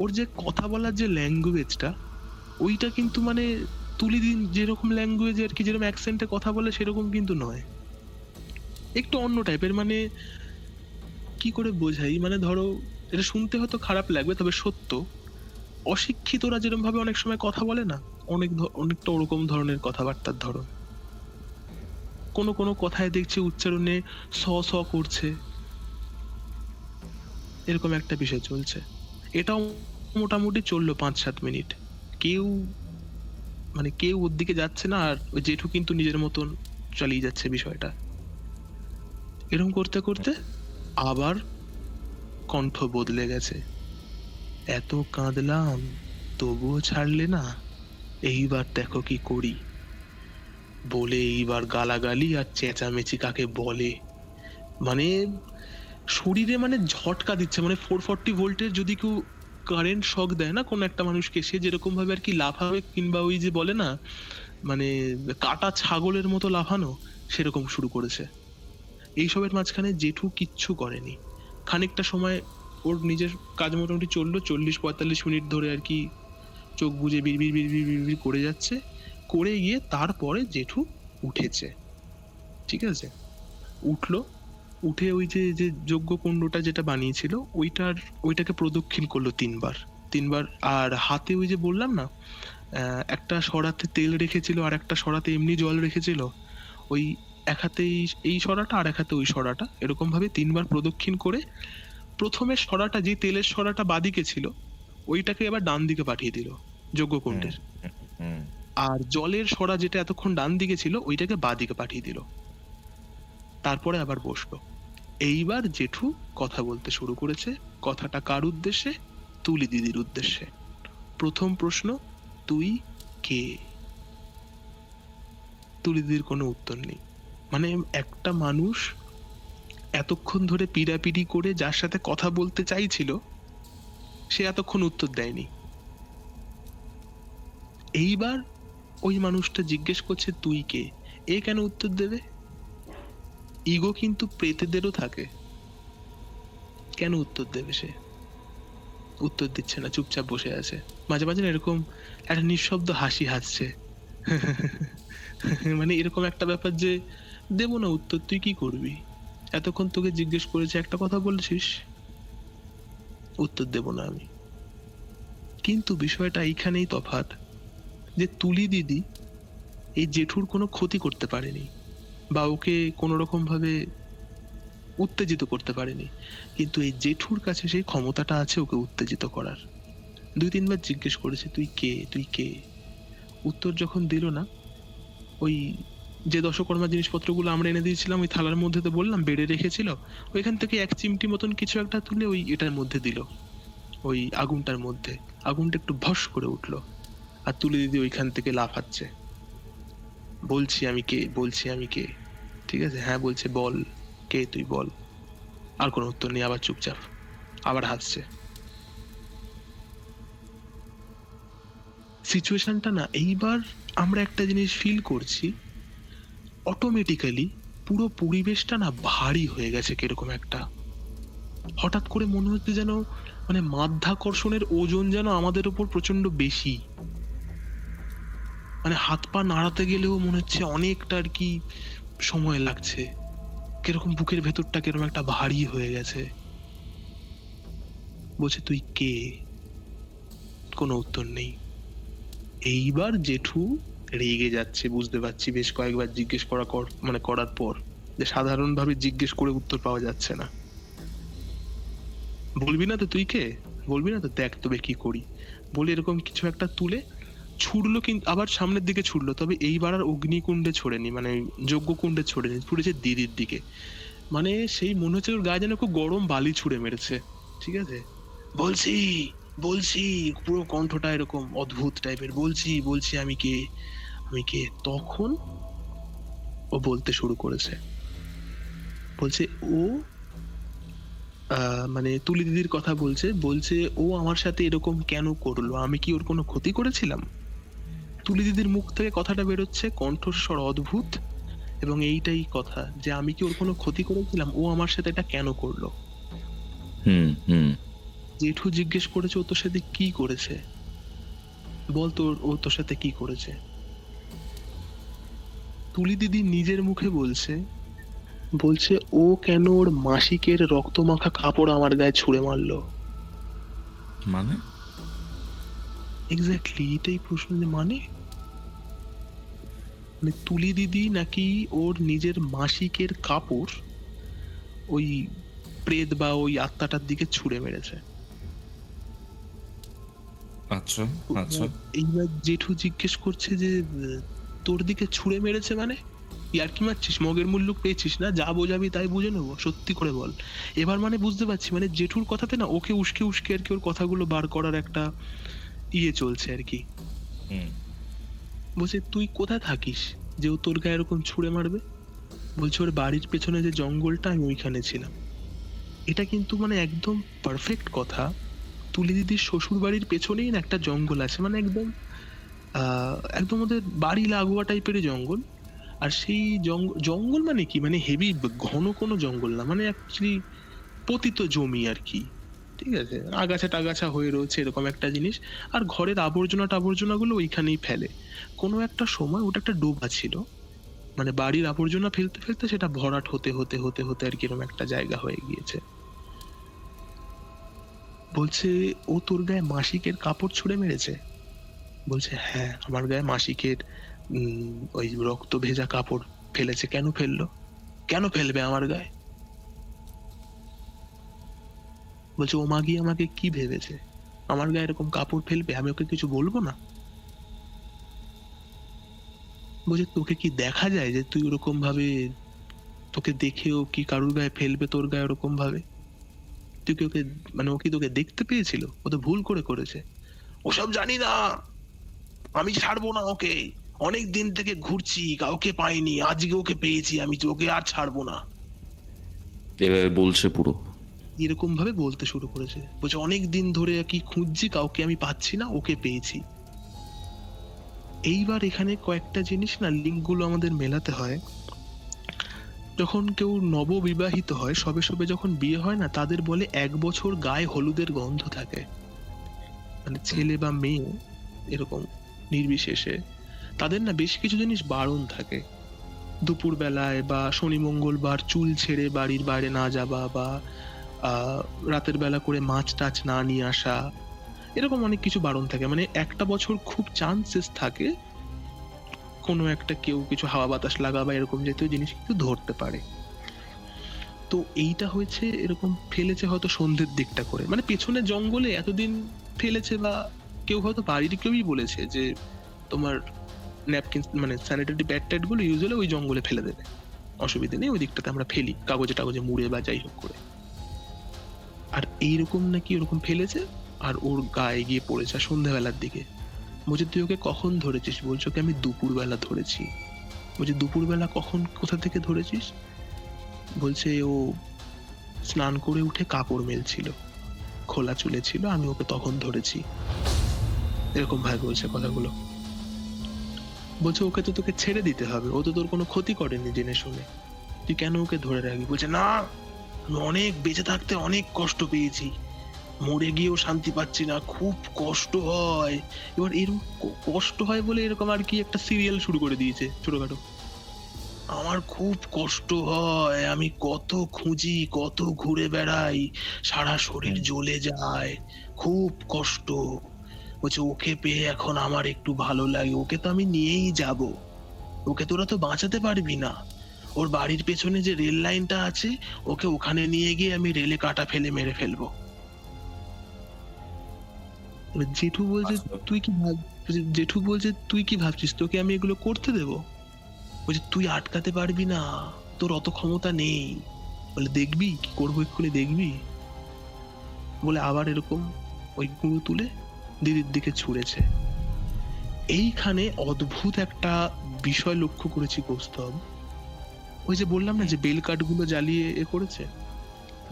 ওর যে কথা বলার যে ল্যাঙ্গুয়েজটা, ওইটা কিন্তু মানে তুলি দিন যেরকম ল্যাঙ্গুয়েজ আর কি, যেরকম অ্যাকসেন্টে কথা বলে সেরকম কিন্তু নয়, একটু অন্য টাইপের। মানে কি করে বোঝাই, মানে ধরো এটা শুনতে হয়তো খারাপ লাগবে, তবে সত্য, অশিক্ষিতরা যেরকম ভাবে অনেক সময় কথা বলে না, অনেকটা ওরকম ধরনের কথাবার্তার ধরন। কোনো কোনো কথায় দেখছি উচ্চারণে স স করছে, এরকম একটা বিষয় চলছে। এটাও মোটামুটি চললো 5-7 মিনিট। কেউ মানে কেউ ওর দিকে যাচ্ছে না, আর ওই জেঠু কিন্তু নিজের মতন চালিয়ে যাচ্ছে বিষয়টা। এরকম করতে করতে আবার কণ্ঠ বদলে গেছে। এত কাঁদলাম তবুও ছাড়লে না, এইবার দেখো কি করি, বলে এইবার গালাগালি আর চেঁচামেচি কাকে বলে, মানে শরীরে মানে ঝটকা দিচ্ছে। মানে 440 ভোল্টের যদি কেউ কারেন্ট শক দেয় না কোনো একটা মানুষকে, সে যেরকম ভাবে আর কি লাফাবে, কিংবা ওই যে বলে না মানে কাটা ছাগলের মতো লাফানো, সেরকম শুরু করেছে। এইসবের মাঝখানে জেঠু কিচ্ছু করেনি। খানিকটা সময় ওর নিজের কাজ মোটামুটি চললো, 40-45 মিনিট ধরে আর কি চোখ বুজে বিড়বিড় বিড়বিড় বিড়বিড় করে যাচ্ছে। করে গিয়ে তারপরে জেঠু উঠেছে, ঠিক আছে? উঠলো, উঠে ওই যে যে যজ্ঞ কুণ্ডটা যেটা বানিয়েছিল ওইটাকে প্রদক্ষিণ করলো 3 বার 3 বার। আর হাতে ওই যে বললাম না, একটা সরাতে তেল রেখেছিল আর একটা সরাতে এমনি জল রেখেছিল, ওই এক হাতে এই সরাটা আর এক হাতে ওই সরাটা, এরকম ভাবে 3 বার প্রদক্ষিণ করে প্রথমে সরাটা, যে তেলের সরাটা বাদিকে ছিল, ওইটাকে এবার ডান দিকে পাঠিয়ে দিল যজ্ঞকুণ্ডের। হুম। আর জলের সরা যেটা এতক্ষণ ডান দিকে ছিল ওইটাকে বাদিকে পাঠিয়ে দিল। তারপরে আবার বসলো। এইবার জেঠু কথা বলতে শুরু করেছে। কথাটা কার উদ্দেশ্যে? তুলি দিদির উদ্দেশ্যে। প্রথম প্রশ্ন, তুই কে? তুলি দিদির কোনো উত্তর নেই। মানে একটা মানুষ এতক্ষণ ধরে পিড়াপিড়ি করে যার সাথে কথা বলতে চাইছিল, সে এতক্ষণ উত্তর দেয়নি। এইবার ওই মানুষটা জিজ্ঞেস করছে তুই কে? এ কেন উত্তর দেবে? ইগো কিন্তু প্রেতেদেরও থাকে। কেন উত্তর দেবে সে? উত্তর দিচ্ছে না, চুপচাপ বসে আছে। মাঝে মাঝে না এরকম একটা নিঃশব্দ হাসি হাসছে। মানে এরকম একটা ব্যাপার যে দেবো না উত্তর, তুই কি করবি? এতক্ষণ তোকে জিজ্ঞেস করেছে, একটা কথা বলছিস, উত্তর দেবো না আমি। কিন্তু বিষয়টা এইখানেই তফাৎ, যে তুলি দিদি এই জেঠুর কোনো ক্ষতি করতে পারেনি বা ওকে কোনো রকম ভাবে উত্তেজিত করতে পারেনি, কিন্তু এই জেঠুর কাছে সেই ক্ষমতাটা আছে ওকে উত্তেজিত করার। 2-3 বার জিজ্ঞেস করেছে, তুই কে, তুই কে? উত্তর যখন দিল না, ওই যে দশকর্মা জিনিসপত্রগুলো আমরা এনে দিয়েছিলাম ওই থালার মধ্যে, তো বললাম বেড়ে রেখেছিল, ওইখান থেকে এক চিমটি মতন কিছু একটা তুলে ওই এটার মধ্যে দিল, ওই আগুনটার মধ্যে। আগুনটা একটু ভস করে উঠলো, আর তুলে দিদি ওইখান থেকে লাফাচ্ছে, বলছি আমি কে, বলছি আমি কে। ঠিক আছে, হ্যাঁ বলছে, বল কে তুই, বল। আর কোনো উত্তর নেই, আবার চুপচাপ, আবার হাসছে। সিচুয়েশনটা না এইবার আমরা একটা জিনিস ফিল করছি, অটোমেটিক্যালি পুরো পরিবেশটা না ভারী হয়ে গেছে কিরকম একটা। হঠাৎ করে মনে হচ্ছে যেন মানে মাধ্যাকর্ষণের ওজন যেন আমাদের উপর প্রচন্ড বেশি। মানে হাত পা নাড়াতে গেলেও মনে হচ্ছে অনেকটা আর কি সময় লাগছে, কিরকম বুকের ভেতরটা কিরকম একটা ভারী হয়ে গেছে। বলছে তুই কে? কোনো উত্তর নেই। এইবার জেঠু রেগে যাচ্ছে, বুঝতে পারছি, বেশ কয়েকবার জিজ্ঞেস করার পর, যে সাধারণভাবে জিজ্ঞেস করে উত্তর পাওয়া যাচ্ছে না। বলবি না তো তুই কে, বলবি না তো, দেখ তবে কি করি বলে এরকম কিছু একটা তুলে ছুড়লো, কিন্তু আবার সামনের দিকে ছুড়লো, তবে এইবার আর অগ্নিকুণ্ডে ছোড়েনি, মানে যজ্ঞকুণ্ডে ছোড়েনি, ছুড়েছে দিদির দিকে। মানে সেই মনে হচ্ছে ওর গায়ে যেন খুব গরম বালি ছুড়ে মেরেছে। ঠিক আছে, বলছি বলছি, পুরো কণ্ঠটা এরকম অদ্ভুত টাইপের, বলছি বলছি আমি কে, আমি কে। তখন ও বলতে শুরু করেছে, বলছে ও মানে তুলি দিদির কথা বলছে, বলছে ও আমার সাথে এরকম কেন করলো, আমি কি ওর কোনো ক্ষতি করেছিলাম? তুলি দিদির মুখ থেকে কথাটা বেরোচ্ছে, কণ্ঠস্বর অদ্ভুত, এবং এইটাই কথা যে আমি কি ওর কোনো ক্ষতি করেছিলাম, ও আমার সাথে এটা কেন করলো। হুম হুম জেঠু জিজ্ঞেস করেছে, ও তোর সাথে কি করেছে, বল তোর, ও তোর সাথে কি করেছে। তুলি দিদি নিজের মুখে বলছে, বলছে ও কেন ওর মাসিকের রক্তমাখা কাপড় আমার গায়ে ছুঁড়ে মারলো। মানে এক্স্যাক্টলি এটাই প্রশ্ন, যে মানে মানে তুলি দিদি নাকি ওর নিজের মাসিকের কাপড় ওই প্রেত বা ওই আত্মাটার দিকে ছুঁড়ে মেরেছে। আচ্ছা আচ্ছা। এইবার জেঠু জিজ্ঞেস করছে যে তোর দিকে ছুঁড়ে মেরেছে মানে, ইয়ার কি মারছিস, মগের মূল্য পেয়েছিস না, যা বোঝাবি তাই বুঝে নেবো, সত্যি করে বল। এবার মানে বুঝতে পারছি, মানে জেঠুর কথাতে না ওকে উস্কে উস্কে আর কি ওর কথাগুলো বার করার একটা চলছে আর কি। হুম। বলছে তুই কোথায় থাকিস যে ও তোর গায়ে এরকম ছুঁড়ে মারবে? বলছে ওর বাড়ির পেছনে যে জঙ্গলটা, আমি ওইখানে ছিলাম। এটা কিন্তু মানে একদম পারফেক্ট কথা। তুলি দিদির শ্বশুর বাড়ির পেছনেই না একটা জঙ্গল আছে, মানে একদম একদম ওদের বাড়ি লাগোয়া টাইপের জঙ্গল। আর সেই জঙ্গল মানে কি, মানে হেভি ঘন কোনো জঙ্গল না, মানে অ্যাকচুয়ালি পতিত জমি আর কি। ঠিক আছে, আগাছা টাগাছা হয়ে রয়েছে এরকম একটা জিনিস। আর ঘরের আবর্জনা গুলো ওইখানেই ফেলে। কোনো একটা সময় ওটা একটা ডোবা ছিল, মানে বাড়ির আবর্জনা ফেলতে ফেলতে সেটা ভরাট হতে হতে হতে হতে আর কি এরকম একটা জায়গা হয়ে গিয়েছে। বলছে ও তোর গায়ে মাসিকের কাপড় ছুঁড়ে মেরেছে? বলছে হ্যাঁ, আমার গায়ে মাসিকের ওই রক্ত ভেজা কাপড় ফেলেছে। কেন ফেললো, কেন ফেলবে আমার গায়ে? বলছে ও মাগি আমাকে কি ভেবেছে, আমার গায়ে এরকম কাপড় ফেলবে, আমি ওকে কিছু বলবো না? বলছে তোকে কি দেখা যায় যে তুই ওরকম ভাবে, তোকে দেখেও কি কারুর গায়ে ফেলবে তোর গায়ে ওরকম ভাবে? তুই কি ওকে, মানে ও কি তোকে দেখতে পেয়েছিল? ও তো ভুল করে করেছে। ওসব জানি না, আমি ছাড়বো না ওকে, অনেক দিন থেকে ঘুরছি, কাউকে পাইনি, আজকে ওকে পেয়েছি, আমি ওকে আর ছাড়বো না। এভাবে বলছে পুরো? এরকম ভাবে বলতে শুরু করেছে। বলছে অনেক দিন ধরে কি খুঁজছি, কাউকে আমি পাচ্ছি না, ওকে পেয়েছি। এইবার এখানে কয়েকটা জিনিস না লিঙ্ক গুলো আমাদের মেলাতে হয়। যখন কেউ নববিবাহিত হয়, সবে সবে যখন বিয়ে হয় না, তাদের বলে 1 বছর গায়ে হলুদের গন্ধ থাকে, মানে ছেলে বা মেয়ে এরকম নির্বিশেষে তাদের না বেশ কিছু জিনিস বারণ থাকে। দুপুর বেলায় বা শনি মঙ্গলবার চুল ছেড়ে বাড়ির বাইরে না যাওয়া, বা রাতের বেলা করে মাছ টাছ না নিয়ে আসা, এরকম অনেক কিছু বারণ থাকে। মানে একটা বছর খুব চান্সেস থাকে কোনো একটা কেউ কিছু হাওয়া বাতাস লাগা বা এরকম জাতীয় জিনিস কিন্তু ধরতে পারে। তো এইটা হয়েছে এরকম ফেলেছে হয়তো সন্ধ্যের দিকটা করে, মানে পেছনে জঙ্গলে এতদিন ফেলেছে, বা কেউ হয়তো বাড়ির কেউই বলেছে যে তোমার ন্যাপকিন মানে স্যানিটারি প্যাড ট্যাড গুলো ইউজ হলে ওই জঙ্গলে ফেলে দেবে, অসুবিধা নেই, ওই দিকটাতে আমরা ফেলি কাগজে টাগজে মুড়ে বা যাই হোক করে। আর এইরকম নাকি ওরকম ফেলেছে, আর ওর গায়ে গিয়ে পড়েছে আর সন্ধ্যাবেলার দিকে। বলছে তুই ওকে কখন ধরেছিস? বলছো কি আমি দুপুরবেলা ধরেছি। বলছে দুপুরবেলা কখন, কোথা থেকে ধরেছিস? বলছে ও স্নান করে উঠে কাপড় মেলছিল, খোলা চুলে ছিল, আমি ওকে তখন ধরেছি। এরকম ভাই বলছে কথাগুলো। বলছে ওকে তো তোকে ছেড়ে দিতে হবে, ও তো তোর কোনো ক্ষতি করেনি জেনে শুনে, তুই কেন ওকে ধরে রাখবি? বলছে না, আমি অনেক বেঁচে থাকতে অনেক কষ্ট পেয়েছি, মরে গিয়েও শান্তি পাচ্ছি না, খুব কষ্ট হয়। এবার এরকম কষ্ট হয় বলে এরকম আর কি একটা সিরিয়াল শুরু করে দিয়েছে ছোটখাটো। আমার খুব কষ্ট হয়, আমি কত খুঁজি, কত ঘুরে বেড়াই, সারা শরীর জ্বলে যায়, খুব কষ্ট। বলছে ওকে পেয়ে এখন আমার একটু ভালো লাগে, ওকে তো আমি নিয়েই যাব, ওকে তোরা তো বাঁচাতে পারবি না। ওর বাড়ির পেছনে যে রেল লাইনটা আছে, ওকে ওখানে নিয়ে গিয়ে আমি রেলে কাটা ফেলে মেরে ফেলবো। এবার জেঠু বলছে আচ্ছা। তুই কি ভাব, জেঠু বলছে তুই কি ভাবছিস তোকে আমি এগুলো করতে দেবো? বলছে তুই আটকাতে পারবি না, তোর অত ক্ষমতা নেই। বলে দেখবি কি করবো, এক্ষুনি দেখবি। বলে আবার এরকম ওই গুঁড়ো তুলে দিদির দিকে ছুঁড়েছে। এইখানে অদ্ভুত একটা বিষয় লক্ষ্য করেছি কৌস্তব। ওই যে বললাম না যে বেল কাঠগুলো জ্বালিয়ে এ করেছে,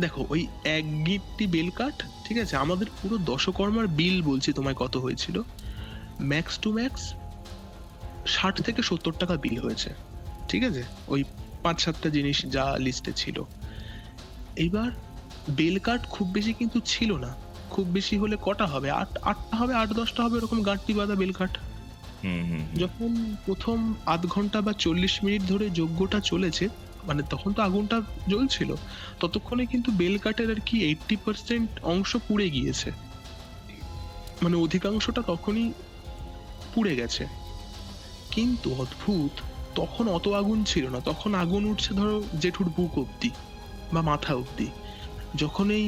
দেখো ওই 1 গিট্টি বেল কাঠ, ঠিক আছে, আমাদের পুরো দশকর্মার বিল বলছি তোমায় কত হয়েছিল, ম্যাক্স টু ম্যাক্স 60 থেকে 70 টাকা বিল হয়েছে, ঠিক আছে, ওই 5-7টা জিনিস যা লিস্টে ছিল। এইবার বেল কাঠ খুব বেশি কিন্তু ছিল না, খুব বেশি হলে কটা হবে, 8টা হবে, 8-10টা হবে, এরকম গাঁটটি বাঁধা বেল কাঠ। হুম হুম হুম। যখন প্রথম আধ ঘন্টা বা 40 মিনিট ধরে যজ্ঞটা চলেছে, মানে তখন তো আগুনটা জ্বলছিল, ততক্ষণে কিন্তু বেল কাঠের আর কি 80% অংশ পুড়ে গিয়েছে, মানে অধিকাংশটা তখনই পুড়ে গেছে। কিন্তু অদ্ভুত, তখন অত আগুন ছিল না, তখন আগুন উঠছে ধরো জেঠুর বুক অব্দি বা মাথা অব্দি। যখন এই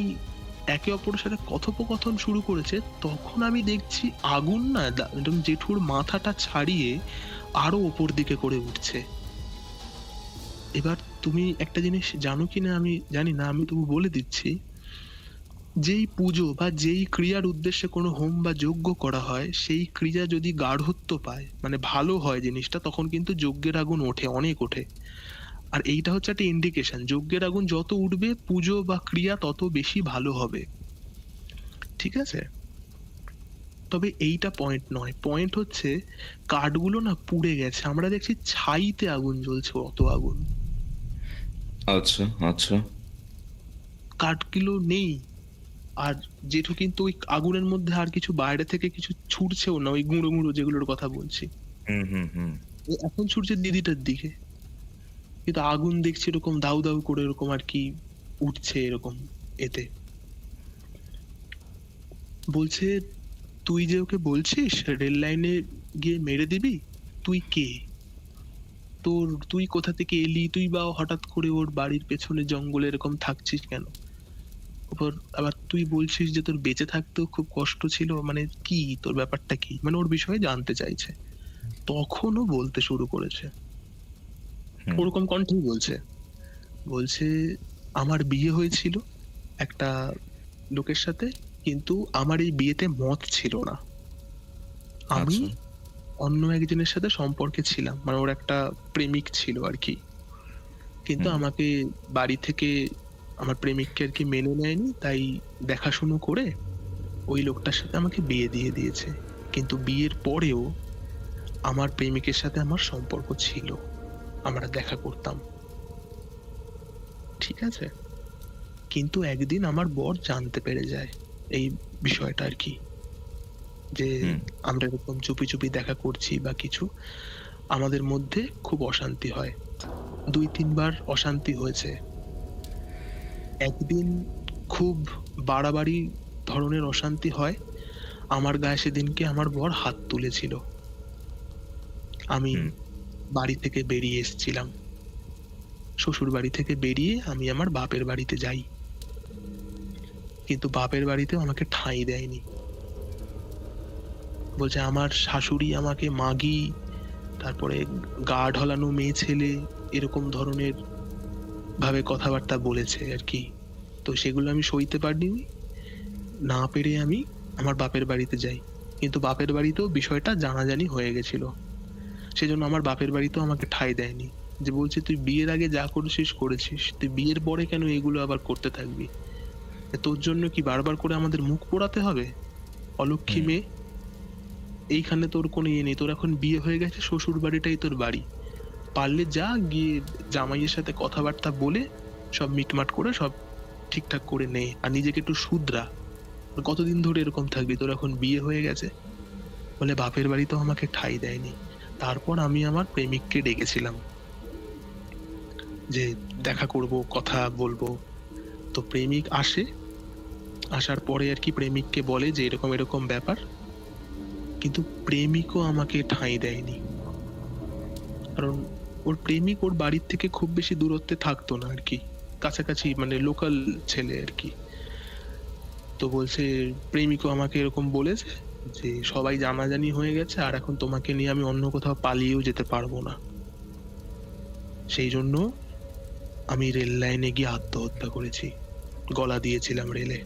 একে অপরের সাথে কথোপকথন শুরু করেছে, তখন আমি দেখছি আগুন না একদম জেঠুর মাথাটা ছাড়িয়ে আরো ওপর দিকে করে উঠছে। এবার তুমি একটা জিনিস জানো কিনা আমি জানি না, আমি তবু বলে দিচ্ছি, যেই পুজো বা যেই ক্রিয়ার উদ্দেশ্যে কোনো হোম বা যজ্ঞ করা হয়, সেই ক্রিয়া যদি গাঢ়ত্ব পায়, মানে ভালো হয় জিনিসটা, তখন কিন্তু যজ্ঞের আগুন ওঠে, অনেক ওঠে। আর এইটা হচ্ছে একটা ইন্ডিকেশন, যজ্ঞের আগুন যত উঠবে পুজো বা ক্রিয়া তত বেশি ভালো হবে, ঠিক আছে। তবে এইটা পয়েন্ট নয়, পয়েন্ট হচ্ছে কাঠগুলো না পুড়ে গেছে, আমরা দেখছি ছাইতে আগুন জ্বলছে, অত আগুন, আচ্ছা আচ্ছা। কাঠগুলো নেই। আর জেঠু কিন্তু ওই আগুনের মধ্যে আর কিছু বাইরে থেকে কিছু ছুটছেও না, ওই গুঁড়ো গুঁড়ো যেগুলোর কথা বলছি, হুম হুম হুম। ও এখন ছুটছে দিদিটার দিকে, কিন্তু আগুন দেখছি এরকম দাউ দাউ করে এরকম আর কি উঠছে এরকম এতে। বলছে তুই যে ওকে বলছিস রেল লাইনে গিয়ে মেরে দিবি, তুই কে? তুই কোথা থেকে এলি, তুই বা হঠাৎ করে ওর বাড়ির পেছনে জঙ্গলে এরকম থাকছিস কেন? ওপর আবার তুই বলছিস যে তোর বেঁচে থাকতেও খুব কষ্ট ছিল, মানে কি তোর ব্যাপারটা কি, মানে ওর বিষয়ে জানতে চাইছে। তখনও বলতে শুরু করেছে, হুম। ওরকম কণ্ঠেই বলছে। বলছে আমার বিয়ে হয়েছিল একটা লোকের সাথে, কিন্তু আমার এই বিয়েতে মত ছিল না, আমি আচ্ছা। অন্য একজনের সাথে সম্পর্কে ছিলাম, মানে ওর একটা প্রেমিক ছিল আর কি, কিন্তু হুম। আমাকে বাড়ি থেকে আমার প্রেমিককে আর কি মেনে নেয়নি, তাই দেখাশুনো করে ওই লোকটার সাথে আমাকে বিয়ে দিয়ে দিয়েছে। কিন্তু বিয়ের পরেও আমার প্রেমিকের সাথে আমার সম্পর্ক ছিল, আমরা দেখা করতাম। ঠিক আছে, কিন্তু একদিন আমার বর জানতে পেরে যায় এই বিষয়টা আর কি, যে হুম। আমরা এরকম চুপি চুপি দেখা করছি বা কিছু। আমাদের মধ্যে খুব অশান্তি হয়, 2-3 বার অশান্তি হয়েছে। একদিন খুব বাড়াবাড়ি ধরনের অশান্তি হয়, আমার গায়ে সেদিনকে আমার বর হাত তুলেছিল। আমি হুম। বাড়ি থেকে বেরিয়ে এসেছিলাম, শ্বশুর বাড়ি থেকে বেরিয়ে আমি আমার বাপের বাড়িতে যাই, কিন্তু বাপের বাড়িতেও আমাকে ঠাঁই দেয়নি। বলছে আমার শাশুড়ি আমাকে মাগি, তারপরে গা ঢলানো মেয়ে ছেলে, এরকম ধরনের ভাবে কথাবার্তা বলেছে আর কি। তো সেগুলো আমি সইতে পারিনি, না পেরে আমি আমার বাপের বাড়িতে যাই, কিন্তু বাপের বাড়িতেও বিষয়টা জানাজানি হয়ে গেছিল। সেজন্য আমার বাপের বাড়িতেও আমাকে ঠাঁই দেয়নি, যে বলছে তুই বিয়ের আগে যা করেছিস করেছিস, তুই বিয়ের পরে কেন এগুলো আবার করতে থাকবি? তোর জন্য কি বারবার করে আমাদের মুখ পোড়াতে হবে? অলক্ষী হুম। মেয়ে, এইখানে তোর কোনো ইয়ে নেই, তোর এখন বিয়ে হয়ে গেছে, শ্বশুর বাড়িটাই তোর বাড়ি। পারলে যা গিয়ে জামাইয়ের সাথে কথাবার্তা বলে সব মিটমাট করে সব ঠিকঠাক করে নে, আর নিজেকে একটু শুধরা। আর কতদিন ধরে এরকম থাকবি? তোর এখন বিয়ে হয়ে গেছে। বলে বাপের বাড়িতেও আমাকে ঠাঁই দেয়নি। তারপর আমি আমার প্রেমিককে ডেকেছিলাম, যে দেখা করব, কথা বলবো। তো প্রেমিক আসে, আসার পরে আর কি প্রেমিককে বলে যে এরকম এরকম ব্যাপার, কিন্তু প্রেমিকও আমাকে ঠাঁই দেয়নি। কারণ ওর প্রেমিক ওর বাড়ির থেকে খুব বেশি দূরত্বে থাকতো না আর কি, কাছাকাছি, মানে লোকাল ছেলে আর কি। তো বলছে প্রেমিকও আমাকে এরকম বলেছে যে সবাই জানাজানি হয়ে গেছে, আর এখন তোমাকে নিয়ে আমি অন্য কোথাও পালিয়েও যেতে পারবো না, সেই জন্য আমি রেল লাইনে গিয়ে আত্মহত্যা করেছি, গলা দিয়েছিলাম রেলে।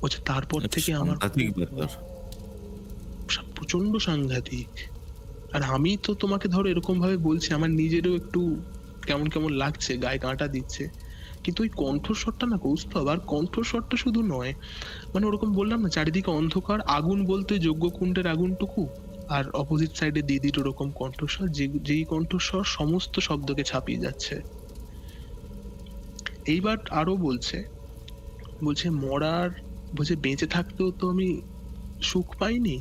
বলছে তারপর একটা থেকে আমার সাংঘাতিক ব্যাপার। প্রচন্ড সাংঘাতিক। আর আমি তো তোমাকে ধরো এরকম ভাবে বলছি, আমার নিজেরও একটু কেমন কেমন লাগছে, গায়ে কাঁটা দিচ্ছে, কিন্তু ওই কণ্ঠস্বরটা না কৌস্তব, আর কণ্ঠস্বরটা শুধু নয়, মানে ওরকম বললাম না চারিদিকে অন্ধকার, আগুন বলতে যজ্ঞকুণ্ডের আগুনটুকু, আর অপোজিট সাইডে দিদির ওরকম কণ্ঠস্বর, যেই কণ্ঠস্বর সমস্ত শব্দকে ছাপিয়ে যাচ্ছে। এইবার আরো বলছে, বলছে মরার, বলছে বেঁচে থাকতেও তো আমি সুখ পাইনি,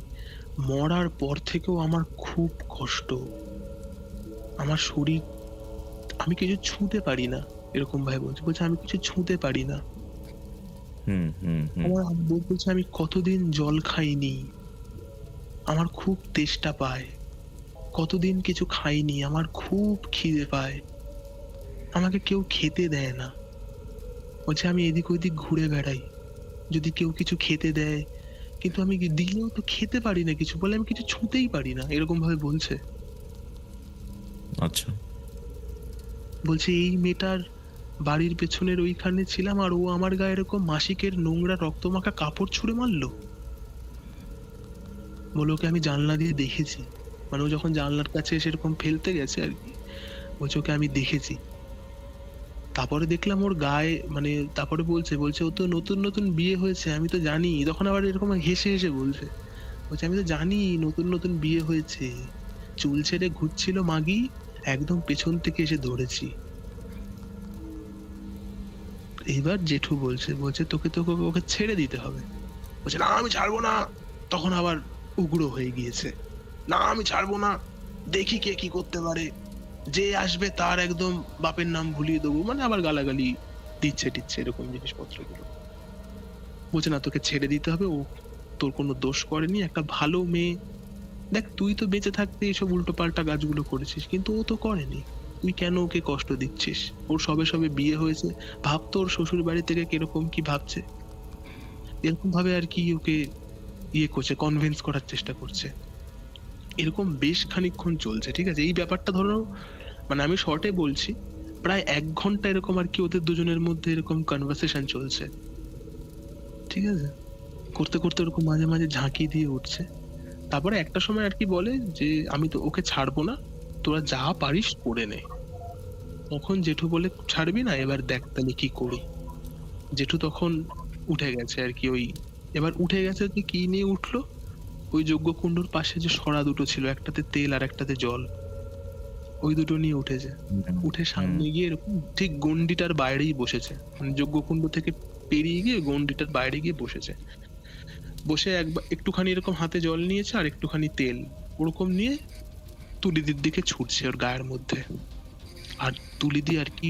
মরার পর থেকেও আমার খুব কষ্ট, আমার শরীর, আমি কিছু ছুঁতে পারি না, এরকম ভাবে বলছে। বলছে আমি কিছু ছুঁতে পারি না, হুম। হুম। হুম। আমার বলছে আমি কতদিন জল খাইনি, আমার খুব তেষ্টা পায়, কতদিন কিছু খাইনি, আমার খুব খিদে পায়, আমাকে কেউ খেতে দেয় না। বলছে আমি এদিক ওদিক ঘুরে বেড়াই, যদি কেউ কিছু খেতে দেয়, কিন্তু আমি দিলেও তো খেতে পারি না কিছু, বলে আমি কিছু ছুঁতেই পারি না, এরকম ভাবে বলছে। আচ্ছা। বলছে এই মেয়েটার বাড়ির পেছনের ওইখানে ছিলাম, আর ও আমার গায়ে এরকম মাসিকের নোংরা রক্তমাখা কাপড় ছুঁড়ে মারলো। বলে ওকে আমি জানলা দিয়ে দেখেছি, মানে ও যখন জানলার কাছে এসে এরকম ফেলতে গেছে আর কি, বলছে ওকে আমি দেখেছি। তারপরে দেখলাম ওর গায়ে, মানে তারপরে বলছে, বলছে ও তো নতুন নতুন বিয়ে হয়েছে, আমি তো জানি, তখন আবার এরকম হেসে হেসে বলছে, বলছে আমি তো জানি নতুন নতুন বিয়ে হয়েছে, চুল ছেড়ে ঘুরছিল মাগি, একদম পেছন থেকে এসে ধরেছি। এইবার জেঠু বলছে, বলছে তোকে তোকে ওকে ছেড়ে দিতে হবে। বলছে না আমি ছাড়বো না, তখন আবার উগ্র হয়ে গিয়েছে, না আমি ছাড়বো না, দেখি কে কি করতে পারে, যে আসবে তার একদম বাপের নাম ভুলিয়ে দেবো, মানে আবার গালাগালি দিচ্ছে টিচ্ছে এরকম জিনিসপত্রগুলো। বলছে না তোকে ছেড়ে দিতে হবে, ও তোর কোনো দোষ করেনি, একটা ভালো মেয়ে, দেখ তুই তো বেঁচে থাকতে এসব উল্টো পাল্টা কাজগুলো করেছিস, কিন্তু ও তো করেনি, তুই কেন ওকে কষ্ট দিচ্ছিস? ওর সবে সবে বিয়ে হয়েছে, ভাব তোর শ্বশুর বাড়ি থেকে কিরকম কি ভাবছে, এরকম ভাবে আর কি ওকে ইয়ে করছে, কনভিন্স করার চেষ্টা করছে। এরকম বেশ খানিকক্ষণ চলছে, ঠিক আছে, এই ব্যাপারটা ধরো, মানে আমি শর্টে বলছি, প্রায় 1 ঘন্টা এরকম আর কি ওদের দুজনের মধ্যে এরকম কনভারসেশন চলছে, ঠিক আছে, করতে করতে ওরকম মাঝে মাঝে ঝাঁকি দিয়ে উঠছে। তারপরে একটা সময় আর কি বলে যে আমি তো ওকে ছাড়বো না, তোরা যা পারিস করে নে। তখন জেঠু বলে ছাড়বি না, এবার দেখ তাহলে কি করি। জেঠু তখন উঠে গেছে আর কি, ওই এবার উঠে গেছে, যে কি নিয়ে উঠলো, ওই যজ্ঞকুণ্ডর পাশে যে সরা দুটো ছিল, একটাতে তেল আর একটাতে জল, ওই দুটো নিয়ে উঠেছে। হুম, উঠে হুম। সামনে গিয়ে এরকম ঠিক গণ্ডিটার বাইরেই বসেছে, মানে যজ্ঞকুণ্ড থেকে পেরিয়ে গিয়ে গণ্ডিটার বাইরে গিয়ে বসেছে। বসে একবার একটুখানি এরকম হাতে জল নিয়েছে আর একটুখানি তেল ওরকম নিয়ে তুলিদির দিকে ছুটছে ওর গায়ের মধ্যে। আর তুলিদি আর কি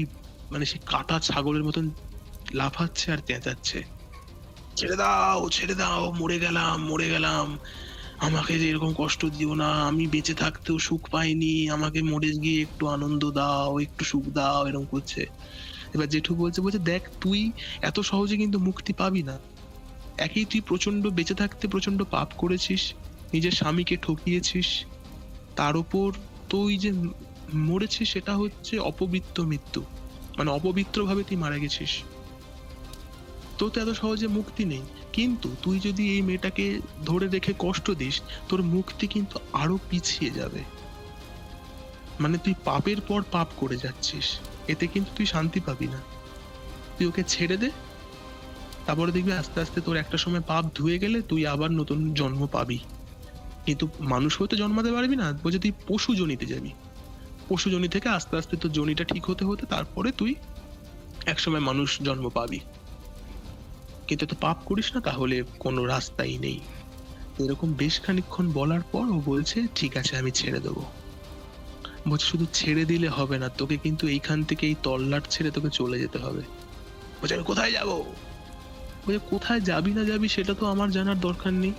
মানে সে কাটা ছাগলের মতন লাফাচ্ছে আর চেঁচাচ্ছে, ছেড়ে দাও, মরে গেলাম, মরে গেলাম, আমাকে যে এরকম কষ্ট দিও না, আমি বেঁচে থাকতেও সুখ পাইনি, আমাকে মরে গিয়ে একটু আনন্দ দাও, একটু সুখ দাও, এরকম করছে। এবার জেঠু বলছে দেখ তুই এত সহজে কিন্তু মুক্তি পাবি না। একেই তুই প্রচন্ড বেঁচে থাকতে প্রচন্ড পাপ করেছিস, নিজের স্বামীকে ঠকিয়েছিস, তার উপর তুই যে মরেছিস সেটা হচ্ছে অপবিত্র মৃত্যু, মানে অপবিত্র ভাবে তুই মারা গেছিস, তোর তো এত সহজে মুক্তি নেই। কিন্তু তুই যদি এই মেয়েটাকে ধরে রেখে কষ্ট দিস, তোর মুক্তি কিন্তু আরো পিছিয়ে যাবে, মানে তুই পাপের পর পাপ করে যাচ্ছিস, এতে কিন্তু তুই শান্তি পাবি না। তুই ওকে ছেড়ে দে, তারপরে দেখবি আস্তে আস্তে তোর একটা সময় পাপ ধুয়ে গেলে তুই আবার নতুন জন্ম পাবি। কিন্তু মানুষ হয়ে তো জন্মাতে পারবি না, বলছে তুই পশু জনিতে যাবি, পশু জনি থেকে আস্তে আস্তে তোর জনিটা ঠিক হতে হতে তারপরে তুই একসময় মানুষ জন্ম পাবি। কিন্তু তো পাপ করিস না, তাহলে কোনো রাস্তাই নেই। এরকম বেশ খানিকক্ষণ বলার পর ও বলছে ঠিক আছে আমি ছেড়ে দেবো। বলছে শুধু ছেড়ে দিলে হবে না, তোকে কিন্তু এইখান থেকে এই তল্লাট ছেড়ে তোকে চলে যেতে হবে। বলছে আমি কোথায় যাবো? বলছে কোথায় যাবি না যাবি সেটা তো আমার জানার দরকার নেই,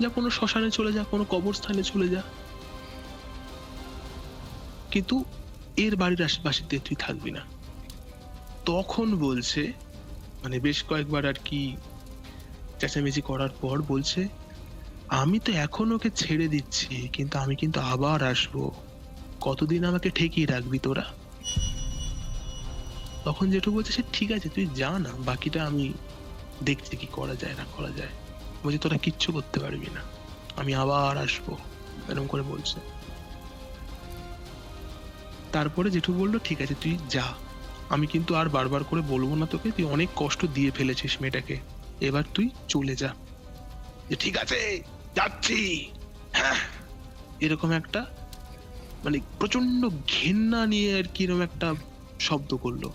যা কোনো শ্মশানে চলে যা, কোনো কবরস্থানে চলে যা, কিন্তু এর বাড়ির আশেপাশে তুই থাকবি না। তখন বলছে মানে বেশ কয়েকবার আর কি চেঁচামেচি করার পর বলছে আমি তো এখন ওকে ছেড়ে দিচ্ছি, কিন্তু আমি কিন্তু আবার আসবো, কতদিন আমাকে ঠেকিয়ে রাখবি তোরা? তখন জেঠু বলছে সে ঠিক আছে তুই যা না, বাকিটা আমি দেখছি কি করা যায় না করা যায়। বলছে তোরা কিচ্ছু করতে পারবি না, আমি আবার আসবো, এরকম করে বলছে। তারপরে জেঠু বললো ঠিক আছে তুই যা, আমি কিন্তু আর বারবার করে বলবো না তোকে, তুই অনেক কষ্ট দিয়ে ফেলেছিস মেয়েটাকে, এবার তুই চলে যা। যে ঠিক আছে যাচ্ছি, হ্যাঁ, এরকম একটা মানে প্রচন্ড ঘেন্না নিয়ে আর কি এরকম একটা শব্দ করলো।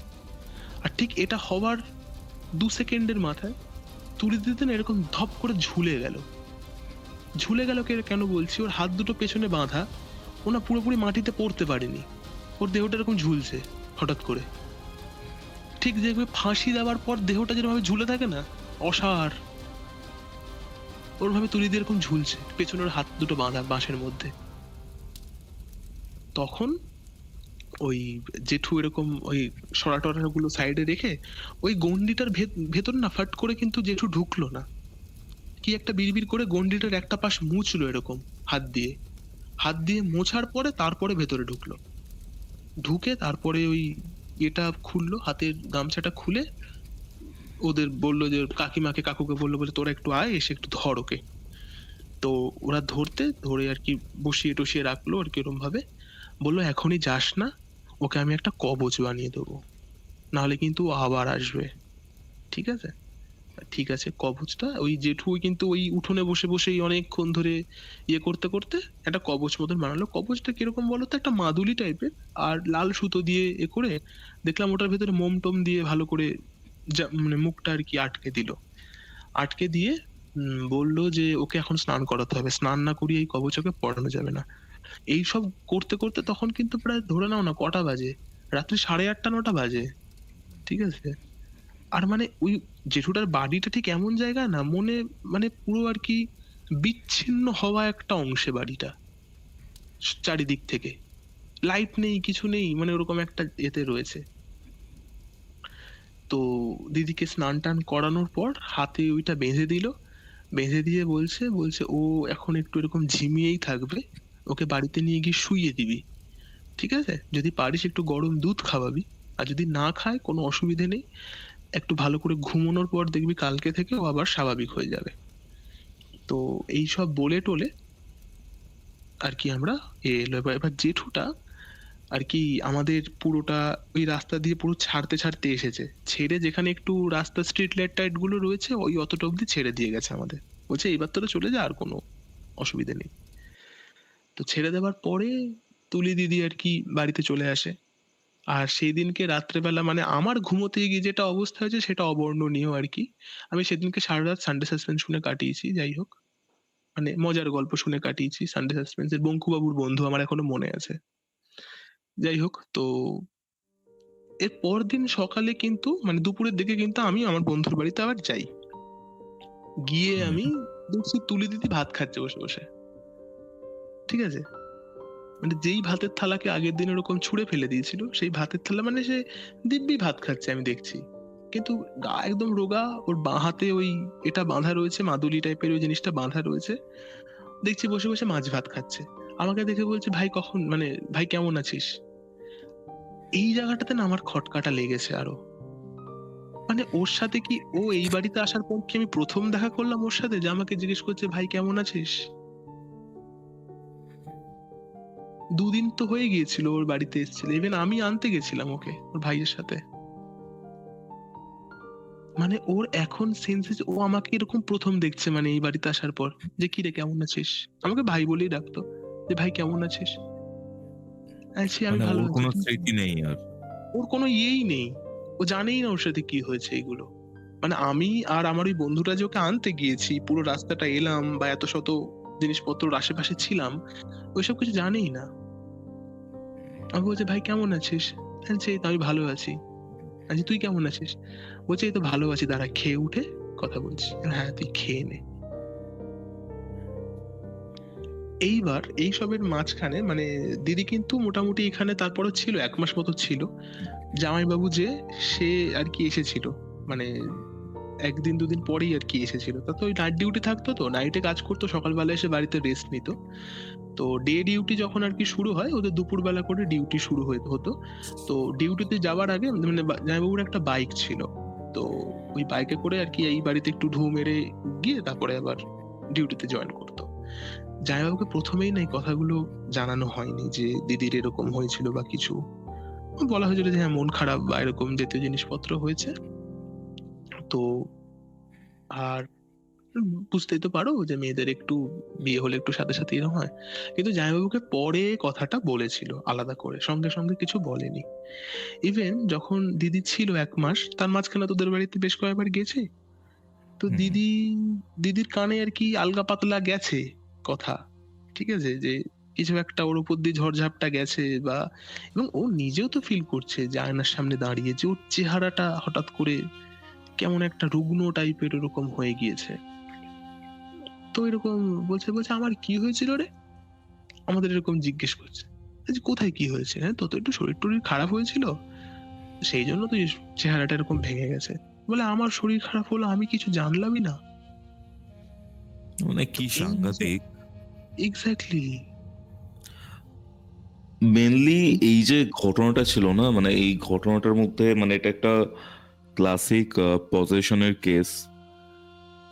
আর ঠিক এটা হওয়ার 2 সেকেন্ডের মাথায় তুলে দিতে না এরকম ধপ করে ঝুলে গেল। ঝুলে গেল কেন বলছি, ওর হাত দুটো পেছনে বাঁধা, ওনা পুরোপুরি মাটিতে পড়তে পারেনি, ওর দেহটা এরকম ঝুলছে হঠাৎ করে, ঠিক দেখবে ফাঁসি দেওয়ার পর দেহটা যেরকম ঝুলে থাকে না অসার, ওর ভাবে তুলি দিয়ে এরকম ঝুলছে, পেছনের হাত দুটো বাঁধা বাঁশের মধ্যে। তখন ওই জেঠু এরকম ওই সরাটরা গুলো সাইডে রেখে ওই গন্ডিটার ভেতর না ফাট করে কিন্তু জেঠু ঢুকলো না, কি একটা বিড়বিড় করে গন্ডিটার একটা পাশ মুছলো এরকম হাত দিয়ে, হাত দিয়ে মোছার পরে তারপরে ভেতরে ঢুকলো। ঢুকে তারপরে ওই এটা খুললো, হাতের গামছাটা খুলে ওদের বললো যে কাকুকে বললো বলে তোরা একটু আয়, এসে একটু ধর ওকে। তো ওরা ধরে আর কি বসিয়ে টসিয়ে রাখলো আর কি এরকম ভাবে, বললো এখনই যাস না, ওকে আমি একটা কবচ বানিয়ে দেবো, নাহলে কিন্তু ও আবার আসবে, ঠিক আছে? ঠিক আছে, কবচটা ওই জেঠু কিন্তু ওই উঠোনে বসে বসেই অনেকক্ষণ ধরে ইয়ে করতে করতে একটা কবচ মতন বানালো। কবচটা কিরকম বলতো, একটা মাদুলি টাইপের, আর লাল সুতো দিয়ে এ করে দেখলাম ওটার ভেতরে মোম টোম দিয়ে ভালো করে মানে মুখটা আর কি আটকে দিল। আটকে দিয়ে বললো যে ওকে এখন স্নান করাতে হবে, স্নান না করিয়ে এই কবচ ওকে পরানো যাবে না। এইসব করতে করতে তখন কিন্তু প্রায় ধরে নাও না কটা বাজে, রাত্রি 8:30-9টা বাজে, ঠিক আছে? আর মানে ওই জেঠুটার বাড়িটা ঠিক এমন জায়গা না মনে, মানে পুরো আর কি বিচ্ছিন্ন হওয়া একটা অংশে বাড়িটা, চারিদিক থেকে লাইট নেই কিছু নেই, মানে ওরকম একটা এতে রয়েছে। তো দিদিকে স্নান টান করানোর পর হাতে ওইটা বেঁধে দিল, বেঁধে দিয়ে বলছে ও এখন একটু এরকম ঝিমিয়েই থাকবে, ওকে বাড়িতে নিয়ে গিয়ে শুইয়ে দিবি, ঠিক আছে? যদি পারিস একটু গরম দুধ খাওয়াবি, আর যদি না খায় কোনো অসুবিধে নেই, একটু ভালো করে ঘুমানোর পর দেখবি কালকে থেকে ও আবার স্বাভাবিক হয়ে যাবে। তো এই সব বলে টলে আর কি আমরা এলো। এবার জেঠুটা আর কি আমাদের পুরোটা ওই রাস্তা দিয়ে পুরো ছাড়তে ছাড়তে এসেছে, ছেড়ে যেখানে একটু রাস্তা স্ট্রিট লাইট টাইট গুলো রয়েছে ওই অতটা অব্দি ছেড়ে দিয়ে গেছে আমাদের, বলছে এইবার তোরা চলে যা, আর কোনো অসুবিধে নেই। তো ছেড়ে দেওয়ার পরে তুলি দিদি আর কি বাড়িতে চলে আসে। আর সেই দিনকে রাত্রেবেলা মানে আমার ঘুমোতে গিয়ে যেটা অবস্থা হয়েছে সেটা অবর্ণনীয় আর কি। আমি সেদিনকে সারা রাত সানডে সাসপেন্স শুনে কাটিয়েছি। যাই হোক, মানে মজার গল্প শুনে কাটিয়েছি সানডে সাসপেন্সের। বঙ্কুবাবুর বন্ধু আমার এখনো মনে আছে। যাই হোক, তো এর পরদিন সকালে কিন্তু মানে দুপুরের দিকে কিন্তু আমি আমার বন্ধুর বাড়িতে আবার যাই। গিয়ে হুম। আমি দেখছি তুলি দিদি ভাত খাচ্ছে বসে বসে। ঠিক আছে? মানে যেই ভাতের থালাকে আগের দিন ওরকম ছুঁড়ে ফেলে দিয়েছিল, সেই ভাতের থালা মানে সে দিব্যি ভাত খাচ্ছে আমি দেখছি। কিন্তু গা একদম রোগা, ওর বাঁ হাতে ওই এটা বাঁধা রয়েছে, মাদুলি টাইপের ওই জিনিসটা বাঁধা রয়েছে। দেখছি বসে বসে মাছ ভাত খাচ্ছে। আমাকে দেখে বলছে, ভাই কখন মানে ভাই কেমন আছিস? এই জায়গাটাতে না আমার খটকাটা লেগেছে আরো। মানে ওর সাথে কি ও এই বাড়িতে আসার পর কি আমি প্রথম দেখা করলাম ওর সাথে যে আমাকে জিজ্ঞেস করছে ভাই কেমন আছিস? দুদিন তো হয়ে গিয়েছিল ওর বাড়িতে এসেছিল, ইভেন আমি আনতে গেছিলাম ওকে ওর ভাইয়ের সাথে। মানে ওর এখন সেন্সেস, ও আমাকে এরকম প্রথম দেখছে মানে এই বাড়িতে আসার পর, যে কি রে কেমন আছিস, আমাকে ভাই বলেই ডাকতো, যে ভাই কেমন আছিস। আছি, আমি মানে ভালো ওর আছি। কোনো স্মৃতি নেই আর। ওর কোনো ইয়েই নেই, ও জানেই না ওর সাথে কি হয়েছে এগুলো। মানে আমি আর আমার ওই বন্ধুটা যে ওকে আনতে গিয়েছি, পুরো রাস্তাটা এলাম বা এত শত জিনিসপত্র ওর আশেপাশে ছিলাম, ওইসব কিছু জানেই না। আমি বলছে ভাই কেমন আছিস? বলছে "এই তো আমি ভালো আছি।" আচ্ছা তুই কেমন আছিস? বলছে এই তো ভালো আছি, দাঁড়া খেয়ে উঠে কথা বলছি। হ্যাঁ তুই খেয়ে নে। এইবার এইসবের মাঝখানে মানে দিদি কিন্তু মোটামুটি এখানে তারপরও ছিল, 1 মাস মতো ছিল। জামাইবাবু যে সে আর কি এসেছিল, মানে 1 দিন 2 দিন পরেই আর কি এসেছিল। তা তো ওই নাইট ডিউটি থাকতো, তো নাইটে কাজ করতো, সকালবেলা এসে বাড়িতে রেস্ট নিত। তো ডে ডিউটি যখন আর কি শুরু হয়, ওদের দুপুরবেলা করে ডিউটি শুরু হতো। তো ডিউটিতে যাওয়ার আগে মানে জামাইবাবুর একটা বাইক ছিল। তো ওই বাইকে করে আর কি এই বাড়িতে একটু ঢু মেরে গিয়ে তারপরে আবার ডিউটিতে জয়েন করতো। জামাইবাবুকে প্রথমেই না এই কথাগুলো জানানো হয়নি যে দিদির এরকম হয়েছিল বা কিছু। বলা হয়েছিল যে হ্যাঁ মন খারাপ বা এরকম জাতীয় জিনিসপত্র হয়েছে। তো আর বুঝতেই তো পারো যে মেয়েদের একটু বিয়ে হলে একটু সাথে সাথে এরকম হয়। কিন্তু জামাইবাবুকে পরে কথাটা বলেছিল আলাদা করে, সঙ্গে সঙ্গে কিছু বলেনি। ইভেন যখন দিদি ছিল 1 মাস, তার মাঝখানে তোদের বাড়িতে বেশ কয়েকবার গেছে। তো হুম, দিদির কানে আর কি আলগা পাতলা গেছে কথা, ঠিক আছে, যে কিছু একটা ওর উপর দিয়ে ঝড়ঝাপটা গেছে বা, এবং ও নিজেও তো ফিল করছে যে আয়নার সামনে দাঁড়িয়ে যে ওর চেহারাটা হঠাৎ করে কেমন একটা রুগ্ন টাইপের ওরকম হয়ে গিয়েছে। তো এরকম বলছে বলছে আমার কি হয়েছিল রে, আমাদের এরকম জিজ্ঞেস করছে। বলছি, কোথায় কি হয়েছে? হ্যাঁ তো তো একটু শরীর টরীর খারাপ হয়েছিল, সেই জন্য তো এই চেহারাটা এরকম ভেঙে গেছে। বলে আমার শরীর খারাপ হলো, আমি কিছু জানলামই না। মানে কি সাংঘাতিক। এক্স্যাক্টলি। মেনলি এই যে ঘটনাটা ছিল না, মানে এই ঘটনাটার মধ্যে মানে এটা একটা ক্লাসিক পজেশনের কেস।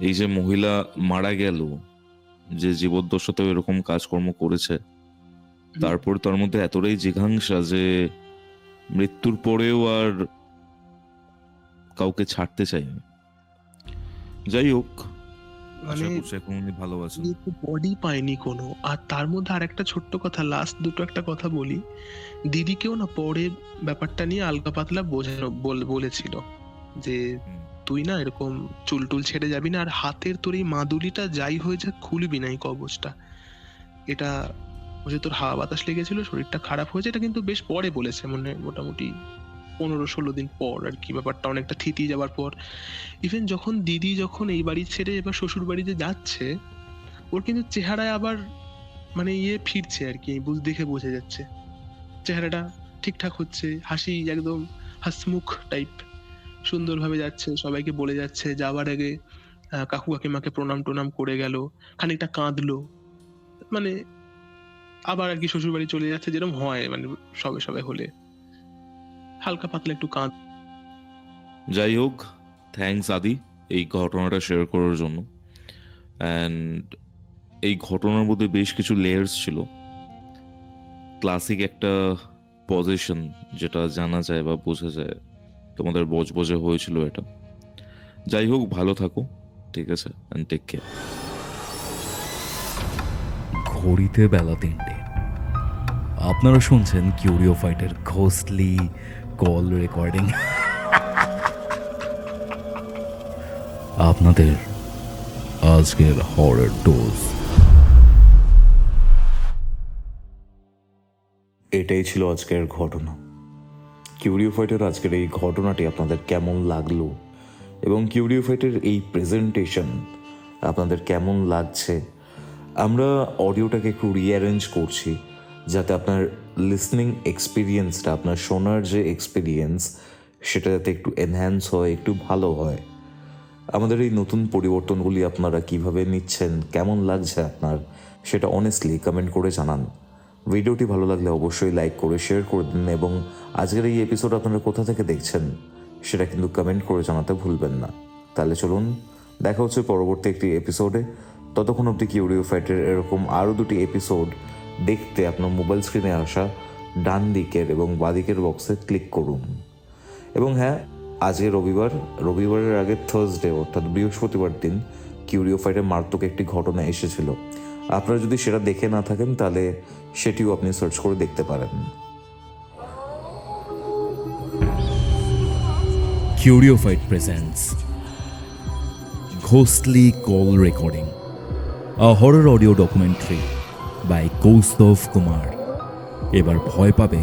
এই যে মহিলা মারা গেল, যে জীবদ্দশাতেও এরকম কাজকর্ম করেছে, তারপর তার মধ্যে এতটাই জিঘাংসা যে মৃত্যুর পরেও আর কাউকে ছাড়তে চাইনি। যাই হোক, মানে আশা করছি এখন উনি ভালো আছেন। বডি পায়নি কোনো। আর তার মধ্যে আর একটা ছোট্ট কথা, লাস্ট দুটো একটা কথা বলি। দিদিকেও না পরে ব্যাপারটা নিয়ে আলগা পাতলা বোঝানো বলেছিল যে হুম। তুই না এরকম চুল টুল ছেড়ে যাবি না, আর হাতের তোর এই মাদুলিটা যাই হয়ে যাক খুলবি না এই কবজটা। এটা ওই যে তোর হাওয়া বাতাস লেগেছিল, শরীরটা খারাপ হয়েছে, এটা কিন্তু বেশ পরে বলেছে, মানে মোটামুটি 15-16 দিন পর আর কি, ব্যাপারটা অনেকটা থিতি যাওয়ার পর। ইভেন যখন দিদি যখন এই বাড়ি ছেড়ে এবার শ্বশুর বাড়িতে যাচ্ছে, ওর কিন্তু চেহারায় আবার মানে ইয়ে ফিরছে আর কি, দেখে বোঝা যাচ্ছে চেহারাটা ঠিকঠাক হচ্ছে, হাসি একদম হাসমুখ টাইপ, সুন্দরভাবে যাচ্ছে, সবাইকে বলে যাচ্ছে। যাওয়ার আগে কাকু কাকিমাকে প্রণাম টোনাম করে গেল, খানিকটা কাঁদলো, মানে আবার আর কি শ্বশুর বাড়ি চলে যাচ্ছে, যেরকম হয় মানে সবে সবে হলে হালকা পাতলা একটু কাঁদ। যাই হোক, থ্যাঙ্কস আদি এই ঘটনাটা শেয়ার করার জন্য। অ্যান্ড এই ঘটনার মধ্যে বেশ কিছু লেয়ার্স ছিল। ক্লাসিক একটা পজিশন যেটা জানা যায় বা বোঝা যায়, তোমাদের বজবজে হয়েছিল এটা। যাই হোক, ভালো থাকো, ঠিক আছে, অ্যান্ড টেক কেয়ার। ঘড়িতে বেলা 3টে। আপনারা শুনছেন কিউরিও ফাইটের ঘোস্টলি কল রেকর্ডিং। আপনাদের আজকের হরর ডোজ। এটাই ছিল আজকের ঘটনা। কিউরিও ফাইটের আজকের এই ঘটনাটি আপনাদের কেমন লাগলো এবং কিউরিও ফাইটের এই প্রেজেন্টেশন আপনাদের কেমন লাগছে? আমরা অডিওটাকে একটু রিঅ্যারেঞ্জ করছি যাতে আপনার লিসনিং এক্সপিরিয়েন্সটা, আপনার শোনার যে এক্সপিরিয়েন্স, সেটা যাতে একটু এনহ্যান্স হয়, একটু ভালো হয়। আমাদের এই নতুন পরিবর্তনগুলি আপনারা কিভাবে নিচ্ছেন, কেমন লাগছে আপনার, সেটা অনেস্টলি কমেন্ট করে জানান। ভিডিওটি ভালো লাগলে অবশ্যই লাইক করে শেয়ার করে দিন এবং আজকের এই এপিসোড আপনারা কোথা থেকে দেখছেন সেটা কিন্তু কমেন্ট করে জানাতে ভুলবেন না। তাহলে চলুন, দেখা হচ্ছে পরবর্তী একটি এপিসোডে। ততক্ষণ অবধি কিউরিও ফাইটের এরকম আরও 2টি এপিসোড দেখতে আপনার মোবাইল স্ক্রিনে আসা ডান দিকের এবং বাঁদিকের বক্সে ক্লিক করুন। এবং হ্যাঁ, আজকে রবিবারের আগে থার্সডে অর্থাৎ বৃহস্পতিবার দিন কিউরিও ফাইটে মারাত্মক একটি ঘটনা এসেছিল। আপনারা যদি সেটা দেখে না থাকেন তাহলে সেটিও আপনি সার্চ করে দেখতে পারেন। Curio Fight presents ghostly call recording, a horror audio documentary by Kaustav Kumar. এবার ভয় পাবে